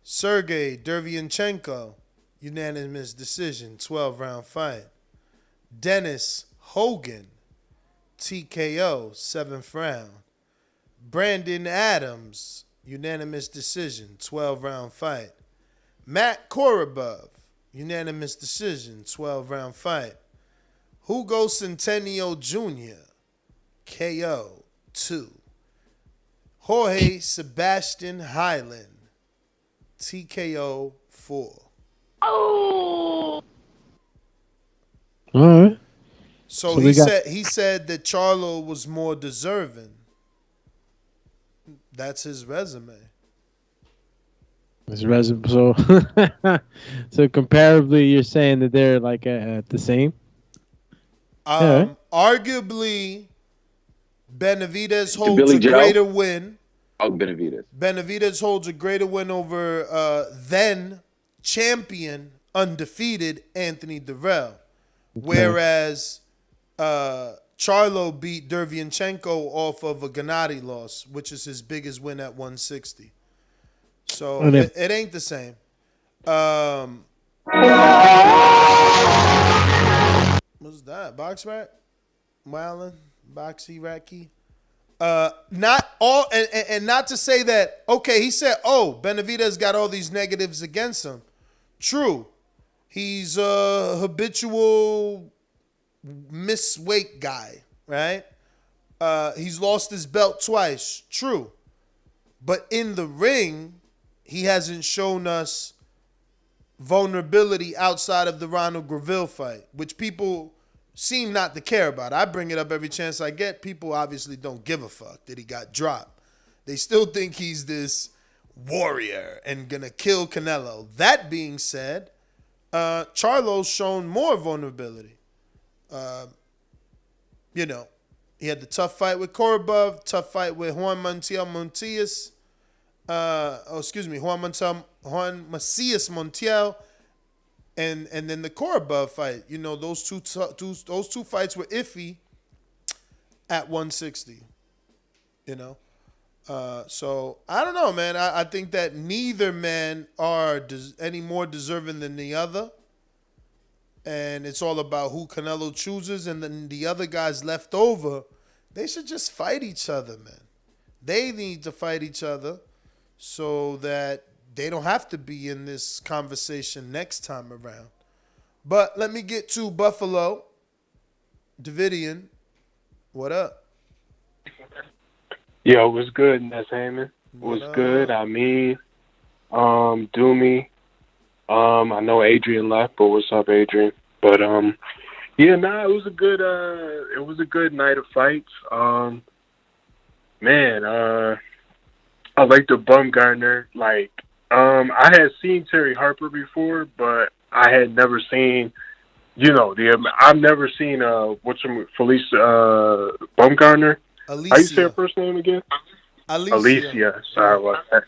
Sergey Derevyanchenko, unanimous decision, 12-round fight. Dennis Hogan, TKO, 7th round. Brandon Adams, unanimous decision, 12-round fight. Matt Korobov, unanimous decision, 12-round fight. Hugo Centennial Jr., KO, 2. Jorge Sebastian Highland, TKO, 4. All right. So he said that Charlo was more deserving. That's his resume. So, so comparably, you're saying that they're like at the same. Arguably, Benavidez holds a greater win. Oh, Benavidez. Benavidez holds a greater win over then champion undefeated Anthony Dirrell, whereas Charlo beat Derevyanchenko off of a Gennady loss, which is his biggest win at 160. So it ain't the same. What's that? Box rat? Wildin'? Boxy Racky? Not all, and not to say that, okay, he said, oh, Benavidez got all these negatives against him. True. He's a habitual misweight guy, right? He's lost his belt twice. True. But in the ring, he hasn't shown us vulnerability outside of the Ronald Graville fight, which people seem not to care about. I bring it up every chance I get. People obviously don't give a fuck that he got dropped. They still think he's this warrior and gonna kill Canelo. That being said, Charlo's shown more vulnerability. You know, he had the tough fight with Korobov, tough fight with Juan Macias Montiel, and then the Korobov fight. You know, those two fights were iffy at 160. You know, so I don't know, man. I think that neither man are any more deserving than the other, and it's all about who Canelo chooses, and then the other guys left over, they should just fight each other, man. They need to fight each other so that they don't have to be in this conversation next time around. But let me get to Buffalo. Davidian, what up? Yo, what's good, Ness Heyman? What's good? I mean, Doomy. I know Adrian left, but what's up, Adrian? But it was a good night of fights. I like the Baumgartner. Like, I had seen Terri Harper before, but I had never seen, I've never seen Alycia Baumgarner. Alycia. How you say her first name again? Alycia. Sorry about that.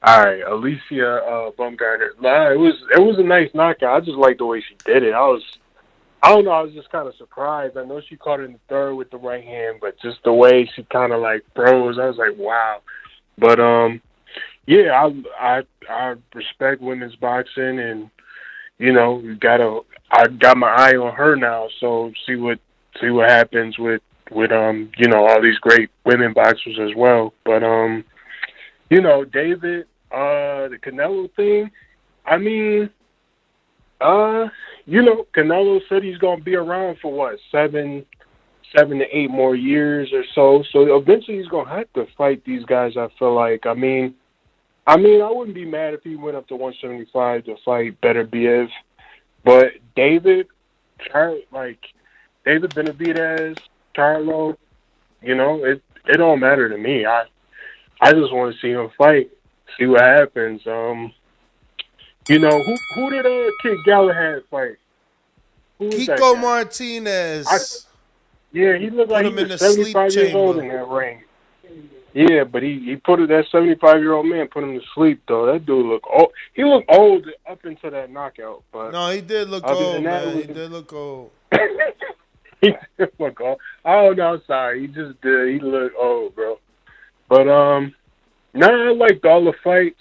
All right, Alycia Baumgarner. It was a nice knockout. I just liked the way she did it. I was just kind of surprised. I know she caught it in the third with the right hand, but just the way she kind of like froze, I was like, wow. But I respect women's boxing, and I got my eye on her now. So see what happens with all these great women boxers as well. But David, the Canelo thing. I mean, Canelo said he's gonna be around for what, 7 to 8 more years or so. So eventually he's gonna have to fight these guys. I feel like. I mean, I wouldn't be mad if he went up to 175 to fight Beterbiev, but David Benavidez, Charlo, it don't matter to me. I just want to see him fight, see what happens. Who did Kid Galahad fight? Kiko Martinez. He looked like he was 75 years old in that ring. Yeah, but he put that 75-year-old man put him to sleep though. That dude looked old. He looked old up until that knockout, but no, he did look old, man. He did look old. He did look old. Oh no, I'm sorry. He just did. He looked old, bro. But I liked all the fights.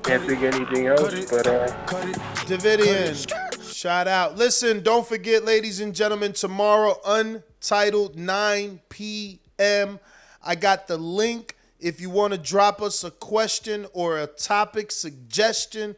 Can't think anything else, but Davidian, shout out. Listen, don't forget, ladies and gentlemen, tomorrow, Untitled, 9 p.m. I got the link. If you want to drop us a question or a topic suggestion,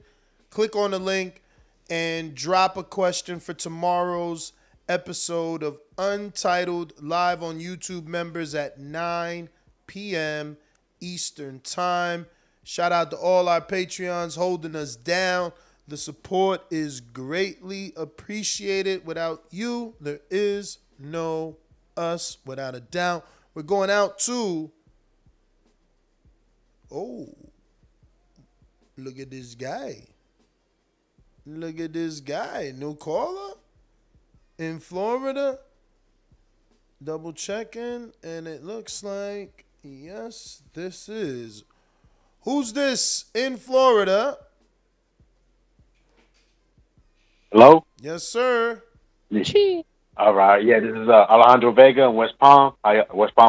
click on the link and drop a question for tomorrow's episode of Untitled, live on YouTube members at 9 p.m. Eastern Time. Shout out to all our Patreons holding us down. The support is greatly appreciated. Without you, there is no us, without a doubt. We're going out to... Oh, look at this guy. Look at this guy. New caller in Florida. Double checking, and it looks like, yes, this is... Who's this in Florida? Hello? Yes, sir. All right. Yeah, this is Alejandro Vega in West Palm,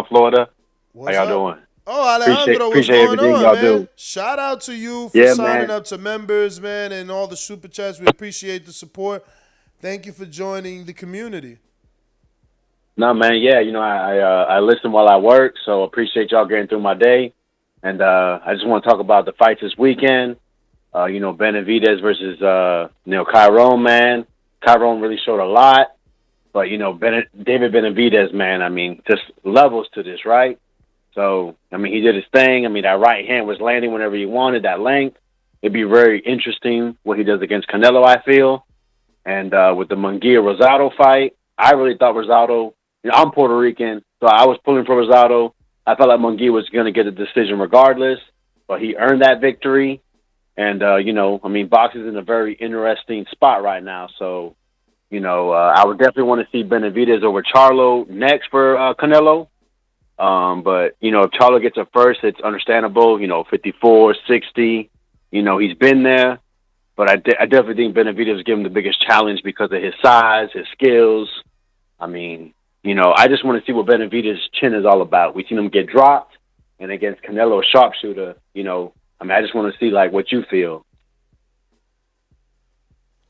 Florida. What's How y'all up? doing? Oh, Alejandro, what's Appreciate going everything on, y'all man? do. Shout out to you for Yeah, signing man. up to members, man, and all the super chats. We appreciate the support. Thank you for joining the community. No, man. Yeah, I listen while I work, so appreciate y'all getting through my day. And I just want to talk about the fights this weekend. Benavidez versus Kyrone, man. Kyrone really showed a lot, but David Benavidez, man. I mean, just levels to this, right? So I mean, he did his thing. I mean, that right hand was landing whenever he wanted. That length. It'd be very interesting what he does against Canelo, I feel. And with the Munguia-Rosado fight, I really thought Rosado. I'm Puerto Rican, so I was pulling for Rosado. I felt like Munguia was going to get a decision regardless, but he earned that victory. And, boxing is in a very interesting spot right now. So, I would definitely want to see Benavidez over Charlo next for Canelo. But, if Charlo gets it first, it's understandable, 54, 60. He's been there. But I definitely think Benavidez give him the biggest challenge because of his size, his skills. I mean, I just want to see what Benavidez' chin is all about. We've seen him get dropped, and against Canelo, a sharpshooter, I just want to see, what you feel.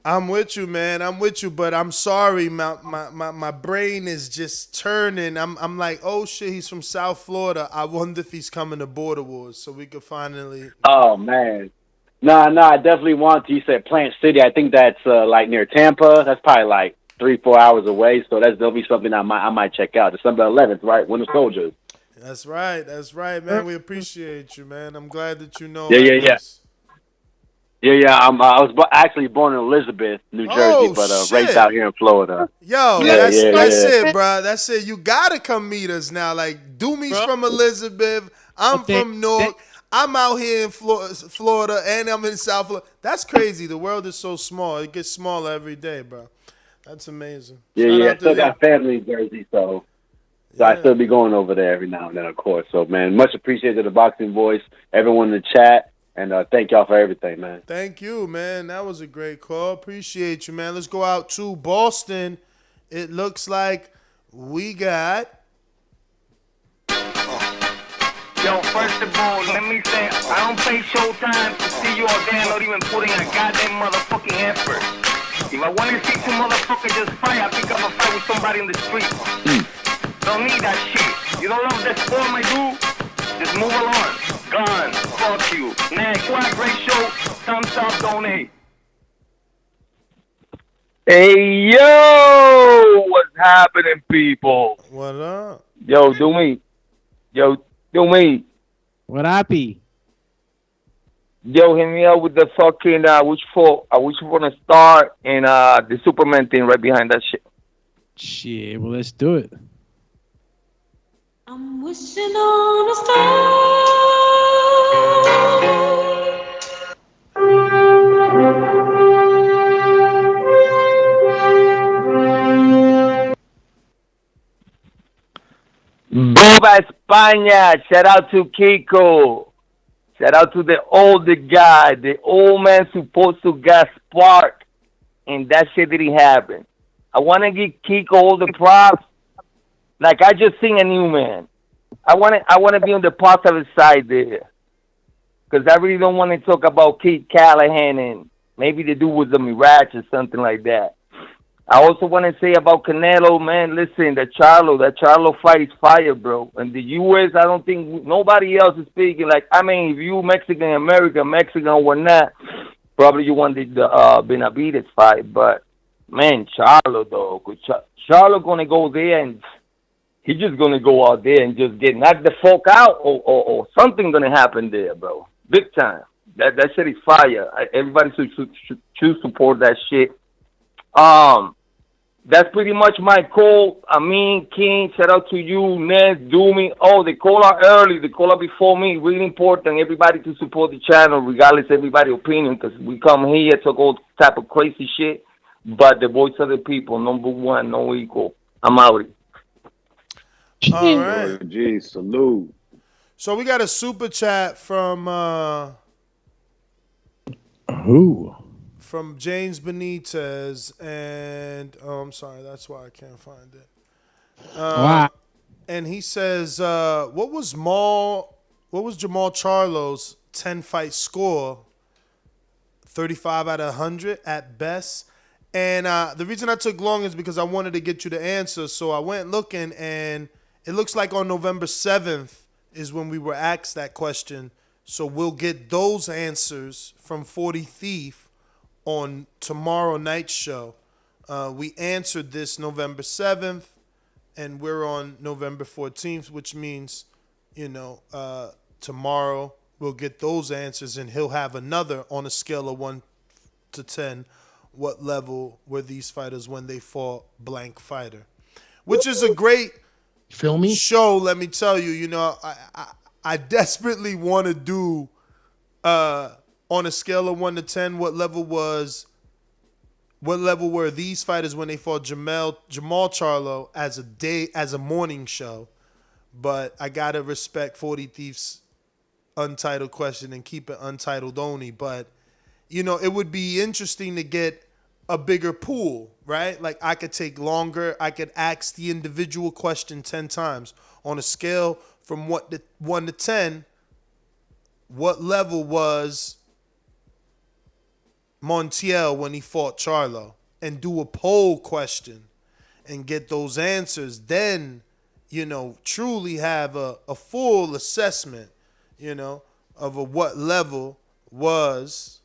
I'm with you, man. I'm with you, but I'm sorry. My brain is just turning. I'm like, oh, shit, he's from South Florida. I wonder if he's coming to Border Wars so we could finally... Oh, man. No, I definitely want to. You said Plant City. I think that's, near Tampa. That's probably, 3-4 hours away, so that'll be something I might check out. December 11th, right? Winter Soldiers. That's right, man. We appreciate you, man. I'm glad that you know. Yeah. I was actually born in Elizabeth, New Jersey, but raised out here in Florida. Yo, that's it, bro. That's it. You gotta come meet us now. Doomy's from Elizabeth. I'm from Newark. I'm out here in Florida, and I'm in South Florida. That's crazy. The world is so small. It gets smaller every day, bro. That's amazing. Yeah. I still got family in Jersey, so I still be going over there every now and then, of course. So, man, much appreciated to the Boxing Voice, everyone in the chat, and thank y'all for everything, man. Thank you, man. That was a great call. Appreciate you, man. Let's go out to Boston. It looks like we got... Yo, first of all, let me say, I don't pay Showtime to see you all there not even putting a goddamn motherfucking effort. If I want to see two motherfuckers just fight, I pick up a fight with somebody in the street. Don't need that shit. You don't love that sport, my dude? Just move along. Gone. Fuck you. Next. What a great show. Thumbs up, donate. Hey, yo! What's happening, people? What up? Yo, do me. What happy? Yo, hit me up with the fucking which you want to start and the Superman thing right behind that shit. Shit, well, let's do it. I'm wishing on a Boba España, shout out to Kiko. Shout out to the older guy. The old man supposed to get spark, and that shit didn't happen. I want to give Kiko all the props. Like I just seen a new man. I want to be on the positive side there, because I really don't want to talk about Kid Galahad and maybe the dude was a mirage or something like that. I also want to say about Canelo, man, listen, that Charlo fight is fire, bro. And the U.S., I don't think nobody else is speaking. Like, I mean, if you Mexican, Mexican or whatnot, probably you want the Benavidez fight. But, man, Charlo, though. Charlo going to go there and he's just going to go out there and just get knocked the fuck out or something going to happen there, bro. Big time. That shit is fire. Everybody should support that shit. That's pretty much my call. Amin, King, shout out to you, Ned, Doomy. Oh, the caller early, the caller before me. Really important, everybody to support the channel, regardless of everybody's opinion, because we come here to go type of crazy shit. But the voice of the people, number one, no equal. I'm out. All right. Gee, salute. So we got a super chat from who? from James Benitez, and I'm sorry, that's why I can't find it. Wow. And he says, what was Jermall Charlo's 10-fight score? 35 out of 100 at best. And the reason I took long is because I wanted to get you the answer. So I went looking, and it looks like on November 7th is when we were asked that question. So we'll get those answers from 40 Thief on tomorrow night's show. We answered this November 7th, and we're on November 14th, which means, tomorrow we'll get those answers, and he'll have another on a scale of 1 to 10. What level were these fighters when they fought blank fighter? Which is a great show, let me tell you. I desperately want to do on a scale of 1 to 10, what level were these fighters when they fought Jermall Charlo as a morning show? But I gotta respect 40 Thief's untitled question and keep it untitled only. But it would be interesting to get a bigger pool, right? Like I could take longer. I could ask the individual question 10 times on a scale from 1 to 10. What level was Montiel when he fought Charlo? And do a poll question and get those answers. Then, truly have a full assessment, of what level was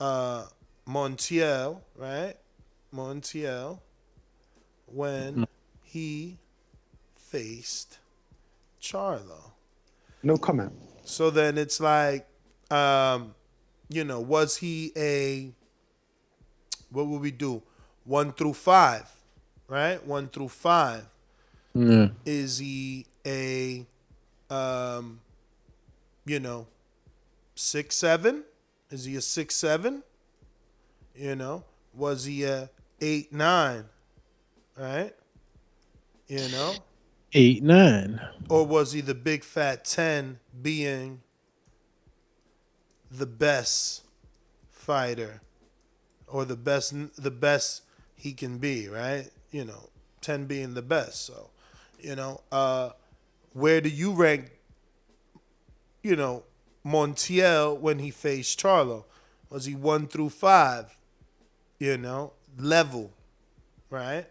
Montiel, right? Montiel when he faced Charlo. No comment. So then it's like, was he what would we do? 1 through 5, right? 1 through 5. Yeah. Is he a, 6-7? Is he a 6-7? Was he a 8-9? Right? 8-9. Or was he the big fat 10 being the best fighter or the best he can be, right? 10 being the best. So, where do you rank, Montiel when he faced Charlo? Was he 1 through 5? Level, right?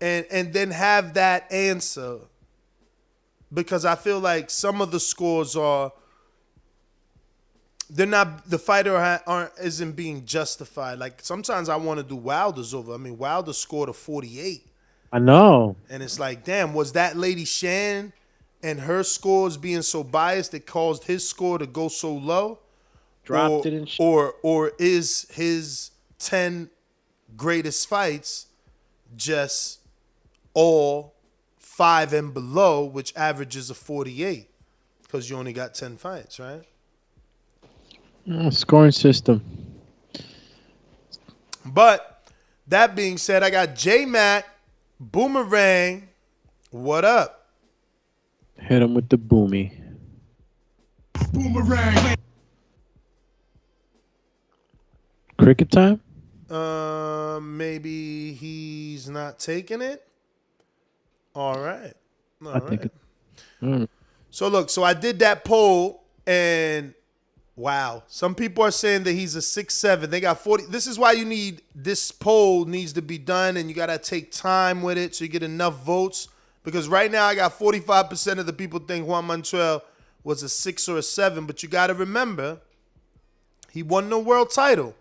And then have that answer, because I feel like some of the scores they're not, the fighter isn't being justified. Like sometimes I want to do Wilder's over. I mean, Wilder scored a 48. I know. And it's like, damn, was that Lady Shan and her scores being so biased that caused his score to go so low? Dropped it and shit. Or is his 10 greatest fights just all 5 and below, which averages a 48? Because you only got 10 fights, right? Scoring system. But that being said, I got J-Mac, Boomerang. What up? Hit him with the boomy. Boomerang. Cricket time? Maybe he's not taking it. All right. I think it. So look, I did that poll, and wow, some people are saying that he's a 6'7". They got 40. This is why this poll needs to be done, and you got to take time with it so you get enough votes. Because right now I got 45% of the people think Juan Montiel was a 6 or a 7, but you got to remember, he won no world title.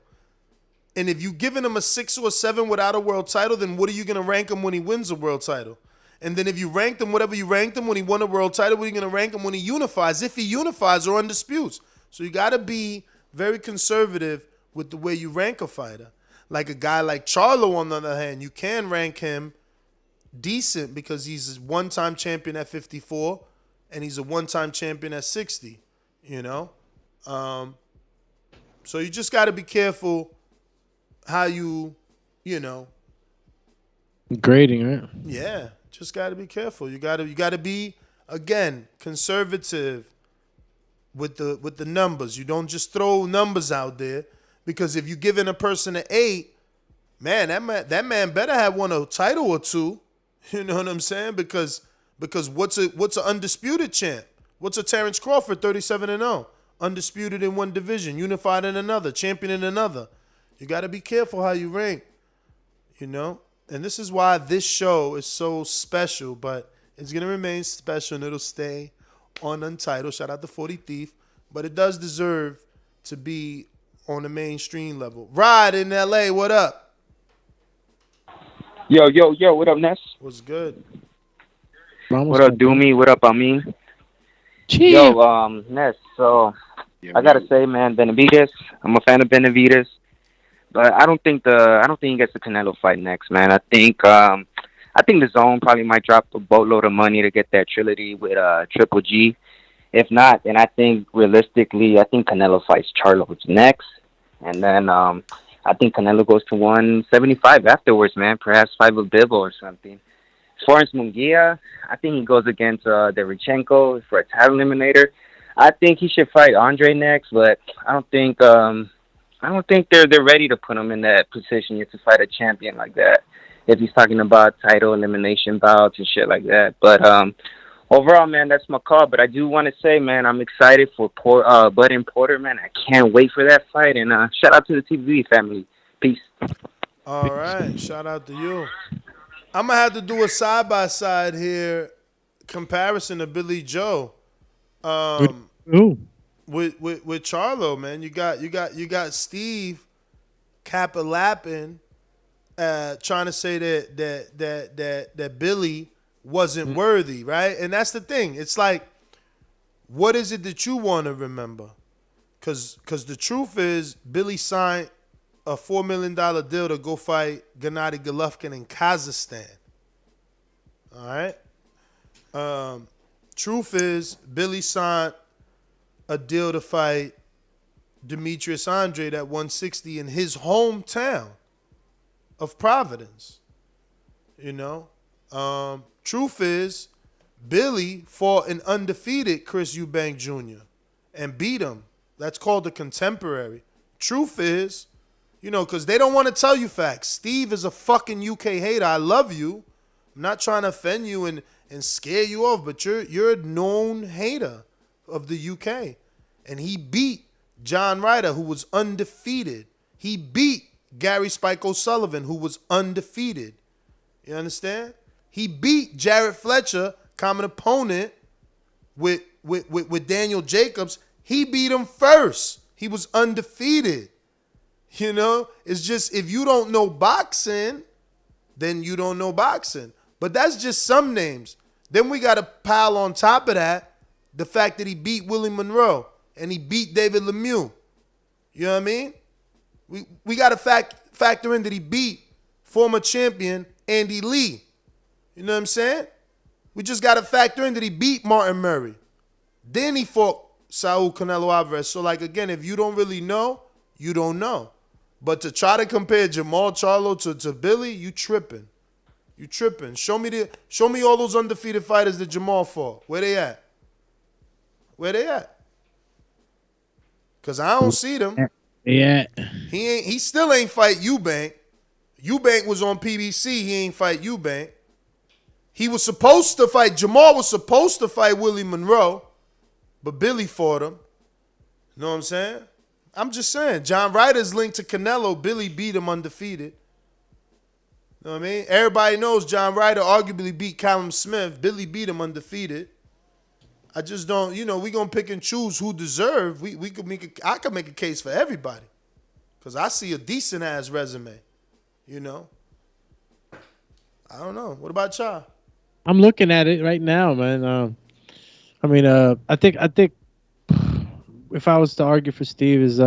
And if you've given him a 6 or a 7 without a world title, then what are you going to rank him when he wins a world title? And then if you ranked him, whatever you ranked him when he won a world title, what are you going to rank him when he unifies? If he unifies or undisputes. So you got to be very conservative with the way you rank a fighter. Like a guy like Charlo, on the other hand, you can rank him decent because he's a one-time champion at 54 and he's a one-time champion at 60, So you just got to be careful how you grading, right? Yeah, just got to be careful. You got to be, again, conservative with the numbers. You don't just throw numbers out there Because if you giving a person an 8, man, that man better have won a title or two. You know what I'm saying? Because what's an undisputed champ? What's a Terrence Crawford 37-0? Undisputed in one division, unified in another, champion in another. You got to be careful how you rank, you know? And this is why this show is so special, but it's going to remain special and it'll stay on Untitled. Shout out to 40 Thief. But it does deserve to be on the mainstream level. Rod in LA, what up? Yo, what up, Ness? What's good? What up, Doomy? What up, Amin? Yo, Ness, so I gotta say, man, Benavidez, I'm a fan of Benavidez, but I don't think he gets the Canelo fight next, man. I think the Zone probably might drop a boatload of money to get that trilogy with Triple G. If not, then I think realistically, Canelo fights Charlo next, and then I think Canelo goes to 175 afterwards, man. Perhaps fight with Bibble or something. As far as Munguia, I think he goes against Derevchenko for a title eliminator. I think he should fight Andre next, but I don't think they're ready to put him in that position yet to fight a champion like that. If he's talking about title elimination bouts and shit like that, but overall, man, that's my call. But I do want to say, man, I'm excited for Bud and Porter, man. I can't wait for that fight. And shout out to the TV family. Peace. All right. Shout out to you. I'm going to have to do a side-by-side here comparison to Billy Joe. With Charlo, man. You got Steve Kappa-lapping, trying to say that Billy wasn't worthy, right? And that's the thing. It's like, what is it that you want to remember? Because the truth is, Billy signed a $4 million deal to go fight Gennady Golovkin in Kazakhstan. All right? Truth is, Billy signed a deal to fight Demetrius Andrade at 160 in his hometown of Providence. You know? Truth is, Billy fought an undefeated Chris Eubank Jr. and beat him. That's called a contemporary. Truth is, you know, because they don't want to tell you facts. Steve is a fucking UK hater. I love you. I'm not trying to offend you and scare you off, but you're a known hater of the UK. And he beat John Ryder, who was undefeated. He beat Gary Spike O'Sullivan, who was undefeated. You understand? He beat Jared Fletcher, common opponent, with Daniel Jacobs. He beat him first. He was undefeated. You know, it's just, if you don't know boxing, then you don't know boxing. But that's just some names. Then we got to pile on top of that the fact that he beat Willie Monroe and he beat David Lemieux. You know what I mean? We got to factor in that he beat former champion Andy Lee. You know what I'm saying? We just got to factor in that he beat Martin Murray. Then he fought Saul Canelo Alvarez. So, like, again, if you don't really know, you don't know. But to try to compare Jermall Charlo to Billy, you tripping. You tripping. Show me all those undefeated fighters that Jermall fought. Where they at? Where they at? Because I don't see them. Yeah. He still ain't fight Eubank. Eubank was on PBC. He ain't fight Eubank. He was supposed to fight, Jermall was supposed to fight Willie Monroe, but Billy fought him. You know what I'm saying? I'm just saying, John Ryder's linked to Canelo. Billy beat him undefeated. You know what I mean? Everybody knows John Ryder arguably beat Callum Smith. Billy beat him undefeated. I just don't, you know, we going to pick and choose who deserve. I could make a case for everybody because I see a decent-ass resume, you know? I don't know. What about y'all? I'm looking at it right now, man. I think if I was to argue for Steve is,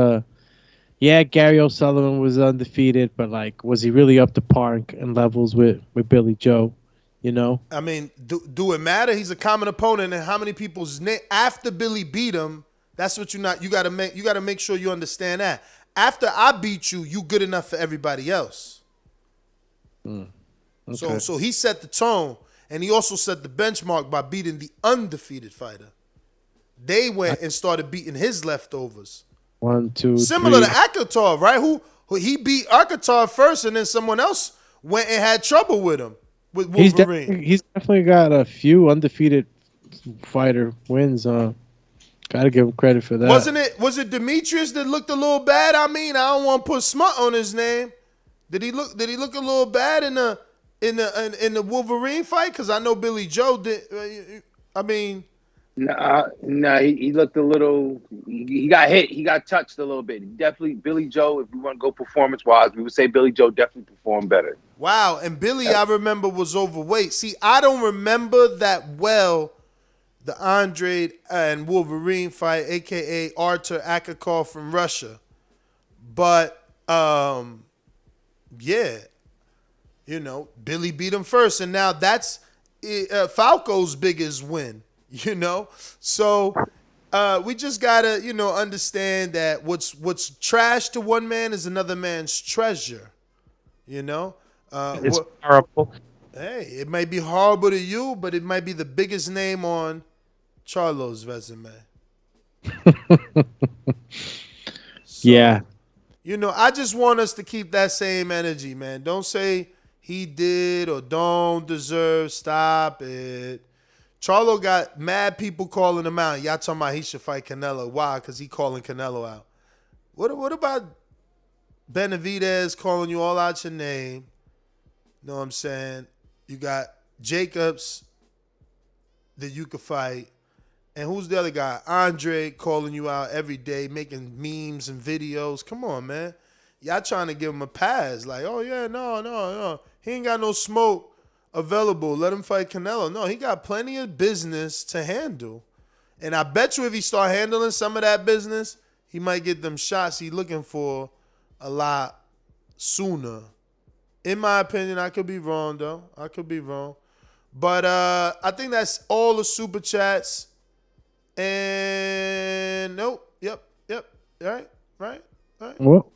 yeah, Gary O'Sullivan was undefeated, but like, was he really up to par and levels with Billy Joe? You know? I mean, do it matter? He's a common opponent, and how many people's name after Billy beat him? That's what you gotta make sure you understand that. After I beat you, you good enough for everybody else. Okay. So he set the tone, and he also set the benchmark by beating the undefeated fighter. They went and started beating his leftovers. 1, 2, Similar 3. to Akatar, right? Who he beat Akatar first, and then someone else went and had trouble with him with Wolverine. He's definitely got a few undefeated fighter wins. Gotta give him credit for that. Was it Demetrius that looked a little bad? I mean, I don't want to put smut on his name. Did he look a little bad in the Wolverine fight? Because I know Billy Joe did. I mean, he looked a little. He got hit. He got touched a little bit. Definitely, Billy Joe. If we want to go performance wise, we would say Billy Joe definitely performed better. Wow, and Billy, I remember, was overweight. See, I don't remember that well the Andre and Wolverine fight, a.k.a. Artur Akakov from Russia. But, yeah, Billy beat him first. And now that's Falco's biggest win, So we just got to, understand that what's trash to one man is another man's treasure, It's horrible. Hey, it might be horrible to you, but it might be the biggest name on Charlo's resume. Yeah. I just want us to keep that same energy, man. Don't say he did or don't deserve. Stop it. Charlo got mad people calling him out. Y'all talking about he should fight Canelo. Why? Because he calling Canelo out. What about Benavidez calling you all out your name? Know what I'm saying? You got Jacobs that you could fight. And who's the other guy? Andre calling you out every day, making memes and videos. Come on, man. Y'all trying to give him a pass. Like, oh, yeah, no. He ain't got no smoke available. Let him fight Canelo. No, he got plenty of business to handle. And I bet you if he start handling some of that business, he might get them shots he looking for a lot sooner. In my opinion, I could be wrong, though. I could be wrong. But I think that's all the super chats. And nope. Yep. Right. Well,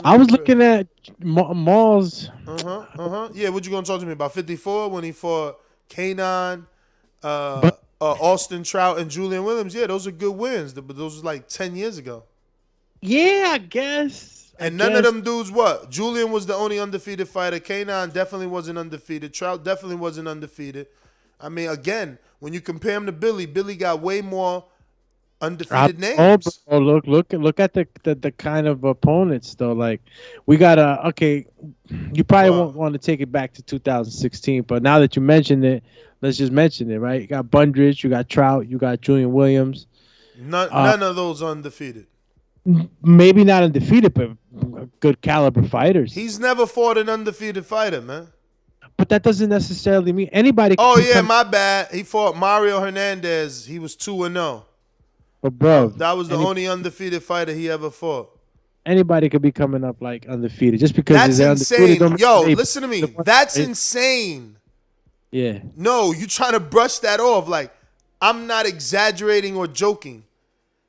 I was looking at Maul's. Yeah, what you gonna talk to me about? 54 when he fought Kanon, Austin Trout, and Julian Williams. Yeah, those are good wins. But those was like 10 years ago. Yeah, I guess. And none of them dudes what? Julian was the only undefeated fighter. Kanon definitely wasn't undefeated. Trout definitely wasn't undefeated. I mean, again, when you compare him to Billy, Billy got way more undefeated names. Oh, look at the kind of opponents though. Like we gotta you probably won't want to take it back to 2016, but now that you mentioned it, let's just mention it, right? You got Bundridge, you got Trout, you got Julian Williams. None of those undefeated. Maybe not undefeated, but good caliber fighters. He's never fought an undefeated fighter, man. But that doesn't necessarily mean anybody. Oh yeah, my bad. He fought Mario Hernandez. He was 2-0. But bro, that was the only undefeated fighter he ever fought. Anybody could be coming up like undefeated just because that's insane. Yo, listen to me. That's insane. Yeah. No, you trying to brush that off? Like I'm not exaggerating or joking.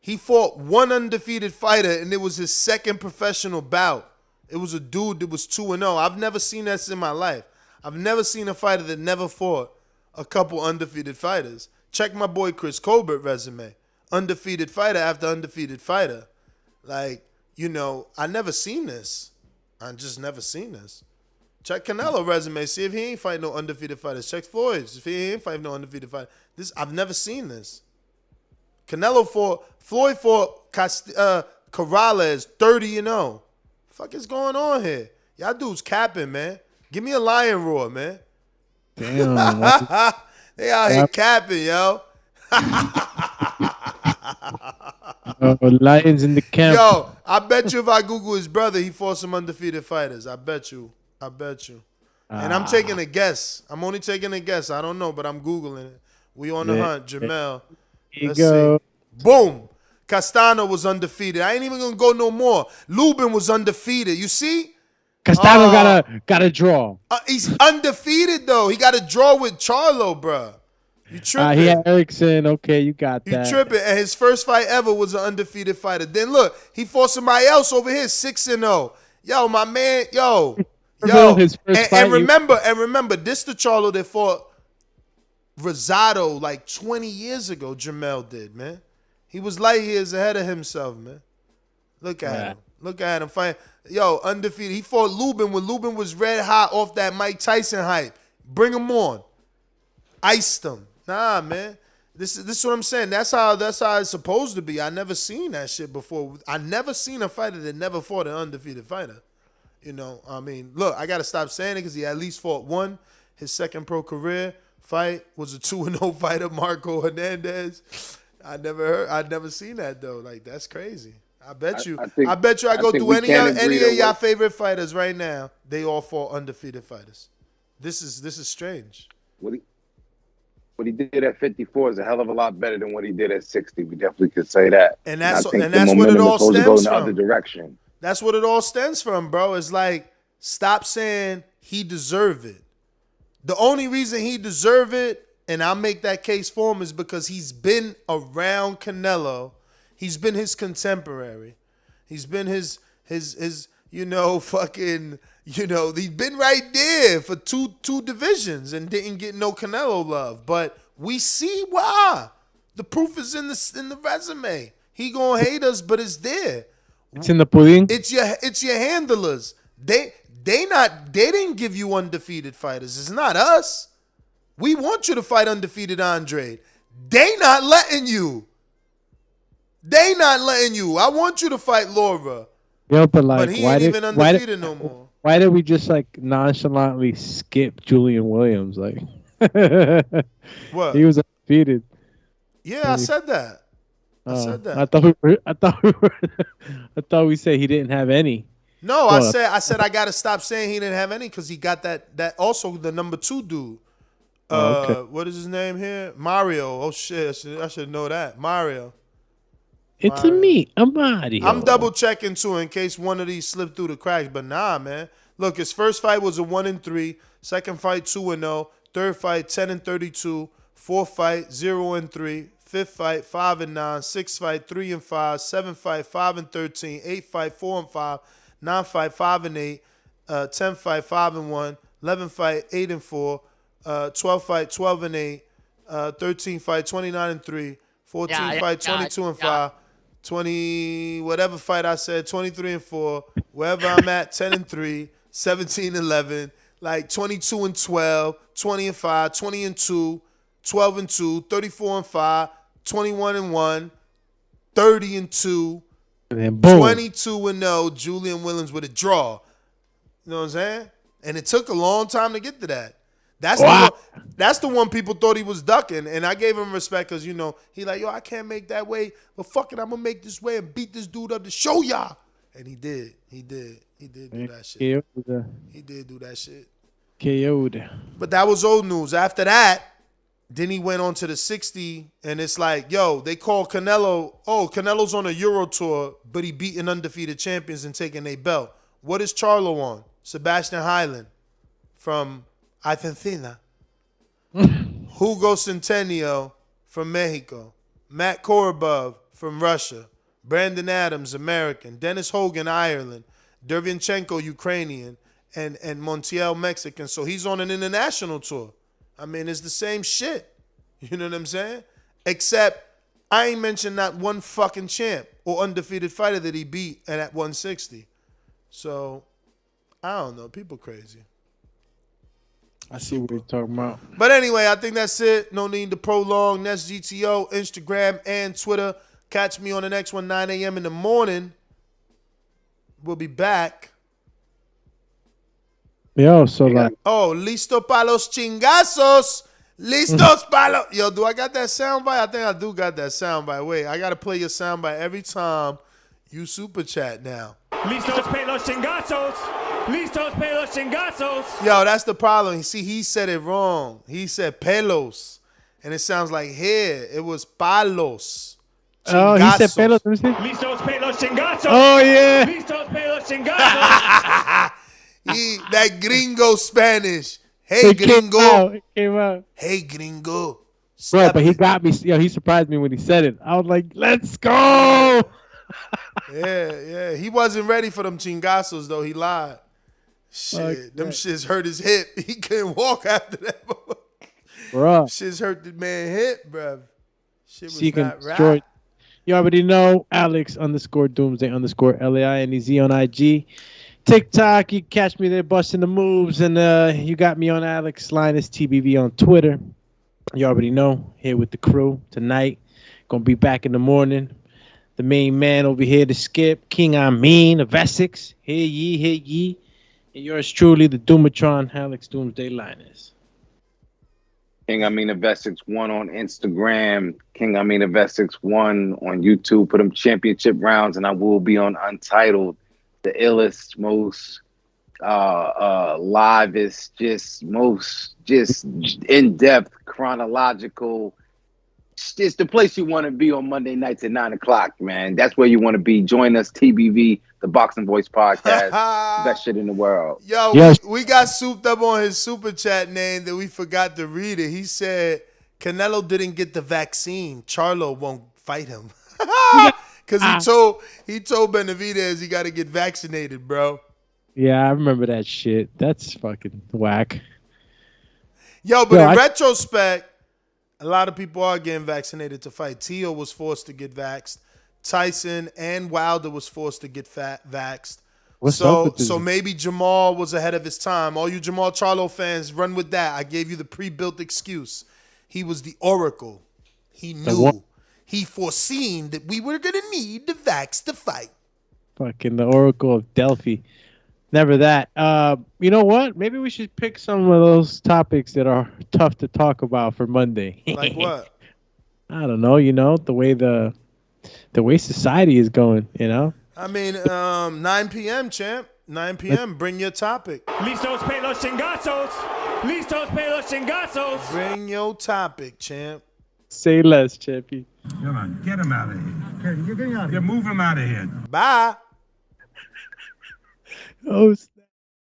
He fought one undefeated fighter, and it was his second professional bout. It was a dude that was 2-0. I've never seen that in my life. I've never seen a fighter that never fought a couple undefeated fighters. Check my boy Chris Colbert resume. Undefeated fighter after undefeated fighter. Like, I never seen this. I just never seen this. Check Canelo resume. See if he ain't fighting no undefeated fighters. Check Floyd's. If he ain't fighting no undefeated fighter. I've never seen this. Floyd fought Corrales 30-0. Fuck is going on here? Y'all dudes capping, man. Give me a lion roar, man. Damn. They out here capping, yo. Lions in the camp. Yo, I bet you if I Google his brother, he fought some undefeated fighters. I bet you. And I'm taking a guess. I'm only taking a guess. I don't know, but I'm Googling it. We on the hunt, Jermall. Let's see. Boom. Castano was undefeated. I ain't even going to go no more. Lubin was undefeated. You see? Castano got a draw. He's undefeated, though. He got a draw with Charlo, bro. You tripping. He had Erickson. Okay, you got that. You tripping. And his first fight ever was an undefeated fighter. Then look, he fought somebody else over here, 6-0. Yo, my man, yo. His first fight, and remember, this the Charlo that fought Rosado like 20 years ago, Jermall did, man. He was light years ahead of himself, man. Look at him. Look at him fight. Yo, undefeated. He fought Lubin when Lubin was red hot off that Mike Tyson hype. Bring him on. Iced him. Nah, man. This is what I'm saying. That's how it's supposed to be. I never seen that shit before. I never seen a fighter that never fought an undefeated fighter. You know, I mean, look, I got to stop saying it because he at least fought one. His second pro career fight was a 2-0 fighter, Marco Hernandez. I'd never seen that though. Like, that's crazy. I bet you I go through any of y'all favorite fighters right now. They all fought undefeated fighters. This is strange. What he did at 54 is a hell of a lot better than what he did at 60. We definitely could say that. And that's what it all stems from. Other direction. That's what it all stems from, bro. It's like, stop saying he deserved it. The only reason he deserved it, and I'll make that case for him, is because he's been around Canelo. He's been his contemporary. He's been his he's been right there for two divisions and didn't get no Canelo love. But we see why. The proof is in the resume. He gonna hate us, but it's there. It's in the pudding. It's your handlers. They didn't give you undefeated fighters. It's not us. We want you to fight undefeated Andre. They not letting you. I want you to fight Laura. Yo, but he ain't even undefeated no more. Why did we just like nonchalantly skip Julian Williams? Like, what? He was undefeated. Yeah, I said that. I thought we said he didn't have any. No, I said I gotta stop saying he didn't have any because he got that also the number 2 dude. Okay. What is his name here? Mario. Oh shit, I should know that. Mario. It's me, Mario. I'm double checking too in case one of these slipped through the cracks, but nah, man. Look, his first fight was a 1-3, second fight 2-0, third fight 10-32, fourth fight 0-3, fifth fight 5-9, sixth fight 3-5, seventh fight 5-13, eighth fight 4-5, ninth fight 5-8, 10th fight 5-1, 11th fight 8-4, 12th fight 12-8, 13th fight 29-3, 14th fight 22-5. 20 whatever fight I said 23-4, wherever I'm at 10-3, 17-11, like 22-12, 20-5, 20-2, 12-2, 34-5, 21-1, 30-2, and then boom. 22-0. Julian Williams with a draw. You know what I'm saying? And it took a long time to get to that. That's the one people thought he was ducking, and I gave him respect because, you know, he like, yo, I can't make that way, but fuck it, I'm going to make this way and beat this dude up to show y'all. And he did. He did do that shit. He did do that shit. KO'd. But that was old news. After that, then he went on to the 60, and it's like, yo, they call Canelo, Canelo's on a Euro tour, but he beating undefeated champions and taking their belt. What is Charlo on? Sebastian Highland from Argentina. Hugo Centennial from Mexico. Matt Korobov from Russia. Brandon Adams, American. Dennis Hogan, Ireland. Dervinchenko, Ukrainian. And Montiel, Mexican. So he's on an international tour. I mean, it's the same shit. You know what I'm saying? Except I ain't mentioned not one fucking champ or undefeated fighter that he beat at 160. So, I don't know. People crazy. I see what you're talking about. But anyway, I think that's it. No need to prolong. That's GTO, Instagram, and Twitter. Catch me on the next one, 9 a.m. in the morning. We'll be back. Yo, so like. Oh, listo pa los chingazos. Listos pa los. Yo, do I got that soundbite? I think I do got that soundbite. Wait, I got to play your soundbite every time you super chat now. Listos pa los chingazos. Listos pa los chingazos. Yo, that's the problem. See, he said it wrong. He said pelos. And it sounds like hair. It was palos. Oh, he said pelos. Listos pa los chingazos. Oh, yeah. Listos pa los chingazos. That gringo Spanish. Hey, gringo. It came out. Hey, gringo. Bro, but he got me. Yo, he surprised me when he said it. I was like, let's go. Yeah. He wasn't ready for them chingazos, though. He lied. Shit, them shits hurt his hip. He couldn't walk after that. Bro. Shits hurt the man hip, bro. Shit was so you not can destroy, right. You already know Alex_Doomsday_LAINEZ on IG. TikTok, you catch me there busting the moves, and you got me on Alex Linus TBV on Twitter. You already know, here with the crew tonight. Gonna be back in the morning. The main man over here to skip, King Amin of Essex. Hear ye. And yours truly, the Doomatron, Alex Doomsday Linus. King Amin of Essex 1 on Instagram. King Amin of Essex 1 on YouTube. Put them championship rounds, and I will be on Untitled, the illest, most livest, just in-depth, chronological. It's the place you want to be on Monday nights at 9 o'clock, man. That's where you want to be. Join us, TBV, the Boxing Voice Podcast. Best shit in the world. Yo, we got souped up on his super chat name that we forgot to read it. He said Canelo didn't get the vaccine. Charlo won't fight him. Because he told Benavidez he got to get vaccinated, bro. Yeah, I remember that shit. That's fucking whack. Yo, but in retrospect, a lot of people are getting vaccinated to fight. Tio was forced to get vaxxed. Tyson and Wilder was forced to get vaxxed. So maybe Jermall was ahead of his time. All you Jermall Charlo fans, run with that. I gave you the pre-built excuse. He was the oracle. He knew. He foreseen that we were going to need the vax to fight. Fucking the Oracle of Delphi. Never that. You know what? Maybe we should pick some of those topics that are tough to talk about for Monday. Like what? I don't know. You know, the way society is going, you know? I mean, 9 p.m., champ. 9 p.m. Bring your topic. Listos pe los chingazos. Listos pe los chingazos. Bring your topic, champ. Say less, champion. Come on, get him out of here. Get him out of here. Move him out of here. Bye. Host.